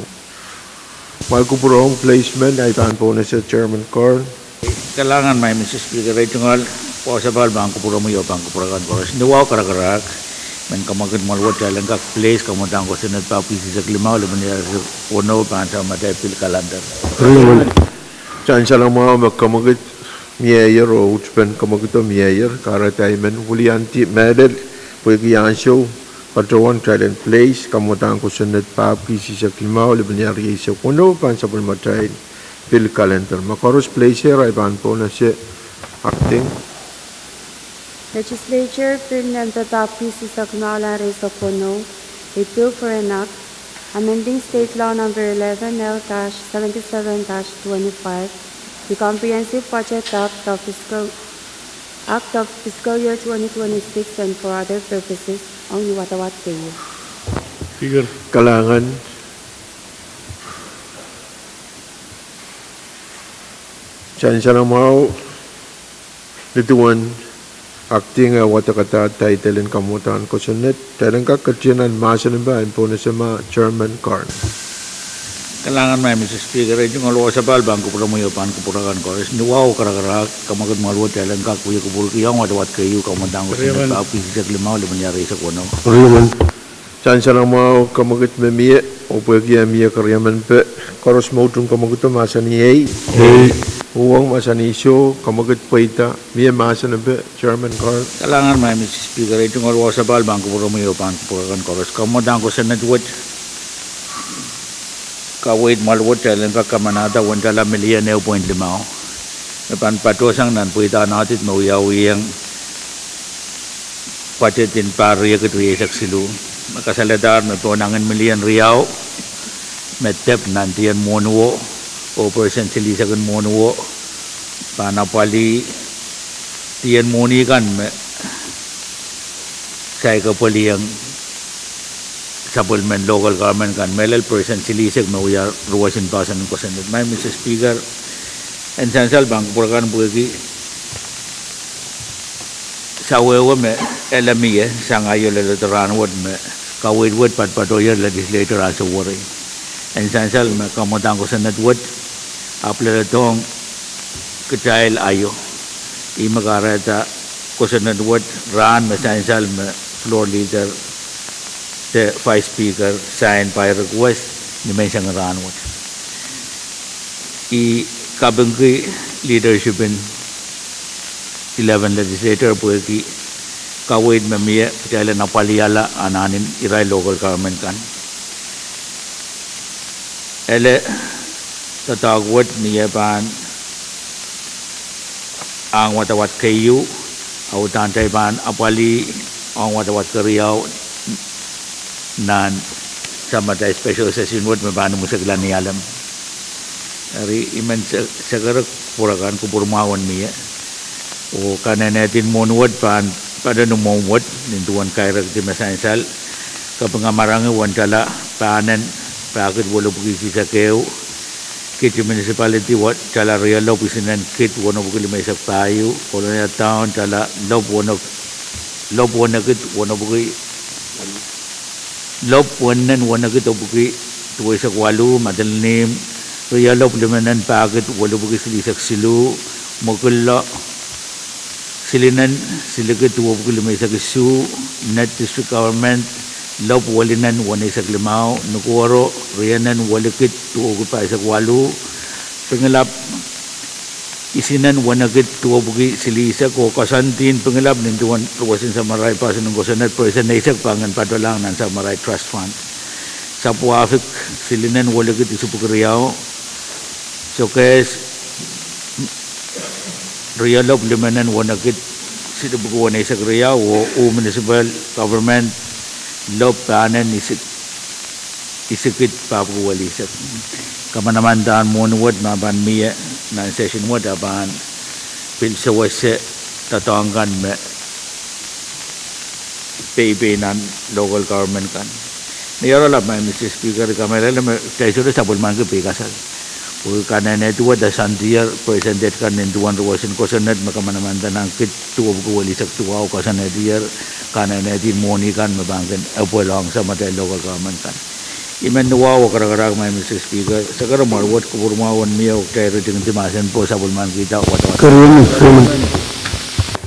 Malkupurong placement ay po na sa Chairman Carl. Kailangan may Mr. Speaker ay tungal po sa bal bang kupura mo yo bang kupurakan ko. Nuwaw karakarak men kamagit malwat jalan kak place kamutang kusunet pap kisi sa klimaw laban niya sa kuno pansa matay pil kalendar. Chansal ang mga magkamagit mayor o utspen kamagito mayor karatay men hulianti medal pwede yan show katawan talent place kamutang kusunat pap kisi sa klimaw laban niya sa kuno pansa matay pil kalendar makaros placer ay pan po na siya acting Legislature Bill ng tatapis sa Knala Reza Pono, a bill for an act amending State Law Number 11L-77-25, the Comprehensive Budget Act of Fiscal Year 2026 and for other purposes, ang niwatawat kayo. Speaker. Kalangan Chansal ang mga nituan acting watakata title and kamutan kusunet talang kakatianan masan ba po na sa mga Chairman Carl. Kailangan may Mr. Speaker ay yung alawa sa bal bang kupura mo yo pan kupurakan ko. Nuwaw karakarak kamagad malwat talang kak kuya kupur kiyang wadawat kayo kamandang ko sa pap kisi sa klimaw laban niya sa kuno. Chansal ang mga kamagit memiye o pwede miya karyaman pe karos mautung kamagot masaniyay Pwuhng masaniso kamagot paita miya masan pe Chairman Carl. Kailangan may Mr. Speaker ay yung alawa sa bal bang kupura mo yo pan kupurakan ko. Kamandang ko sa network kawait malwat talang kakamanata 1 million 9.5 napan patosang nan puita natit mauyaw-iyang pacetin Pahrek kat silu makasaladar na po nangan million riyaw metep nantiyan monuo o percent silisagan monuo panapali tiyan moni kan saya kapaliyang supplement local government kan melal person silisig mauya ruwasin pasan ko sa my Mr. Speaker and sansal bang purakan bugi sa wewe me elami sa ngayo lelataran wad me kawid wad patpatoyer legislature as a worry and sansal me kamotang ko sa netwad apla tong kecil ayo i magarata ko sa netwad ran me sansal me floor leader the Vice Speaker signed Pahrek West ni may siyang ranwat. I kabangki leadership in 11 Legislature Pwuhng kawit memia pecahlah napaliala ananin irai local government kan ele tatagwat niya pan ang watawat kayu au tantai pan apali ang watawat Riau nan sama ada special session word membantu musaklan ni alam hari iman sekarang purakan kupurmawan niya o kanenetin monwat pan pada numawat nintuan kairak di masansal kapengamarang wan cala panen pakit wala pugisi sa keu kit municipality wat cala real law pisinan kit wano bukili may sa payo kolonya town cala law wano kit wano bukili law wano kit bukili tuway sa kwalu madalnim real law limanan pakit wala bukili silisak silu magkula silinan silaga tuwa bukuli may sa kisu net district government lop walinan wanay sa limao nukuwaro riyanan walikit tuwa pa sa kwalu pengelap isinan wanagit tuwa buki silisa ko kasantin pengelap nintuan ruwasin sa maray pasan ng gosanat persen na isak pangan padalang nan sa maray trust fund sa puafik silinan walikit isupukriyaw so kes real of limanan wanagit sida buku wanay sa Riau o municipal government lob panen isikit papuwalisak kamanamantaan monuwad maban miya na session wad aban pilsawase tatanggan me PB nan local government kan niyara la may Mr. Speaker kamera la kay sudah sabul man ke pikasal karena itu ada santiar presented kan nintuan ruwasin kosanat makamanamantan ang kit tuwa buwalisak tuwa o kosanat diar karena itu moni kan mabangkan apolang sama dari local government kan iman nuwa o karakarag may Mr. Speaker sekarang marwat kupurmawan miya o kaya rin timasan po sabulman kita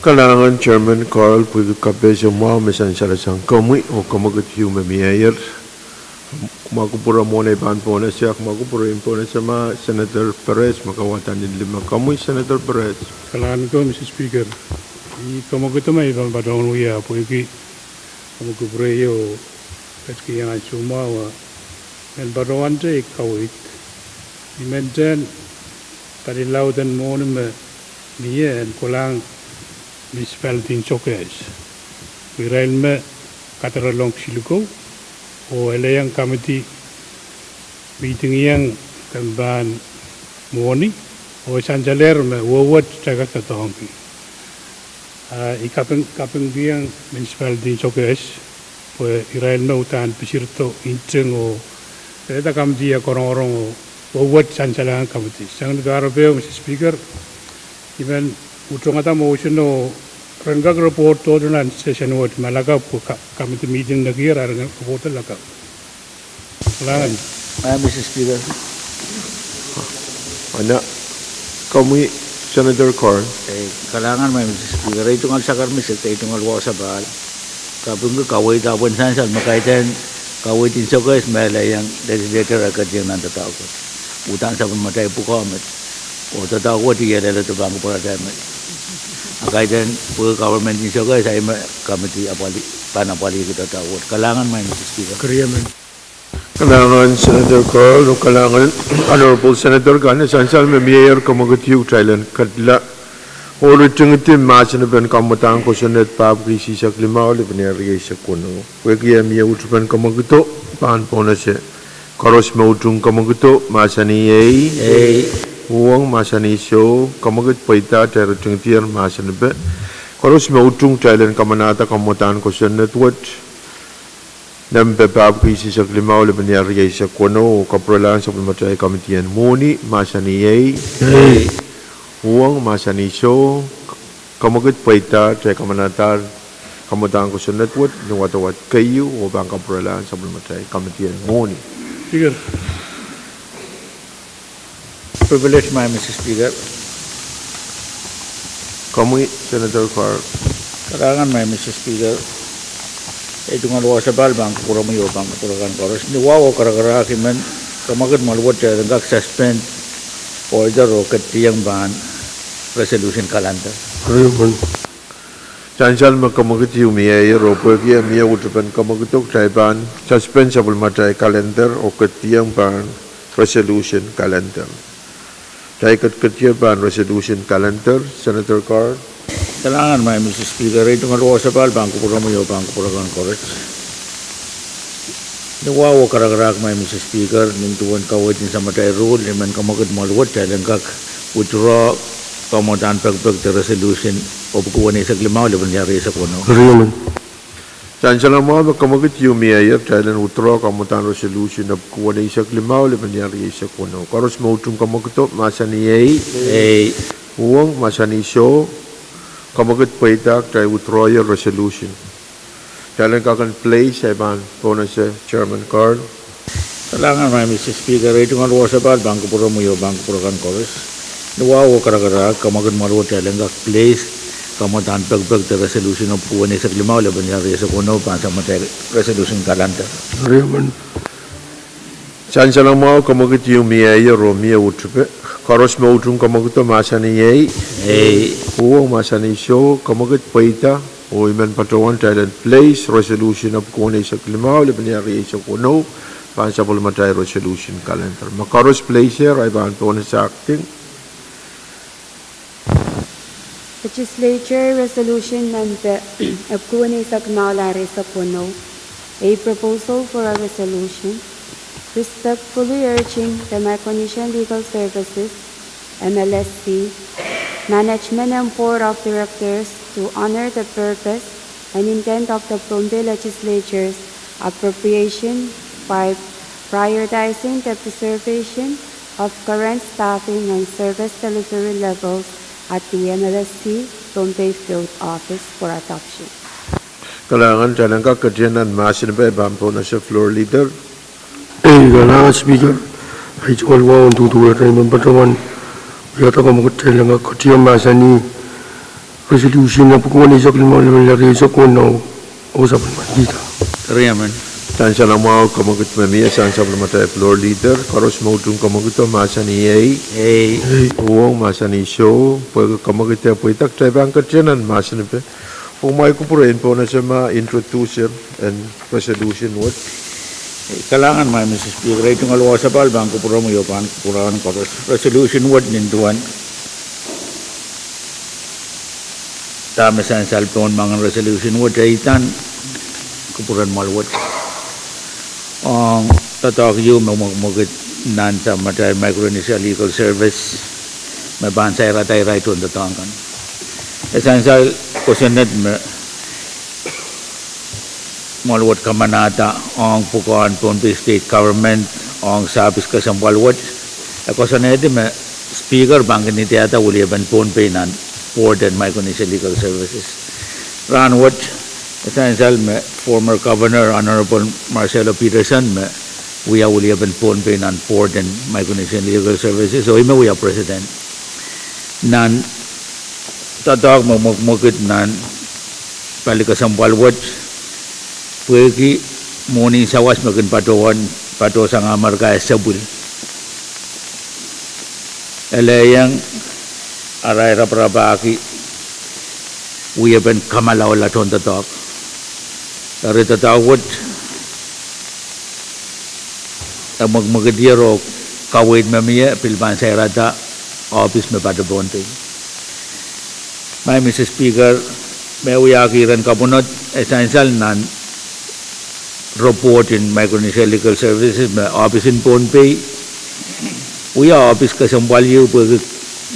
Kalangan Chairman Carl Pwuhng Kapesyo mo misan salasang kamui o kamagat human mayor makupura mo na ipan po na siya makupura po na sama Senator Perez makawatan din 5 kamuy Senator Perez. Salamat ko Mr. Speaker. Kamagat may ibang badong luya po iki kamagupura yo katki yang sumawa dan badong ante kawit dimension padilaw dan mo na niya kulang municipality chokes wirail me kataralong siluko o elayang committee meeting yang tamban moni o sanjaler me wawat jaga tatongki ikapeng biang municipality chokes o irail me utan pisirto inteng o eta committee ya korong-korong o wawat sanjalang committee sang negara beo Mr. Speaker even utong ata motion o rangga report to dan session word malaga po committee meeting na kira rangga report laka langan Mr. Speaker Ana kamuy Senator Carl kalangan may Mr. Speaker ito ngal sakar misal ito ngal wasa bal kapung ko kaway tapon sansal makaitan kaway tin so guys malayang legislator agad yang nantatao ko utang sa matay po comment o tatao ko tiya dala to bangko para dami akaitan po government ni so guys ay committee apali panapali kita tawad kalangan may Mr. Speaker Kalangan Senator Carl o kalangan Honorable Senator Gane sansal me mayor kamagat yu Thailand kadla oro chungtim masin ben kamatang ko senet pap krisi sa klima ole beneri sa kuno wegi miya utban kamagto pan pona se koros me utung kamagto masani ei Pwuhng masani show kamagat paita tero chungtier masin be koros me utung Thailand kamanata kamatan ko senet wat Nampe pap krisi sa klima ole beneri sa kuno kaprolan sa pulmatay kamitian moni masani ei Pwuhng masani show kamagat paita tero kamanatar kamatan ko senet wat nuwatawat kayu o bang kaprolan sa pulmatay kamitian moni Speaker privilege my Mr. Speaker kamuy Senator Carl kalangan may Mr. Speaker ito nga luwa sa balbang kupura mo yung pangkaturakan koros ni wawo karakara kiman kamagat maluwat siya nagak suspend order o katiyang ban resolution kalanta Raymond. Chansal makamagit yumia ro pagi mia utupan kamagitok taiban suspend supplementary calendar o ketiang ban resolution calendar. Taikat ketiang ban resolution calendar, Senator Carr. Kailangan may Mr. Speaker, ito nga luwa sa bal, bangko pura mo yung bangko pura kan correct. Nawawa karagarak may Mr. Speaker, nintuan kawit ni sa matay rule, liman kamagad maluwat, kailan kak withdraw kamutan pagpag the resolution o pagkuha na isang limaw, liban nangyari sa kuno. Raymond. Chansal ang mga makamagit yumia kailan withdraw kamutan resolution na kuha na isang limaw, liban nangyari sa kuno. Karos mautung kamagito, masa ni Pwuhng, masa ni show, kamagit paitak tayo withdraw your resolution. Kailan ka kan play sa iban po na sa Chairman Carl. Kailangan may Mr. Speaker, ito nga luwa sa bal, bangko pura mo yung bangko pura kan correct. Nawawa karagarak, kamagad maluwat kailan kak place, kamutan pagpag the resolution of kuha na isang limaw, liban nangyari sa kuno, pansa matay resolution calendar. Raymond. Chansal ang mga kamagit yumia ro mia utupe. Karos mautung kamagito masa ni Pwuhng, masa ni show, kamagit paita, o iman patawan Thailand place, resolution of kuha na isang limaw, liban nangyari sa kuno, pansa matay resolution calendar. Makaros place here, ay bahan po na sa acting. Legislature Resolution number Pwuhng sa Puno, a proposal for a resolution respectfully urging the Micronesian Legal Services, MLSC, management and board of directors to honor the purpose and intent of the Pohnpei Legislature's appropriation by prioritizing the preservation of current staffing and service delivery levels at the MLSC Pohnpei Field Office for adoption. Kailangan dyan ang kakadyanan masin ba ibang na sa floor leader. Kailangan Speaker. Ay chukal wawan tutuwa Raymond patawan. Yata kamagat kailangan katiyan masa ni resolution na pagkuha na isang limaw liban nangyari sa kuno o sa pagmagita. Raymond. Tansya lang mga kamagit mamia sa matay floor leader. Karos mautung kamagit masa ni Pwuhng, masa ni show. Pwede kamagit po itak tayo bang katyanan masa ni pe. Kung may kupurin po na siya ma-introducer and resolution what? Kailangan may Mr. Speaker, ito nga luwa sa bal, bangko pura mo yung pura kan correct. Resolution what nintuan. Tama sa cellphone mga resolution what ay itan. Kupuran malwat. Ang tatak yung magmagit nan sa matay Micronesia Legal Service may bansay ratay right on the tangan. Essential kusinad malwat kamanata ang pukuan Pohnpei State Government ang sabis kasambalwat. Ako sa nede may speaker bangkin ni tiyata uliban Pohnpei nan board and Micronesia Legal Services. Ranwat essential may former Governor Honorable Marcelo Peterson may we are uliban Pohnpei nan board and Micronesia Legal Services. So ime we are president nan tatak magmagit nan palikasambalwat pwede morning sawas magin pato sa ngamar kaya sabul. Elayang aray raprabaki uyaban kamalaw laton tatak. Dari tatawad magmagadiro kawid mamiya pilban sa rata office me pada Pohnpei. May Mr. Speaker, may uyakiran kabunot essential nan report in Micronesia Legal Services may office in Pohnpei. Uya office kasambaliw pag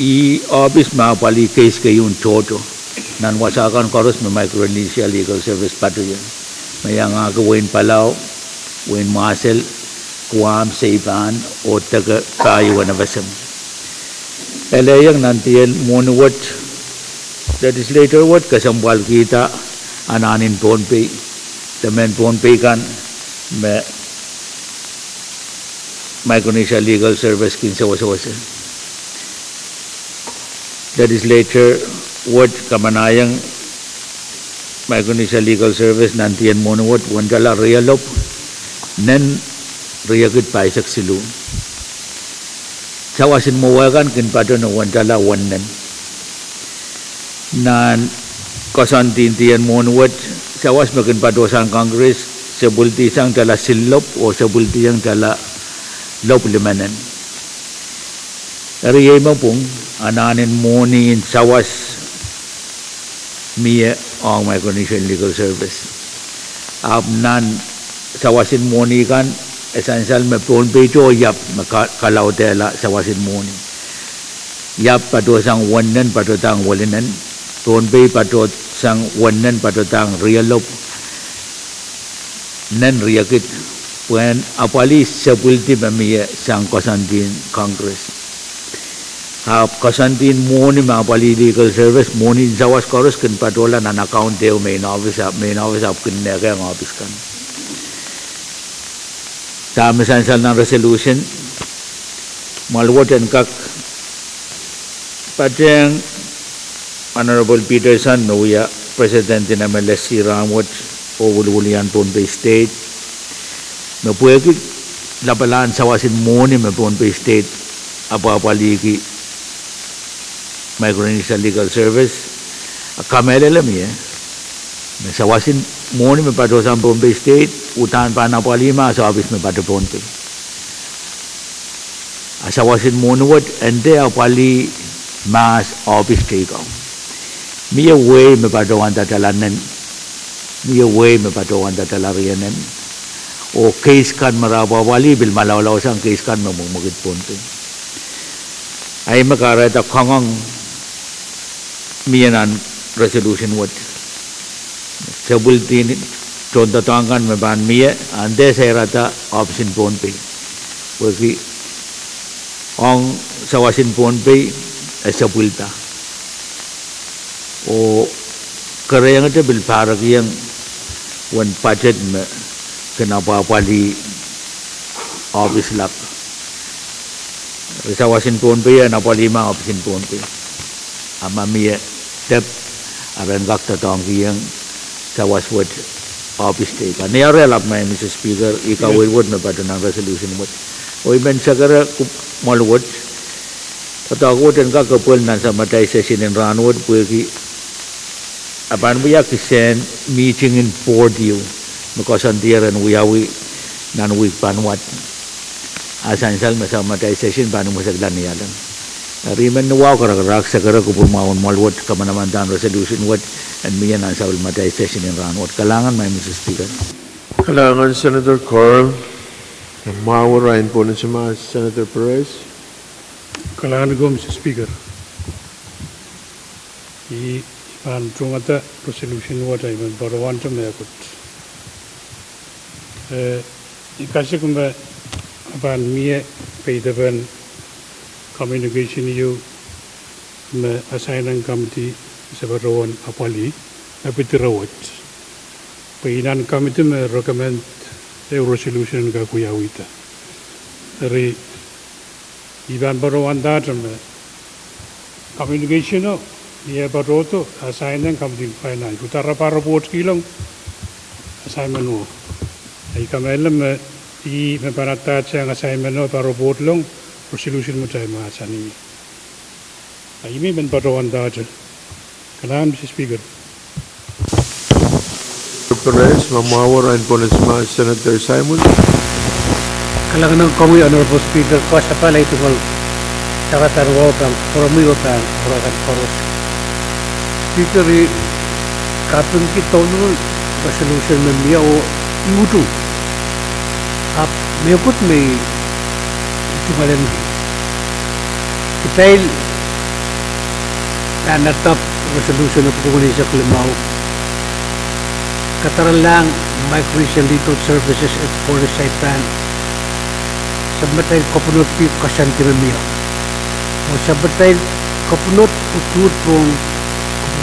i-office mapali case kayong toto nan wasakan koros may Micronesia Legal Service pato yun. May nga gawin palaw, win muscle, kuwam, saipan, o taga kayuan na basam. Elayang nantiyan monuwat legislator wat kasambal kita ananin Pohnpei. Temen Pohnpei kan may Micronesia Legal Service kinsa wasa-wasa. Legislature wat kamanayang Micronesia Legal Service nantiyan monuwat wandala realop nen riyagid paisak silu. Sawasin mo wakan kin pato na wandala wannen. nan kasantintian monwat sawas makin padosan Congress sebulti sang tala silop o sebulti yang tala lop limanan ari mapung ananin moni sawas mia ang micronesian legal service nan sawasin moni kan essential me Pohnpei to yap kalau tela sawasin moni yap padosang wanan padotang walinan Pohnpei padot sang wanan padotang realop nan riakit when apali sepulti mamia sang kasantin Congress kasantin moni apali legal service moni sawas koros ken padola nan account deu main office up ken nega ang office kan sa essential na resolution malwatan kak Pwuhng Honorable Peterson Nuya President in MLSC Ramwat o Wululian Pohnpei State Pwuhng labalan sawasin moni Pohnpei State apa-apaligi Micronesia Legal Service kamele alam sawasin moni padosan Pohnpei State utan pa na palima sa office pado Pohnpei sawasin moni wat ende apali mas office take Mia way me padawan tatalanan Mia way me padawan tatalarianan o case kan marabawali bil malawlaw sang case kan mamumugit Pohnpei ay makarata kangang miyanan resolution what sabultin tontatangkan me ban mia ande sayrata option Pohnpei wagi ang sawasin Pohnpei sabulta o karayang ito bil Pahrek yang wan budget me kinapapali office lak sawasin Pohnpei napalima office Pohnpei amamia tep aran gakta tong yang sawaswat office take niare lap may Mr. Speaker ikaw would me pada nang resolution mo o iben sagara malwat patagot ang kakapul nan sa matay session in Ranwood Pwuhng apan we have to send meeting in Port you because on there and we nan week panwat asansal masa matay session panu masagdan niyalan riman nuwaw karak sagara kupumawon malwat kamanamantan resolution what and miyan nan sa matay session in Ranwood kalangan may Mr. Speaker Kalangan Senator Carl mawarain po na siya Senator Perez Kalangan ko Mr. Speaker Pan Trumata resolution what I mean barawan to mekut kasi kumba pan mie paydaban communication you me assigning committee sa barawan apali apitirawat painan committee me recommend resolution ka kuyawita dari iban barawan data me communication no Ia baroto assignment committee finance utara para report kilong assignment mo ay kamelam I me panata ang assignment no para report long resolution mo tayo mga sani ay may ben baroan dati kailangan Mr. Speaker Perez mamawaran po na siya Senator Simon kailangan ng komoy Honorable Speaker ko sa pala ito kung sakatarwa pang promiyo pang orakan koros Speaker kapag kita no resolution में मिया वो Yutu आप मेरे को में चुकालन kita na top resolution of Pwuhng sa Klimaw kataran lang micronesia legal services at foresight plan sabatay kapunot pi kasantiramiya o sabatay kapunot utur pong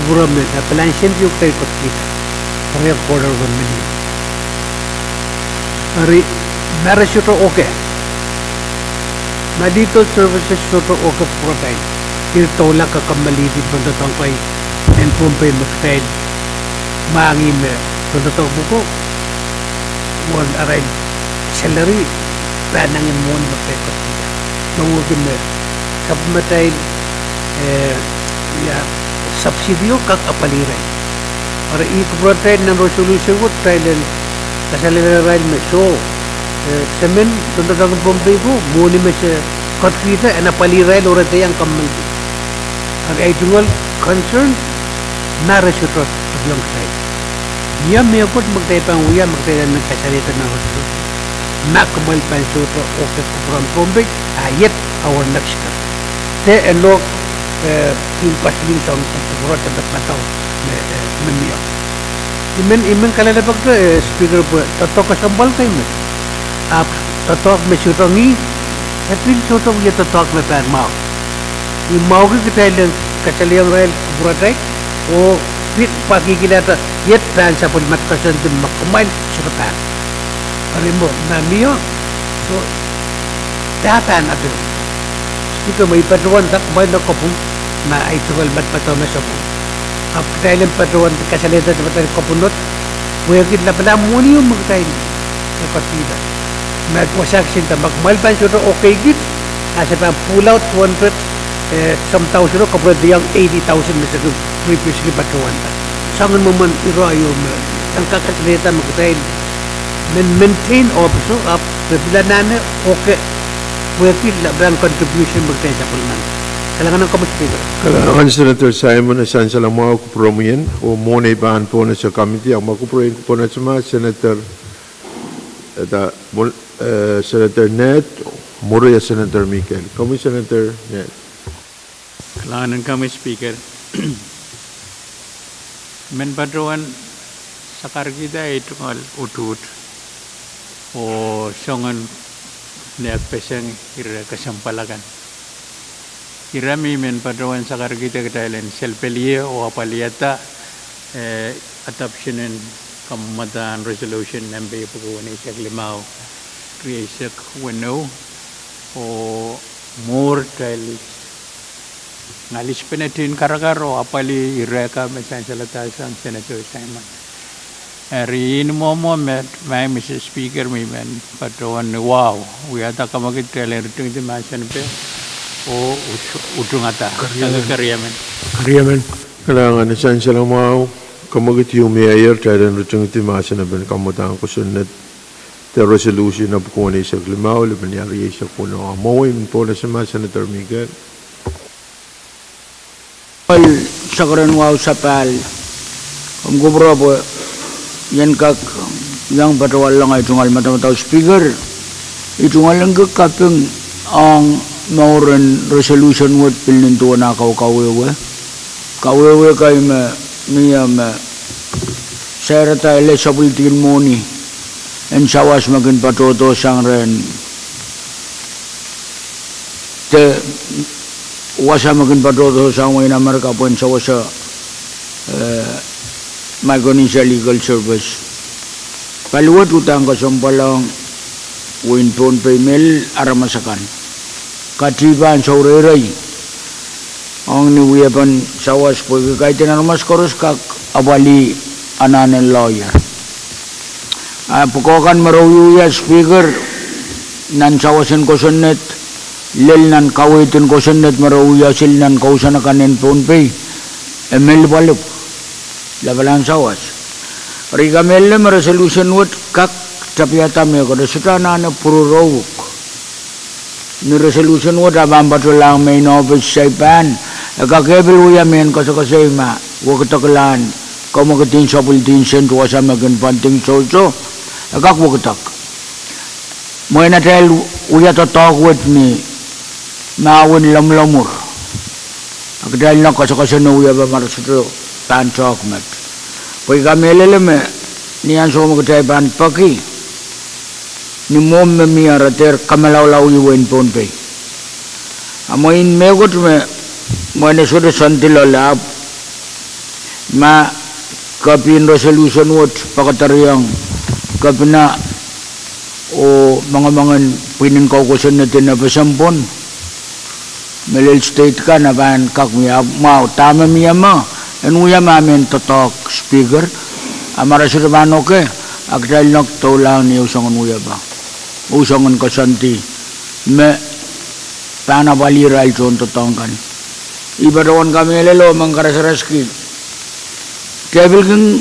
Guramen na palansyan yung tayo kot kita kaya $250 million ari meron siya to okay medical services siya to okay protein kirtawla kakamalitid pandatang kay and Pohnpei magtaid maangin na pandatang buko one aray salary planangin mo na magtaid kot kita mawagin na sa pamatay subsidio kak apalirai. Or i ng resolution would Thailand kasalirai me so semen tunto ng Pohnpei ko muni me se katkita na palirai lorate yang kamal. Ang actual concern na resolution bilang saya. Ia mengikut magtaypang uya magtayan ng kasalita ng resolution. Na kamal panso to okay kupuran Pohnpei ayat our next step. Te elok impas lintang kupuran tempat matau memia. Imen kalalapag to speaker po totok kasambal kayo mo. Totok me sutongi at rin sutong ya totok me pan mau. Yung mau kita lang kasaliyang rail kupuran tayo o fit pakikilata yet pan sa pulmat kasan din makamal surutan. Arimo namio so datan ato speaker may patruan tak may nakopun na itugal mat pataw na sapo ap Thailand patruan kasalita sa patay kopunot wayakit na pala muni yung magtayin sa partida magwasak sinta magmalpan suro okay git nasa pa pull out 200 some thousand kapag diyang 80,000 na sa previously patruan sangan mo man iro ayo ang kakasalita magtayin maintain also up bila nana okay wakil lang contribution magtayo sa pulman kailangan ng committee kailangan Senator Simon asan sa lang mga kupromiyan o muna ibaan po na sa committee ang makuproyin po na sa mga Senator Senator Ned Murray at Senator Michael kami Senator Ned kailangan kami speaker men padruan sa kargida ito ngal utut o songan niyak pesang ira kasampalagan. Irami men padruan sa kargita ke Thailand selpelie o apaliata adoption and kamatan resolution nambe pagawani sa limao kriisak wano o more Thailand ngalis penatin karakaro apali ireka mesan salatasan Senator Simon. Hari ini momo met, mai Mr. Speaker mi men patron wow, wiata kamagit Thailand ritung itu masan pe, o utung ata, karya men. Kailangan asan sa lang mga kamagit yung mayor Thailand ritung itu masan ben kamutang ko sunod the resolution na po ni sa Glimao liban yari sa kuno amoy min po na sa mga Senator Miguel. Sakaran wow sapal, gubro po. Yan kak yang patawal lang ay tungal mataw speaker itungal lang kapeng ang mauren resolution word pilin tuwa na kawewe kay miya sera tayo sa bulletin mo ni en sawas magin patoto sang ren te wasa magin patoto sang way na marka po en sawas Magonisa Legal Service. Paluwat utang kasampalang win Pohnpei mel aramasakan. Katiban sa ureray. Ang niwiyapan sawas po kahit na mas koros kak abali ananen lawyer. Pukokan marawuya speaker nan sawasan ko sunnet lel nan kawitin ko sunnet marawuya sil nan kausan kanen Pohnpei emel balap. Labalan sawas. Riga melle resolution wot kak tapiata me ko sutana na pururok. Ni resolution wot abang patulang main office saipan. Kakebel uya men ko sa ma wakatalan. Ko magatin sa bulletin sent wasa magan panting solso. Kak wakatak. Mo na tel uya to talk with ni mawon lamlamur. Agdal na ko sa uya ba marasuto tan chokmat. Poi kamelele me niyan so mo tay ban paki ni mom me miara ter kamalaw yuwen Pohnpei. Amoin megot me mo ne so de santilo lab ma kapin resolution wot pakatariang kapina o mga pinin kaukusan natin na pasampon melil state ka na ban kakmiya mau tama miya ma enuya mamin totok speaker amara surmano ke agdal nok tulang ni usangan uya ba usangan kasanti me pana balira aljon totongkan Ibatawan kami lelo mangkarasaraski. Kabil keng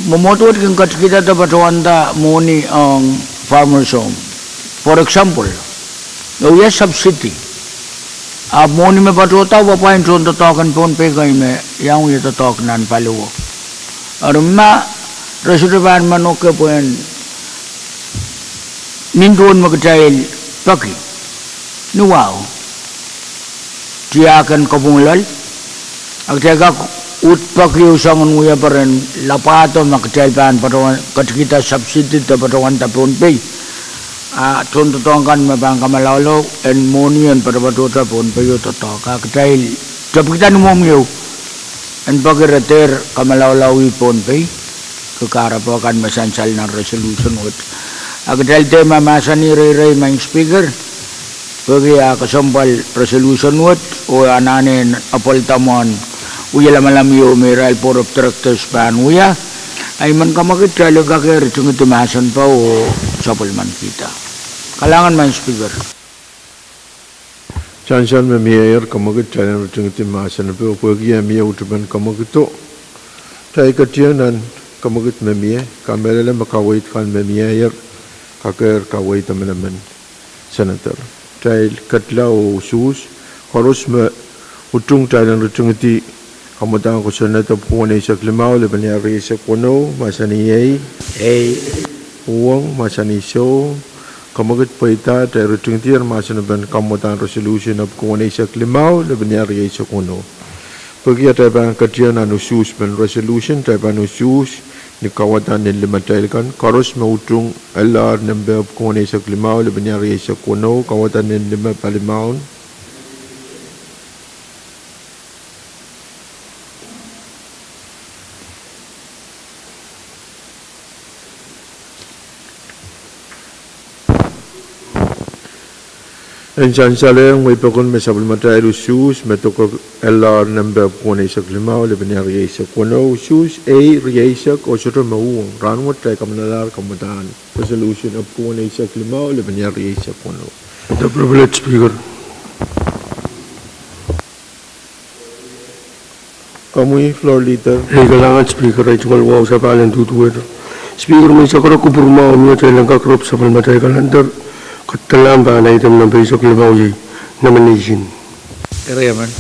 memotuat keng kat kita tapatawan ta moni ang farmers home. For example, we have subsidy. Ab moni me patota bapa in to talk and Pohnpei kai me yang we to talk nan paluo. Arumma resudevan manoke poen nindon magtail paki. Nuwao. Dia akan kabungulal. Agtega utpaki usangan nguya paren lapato magtail pan patawan kat kita subsidy ta patawan ta Pohnpei. Contoh kan mabang kamalalo and money and pada patota Pohnpei to talk agtail. Tapi kita numomyo and pagirater kamalalawi Pohnpei kekarapo kan masansal na resolution ut. Agtail tema masani rey main speaker. Bagi kasampal resolution ut o ananen apol tamon uya lamalam yo meral for of directors pan uya ay man kamakit talaga kay ritong itimasan pa o sapol man kita kalangan man speaker Chansan me mayor kamakit talaga ritong itimasan pa o pagi miya utuban kamakito tay katiyanan kamakit me miya kamelala makawait kan me mayor kakir kawait naman senator tay katla o sus harus me utung talaga ritong iti kamutangan ko senator Pwuhng sa klimaw leban yari sa kuno masani Pwuhng masani so kamagat paita tay rutung tiar masan ban kamutangan resolution of Pwuhng sa klimaw leban yari sa kuno pagi tay ban katiyan anu sus ban resolution tay ban sus ni kawatan ni limatay kan karos mautung LR number of Pwuhng sa klimaw leban yari sa kuno kawatan ni lima palimaon Ensan saleng may pagkon may sabal matay sus metoko LR number Pwuhng sa klimaw leban yari sa kuno sus A riyasak o sutro mauong ranwat tay kamanalar kamutan resolution of Pwuhng sa klimaw leban yari sa kuno. The privilege speaker. Kamuy floor leader. Kalangan speaker ay tungal wow sa palan tutuwid. Speaker may sakara kupurma umiya tayo lang kakrop sa palmatay kalandar. Katalaan ba na item ng peso klimaw yay nomination. Kaya man.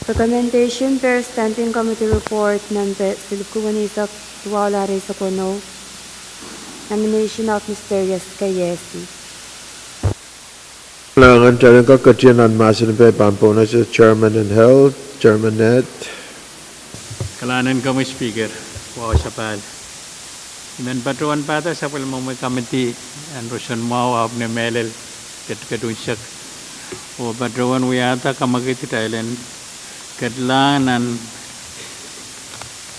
Recommendation per Standing Committee Report number Silkuwanisa Tuwalare sa Kono. Nomination of Mr. Kayesi. Kalangan talaga katiyanan masan pa pampona sa Chairman and Health, Chairman Net. Kalanan kami speaker, wow sapal. Iman patuan pata sa palmamay committee, and Rosan Mau of Nemelel, Kadkadaur, o patuan wiyata kamagiti Thailand, kadlanan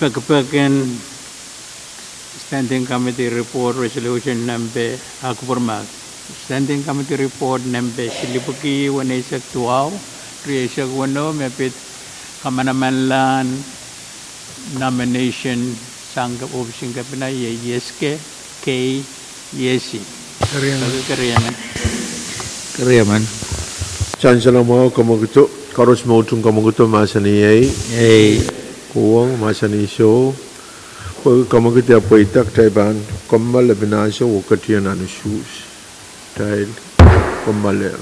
pagpakin Standing Committee Report Resolution number Akupurmag. Standing Committee Report number Silipuki Wanesak Tuaw, Riyasak Wano, Mepit Kamanamanlan Nomination Sangkap Obising Kapina Yeske K. Yesi. Kariyaman. Chancellor mo kamagito, karos mo itong kamagito masani ay Pwuhng masani so kamagiti apa itak taiban kamal lebinaso wakatian anu sus tail kamaler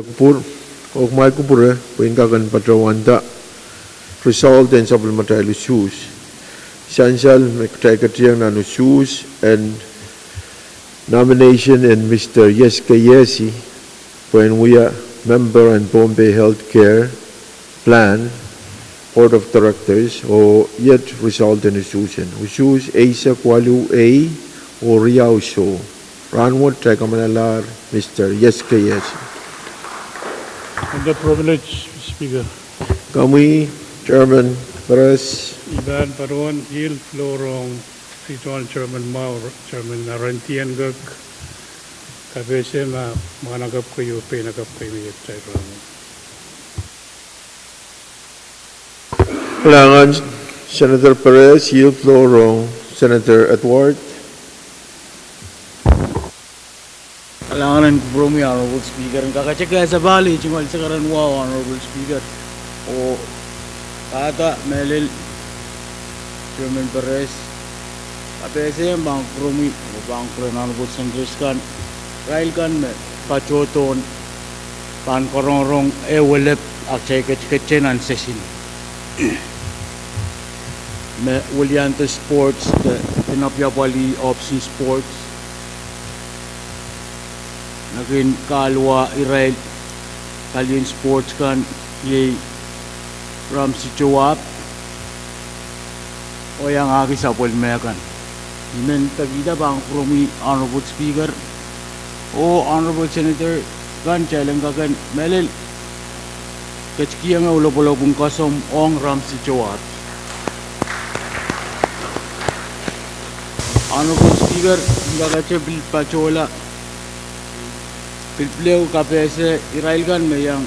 Kupur, og mai kupure, Pwuhng patrawanda, resolved and supplementary issues. Essential, Mektaikatiang Nano issues and nomination in Mr. Yeskayesi, when we are member and Pohnpei Healthcare Plan, Board of Directors, or yet result in institution. Issues Asa Kwalu A or Riau Show. Ranwat Takamanalar, Mr. Yeskayesi. And the privilege, Speaker. Kami, Chairman Pahrek, Iban Paron, yield florong, Ritual Chairman Mao, Chairman Narantian Gag, Kabese managap kayo, pinagap kayo yung Chairman. Kailangan Senator Pahrek, yield floor wrong. Senator Edward. Kailangan Bromi, Honorable Speaker. Ang kakachika sa bali, chingal sa karan wow, Honorable Speaker. O kata melil Chairman Pahrek. Kapese yung bang Bromi, o bang Honorable Sanders kan. Rail kan me pachoton pan korong walep akchay kachikachen an sesin. Me Willianta Sports, the Pinapyapali Option Sports. Naging kalwa Israel Kalyan Sports kan ye Ramsi Chowap o yang aki sa Pwuhng. Imen tagida bang Promi Honorable Speaker o Honorable Senator kan challenge kan melel kachkiya nga ulo-ulo kung kasom ong Ramsi Chowap. Honorable Speaker, ngakache bil pachola pilpleo KPS Israel kan mayang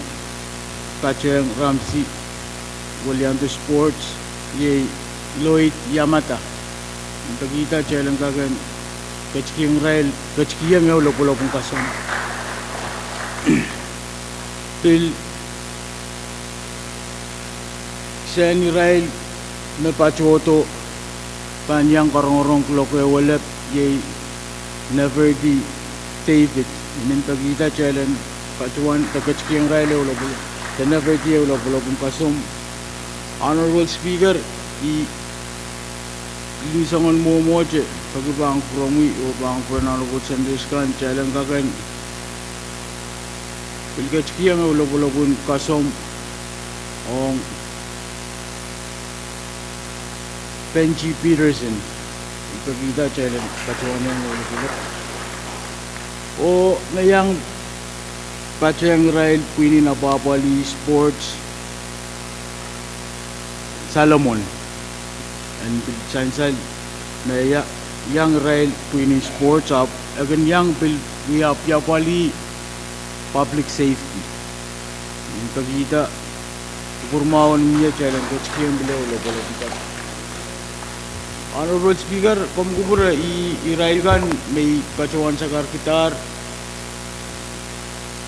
kacheng Ramsi Willianta Sports ye Lloyd Yamata. Pagkita challenge kagan kachkiyang Israel kachkiyang nga ulo-ulo kung kasom. Pil Sen Israel me pachoto Panyang karong-karong kloko e walap ye never di David inin pagita challenge pachuan tagachkiyang raile ulo-ulo the never di ulo-ulo kung kasum. Honorable Speaker i lisangon mo moche pagibang promi o bang Honorable Sanders kan challenge kagan pilgachkiyang ulo-ulo kung kasum ong Benji Peterson ipagkita challenge pachuan yang ulo-ulo o ngayang pachuang Rail Pwuhng na Papali Sports Salomon and sansal na yang Rail Pwuhng Sports up again yang Papali Public Safety ipagkita purmawan niya challenge kachkiyang bila ulo-ulo. Honorable Speaker, kumkubura i-Israel kan may pachuan sa karkitar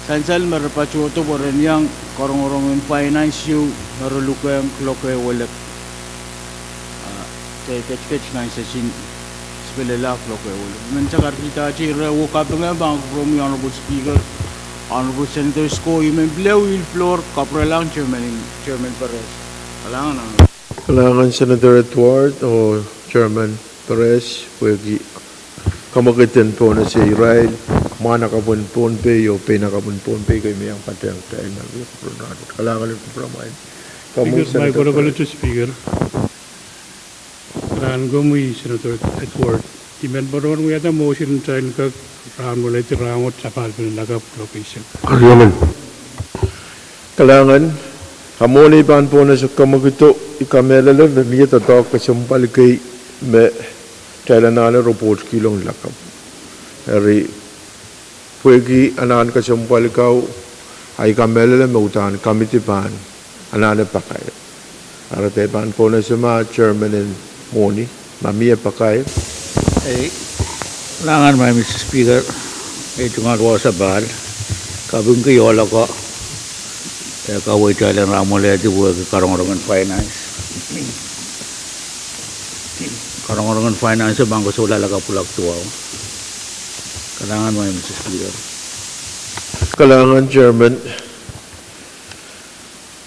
sansal marapachuto boran yang korong-korong finance yu marulukayang klokay walak kach na isa sin spelala klokay walak man sa karkita chira wukap nga bang from Honorable Speaker Honorable Senator Sko yung blew il floor kapra lang Chairman Pahrek. Kailangan Senator Edward o Chairman Pahrek, pwede kamagitan po na si Israel, manakapon Pohnpei o pinakapon Pohnpei kayo mayang patayang tayo na kailangan ito pramahin. Speaker, may ko Speaker. Kailangan gumi Senator Edward. Imen baron mo yata motion tayo kag rahan mo lahat rangot sa palpinalagap location. Karyaman. Kailangan hamoni pan po na sa kamagito ikamelala na miya tatak kasumpal kay me kailanala report kilong lakap. Hari pwegi anan kasumpal ikaw ay kamelala mautan kamitipan anana pakay. Arate pan po na sa mga chairman and moni mamiya pakay. Ay, kailangan may Mr. Speaker, ito nga ko sa bal, kabing kayola ko, kaya kaway tayo lang ramula ito buwag karong-karongan finance. Karong-karongan finance sa bangko sa ulala ka pulag tuwaw. Kailangan may Mr. Speaker. Kalangan Chairman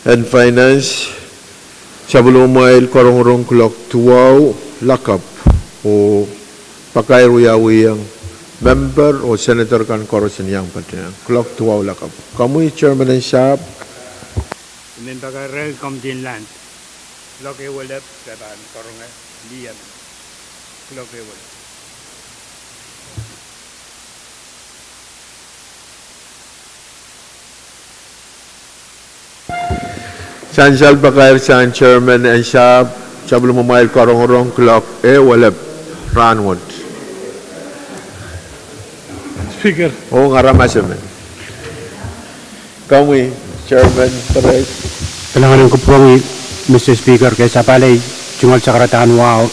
and Finance sebelum mail korong-korong clock tuaw lakap o pakairuyawi yang member o senator kan korosan yang patya clock tuaw lakap. Kamu Chairman and Shab. Inin pakai kom Jinland. Clock ewalap kapan korongnya lian. Clock ewalap. Sansal Bakair San Chairman and Shab sebelum memail korong-korong clock walap ranwat. Speaker. Oh ngaramasam. Kamu Chairman Pahrek. Kailangan ko Pwuhng, Mr. Speaker, kaysa palay jungal sa karataan wow.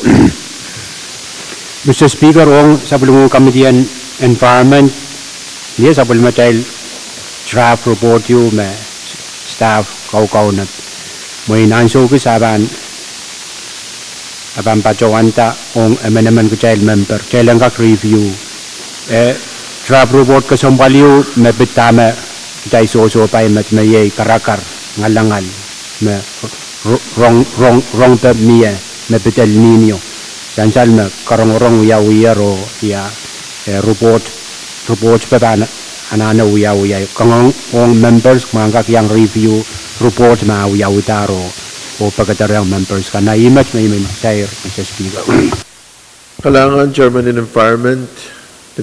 Mr. Speaker, sebelum Committee on Environment, dia sebelum macam draft report you me staff kau nat. May nanso ko sa aban pacawanta ong amendment ko child member kailan ka review draft report ko sa baliw me bitama tay so pa met may karakar ngalangal me wrong pe mie me betel ninyo sansal me karong uyaro ya report pa anana uya kang ong members mangkak yang review report ma uyawitaro o pagkatarang members kana image may share Mr. Speaker. Kalangan Chairman in Environment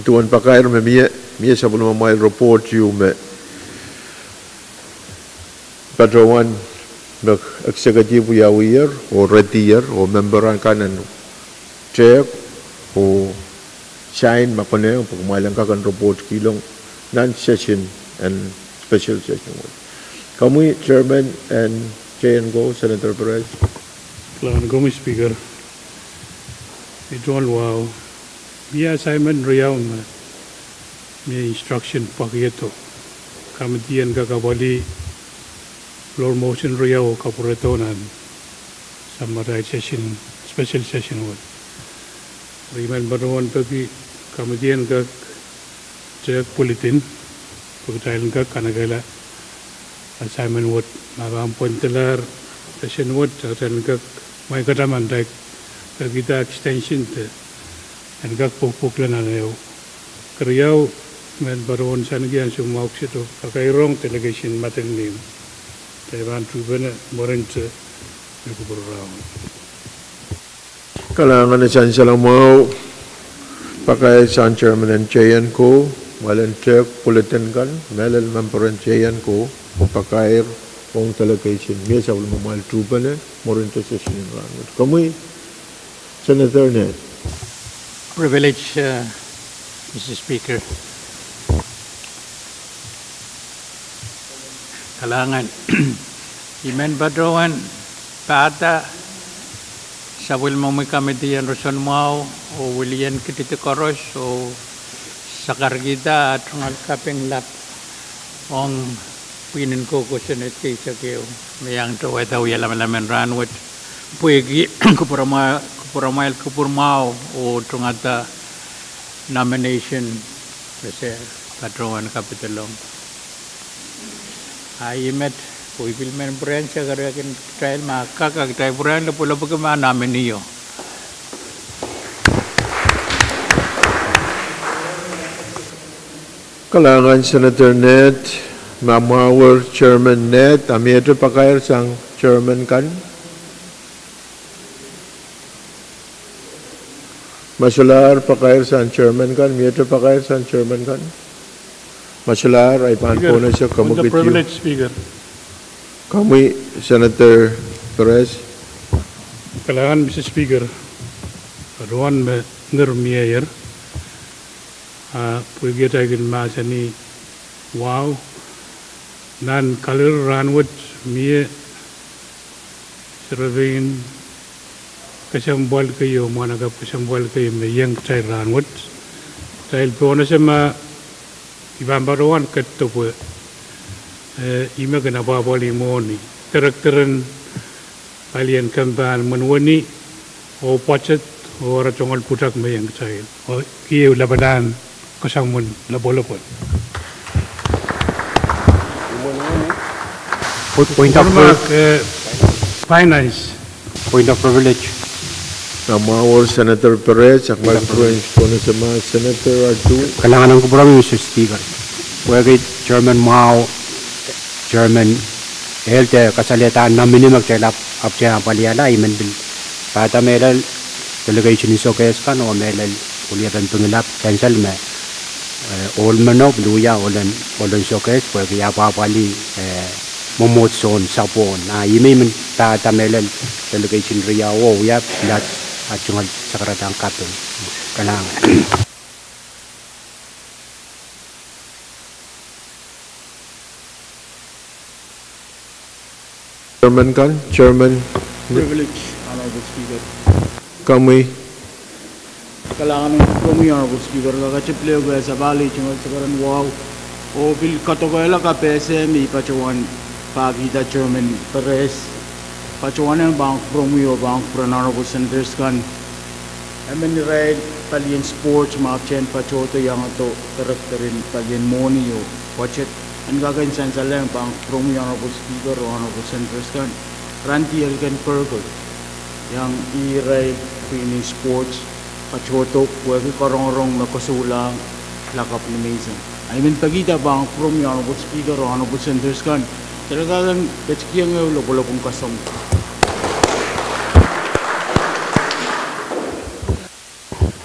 tuan pakair me mia sebelum memail report you me patrawan me executive uyawir o retier o memberan kanan check o sign makone untuk mailang kakan report kilong non-session and special session. Kamu Chairman and Go, Senator Perez. Kailangan ko Speaker. Ito wow. May assignment riyaw na may instruction pakito. Kamitian kakabali floor motion riyaw kapuretonan sa maray session, special session one. Remember one pagi kamitian kak check bulletin pagkailan ka kanagala assignment what mabampon telar session whatatan ka may kataman dahil kita extension te and kak pupuklan na nayo kriyaw men baron sa nagyan sumawak sito kakairong delegation matenglim Taiwan trubana morente naguburaw Kalangan na siya lang mo pakai San Chairman and ko walang check bulletin kan melal memperan ko pakai ong delegation biasa belum mal trubana morente session rangut kamu Senator Net. Privilege, Mr. Speaker. Kalangan imen badroan pata sa wilmo may kamitian rason mo o wilian kitito koros o sakar kita at ngal kapeng lap ong pinin ko senate kay sa kayo mayang to daw yalaman ranwat puegi kupurmao o tungata nomination kasi patron kapitolong ayimet puipil men brand siya karakin trial makakag trial brand na pula pagkama namin niyo Kalangan Senator Net Mamawar Chairman Net amiyado pakair sang Chairman kan Masalar pakair sang Chairman kan amiyado pakair sang Chairman kan Masalar ay panpo na siya the privilege Speaker. Kami Senator Perez. Kailangan Mr. Speaker aruan me ngermier pwede tayo masa ni wow nan kalir ranwat mie surveying kasambal kayo mana ka kasambal kayo me yang tayo ranwat tayo pona sa ma ibang baruan kato po ima ka nababali mo ni karakteran alien kampan manwani o pachat o ratongal putak me yang tayo o kiyo labanan kasamun labolopon Point of Finance. point of privilege. Namawar Senator Perez, at microphone ko na sa mga Senator Artu. Kailangan ng kompromi, Mr. Speaker. Pwede Chairman Mao, Chairman Health, kasalitaan namin ni magtelap up siya paliala, iman bil. Pata melal, delegation ni Sokes kan, o melal, uliatan pangilap, cancel me. All manok, luya, olan Sokes, pwede yapapali, momotson, sapon. Ime man tata melal, delegation riyawo, yap, dat, at yung sakaratang kapon. Kailangan. Chairman kan, Chairman Privilege, Honorable Speaker. kami. Kailangan ng kompromi, Honorable Speaker. Kakachiplew ba sa bali, chungal sa karan wow. O bil katokoyla ka PSM, ipachawan pagita Chairman Perez. Pachawan ang bank promi o bank pro Honorable Senators kan. Amen ni Red, Palien Sports, Mapchen, Pachoto, yang ato, karakterin, Palien Moni o Pachet. Ang gagawin sa lang, pang promi Honorable Speaker o Honorable Senators kan. Ranti Elgan Perkle, yang i-Red, Palien Sports, Pachoto, huwag karong-rong na kasulang, lakap ni Mason. I mean, pagita bang promi Honorable Speaker o Honorable Senators kan. Talagang katsikiyang loko-lokong kasong.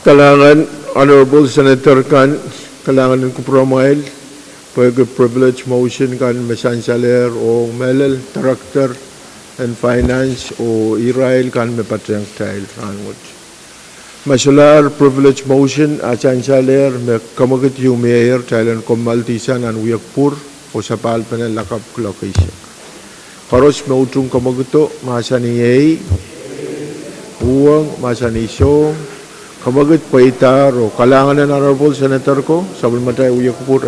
Kailangan, Honorable Senator kan, kailangan ng kompromise, pwede privilege motion kan, mesansaler o melel, director and finance o Israel kan, may patriyang style, rangot. Masular privilege motion, asansaler, may kamagit yung mayor, Thailand Komaltisan, ang Uyakpur, o sa palpanan lakap location. Karos, may utrong kamagito, masaniyay, Pwuhng, masaniso, kamagit paitar o kalangan ng Honorable Senator ko, sabon matay Uyakpur,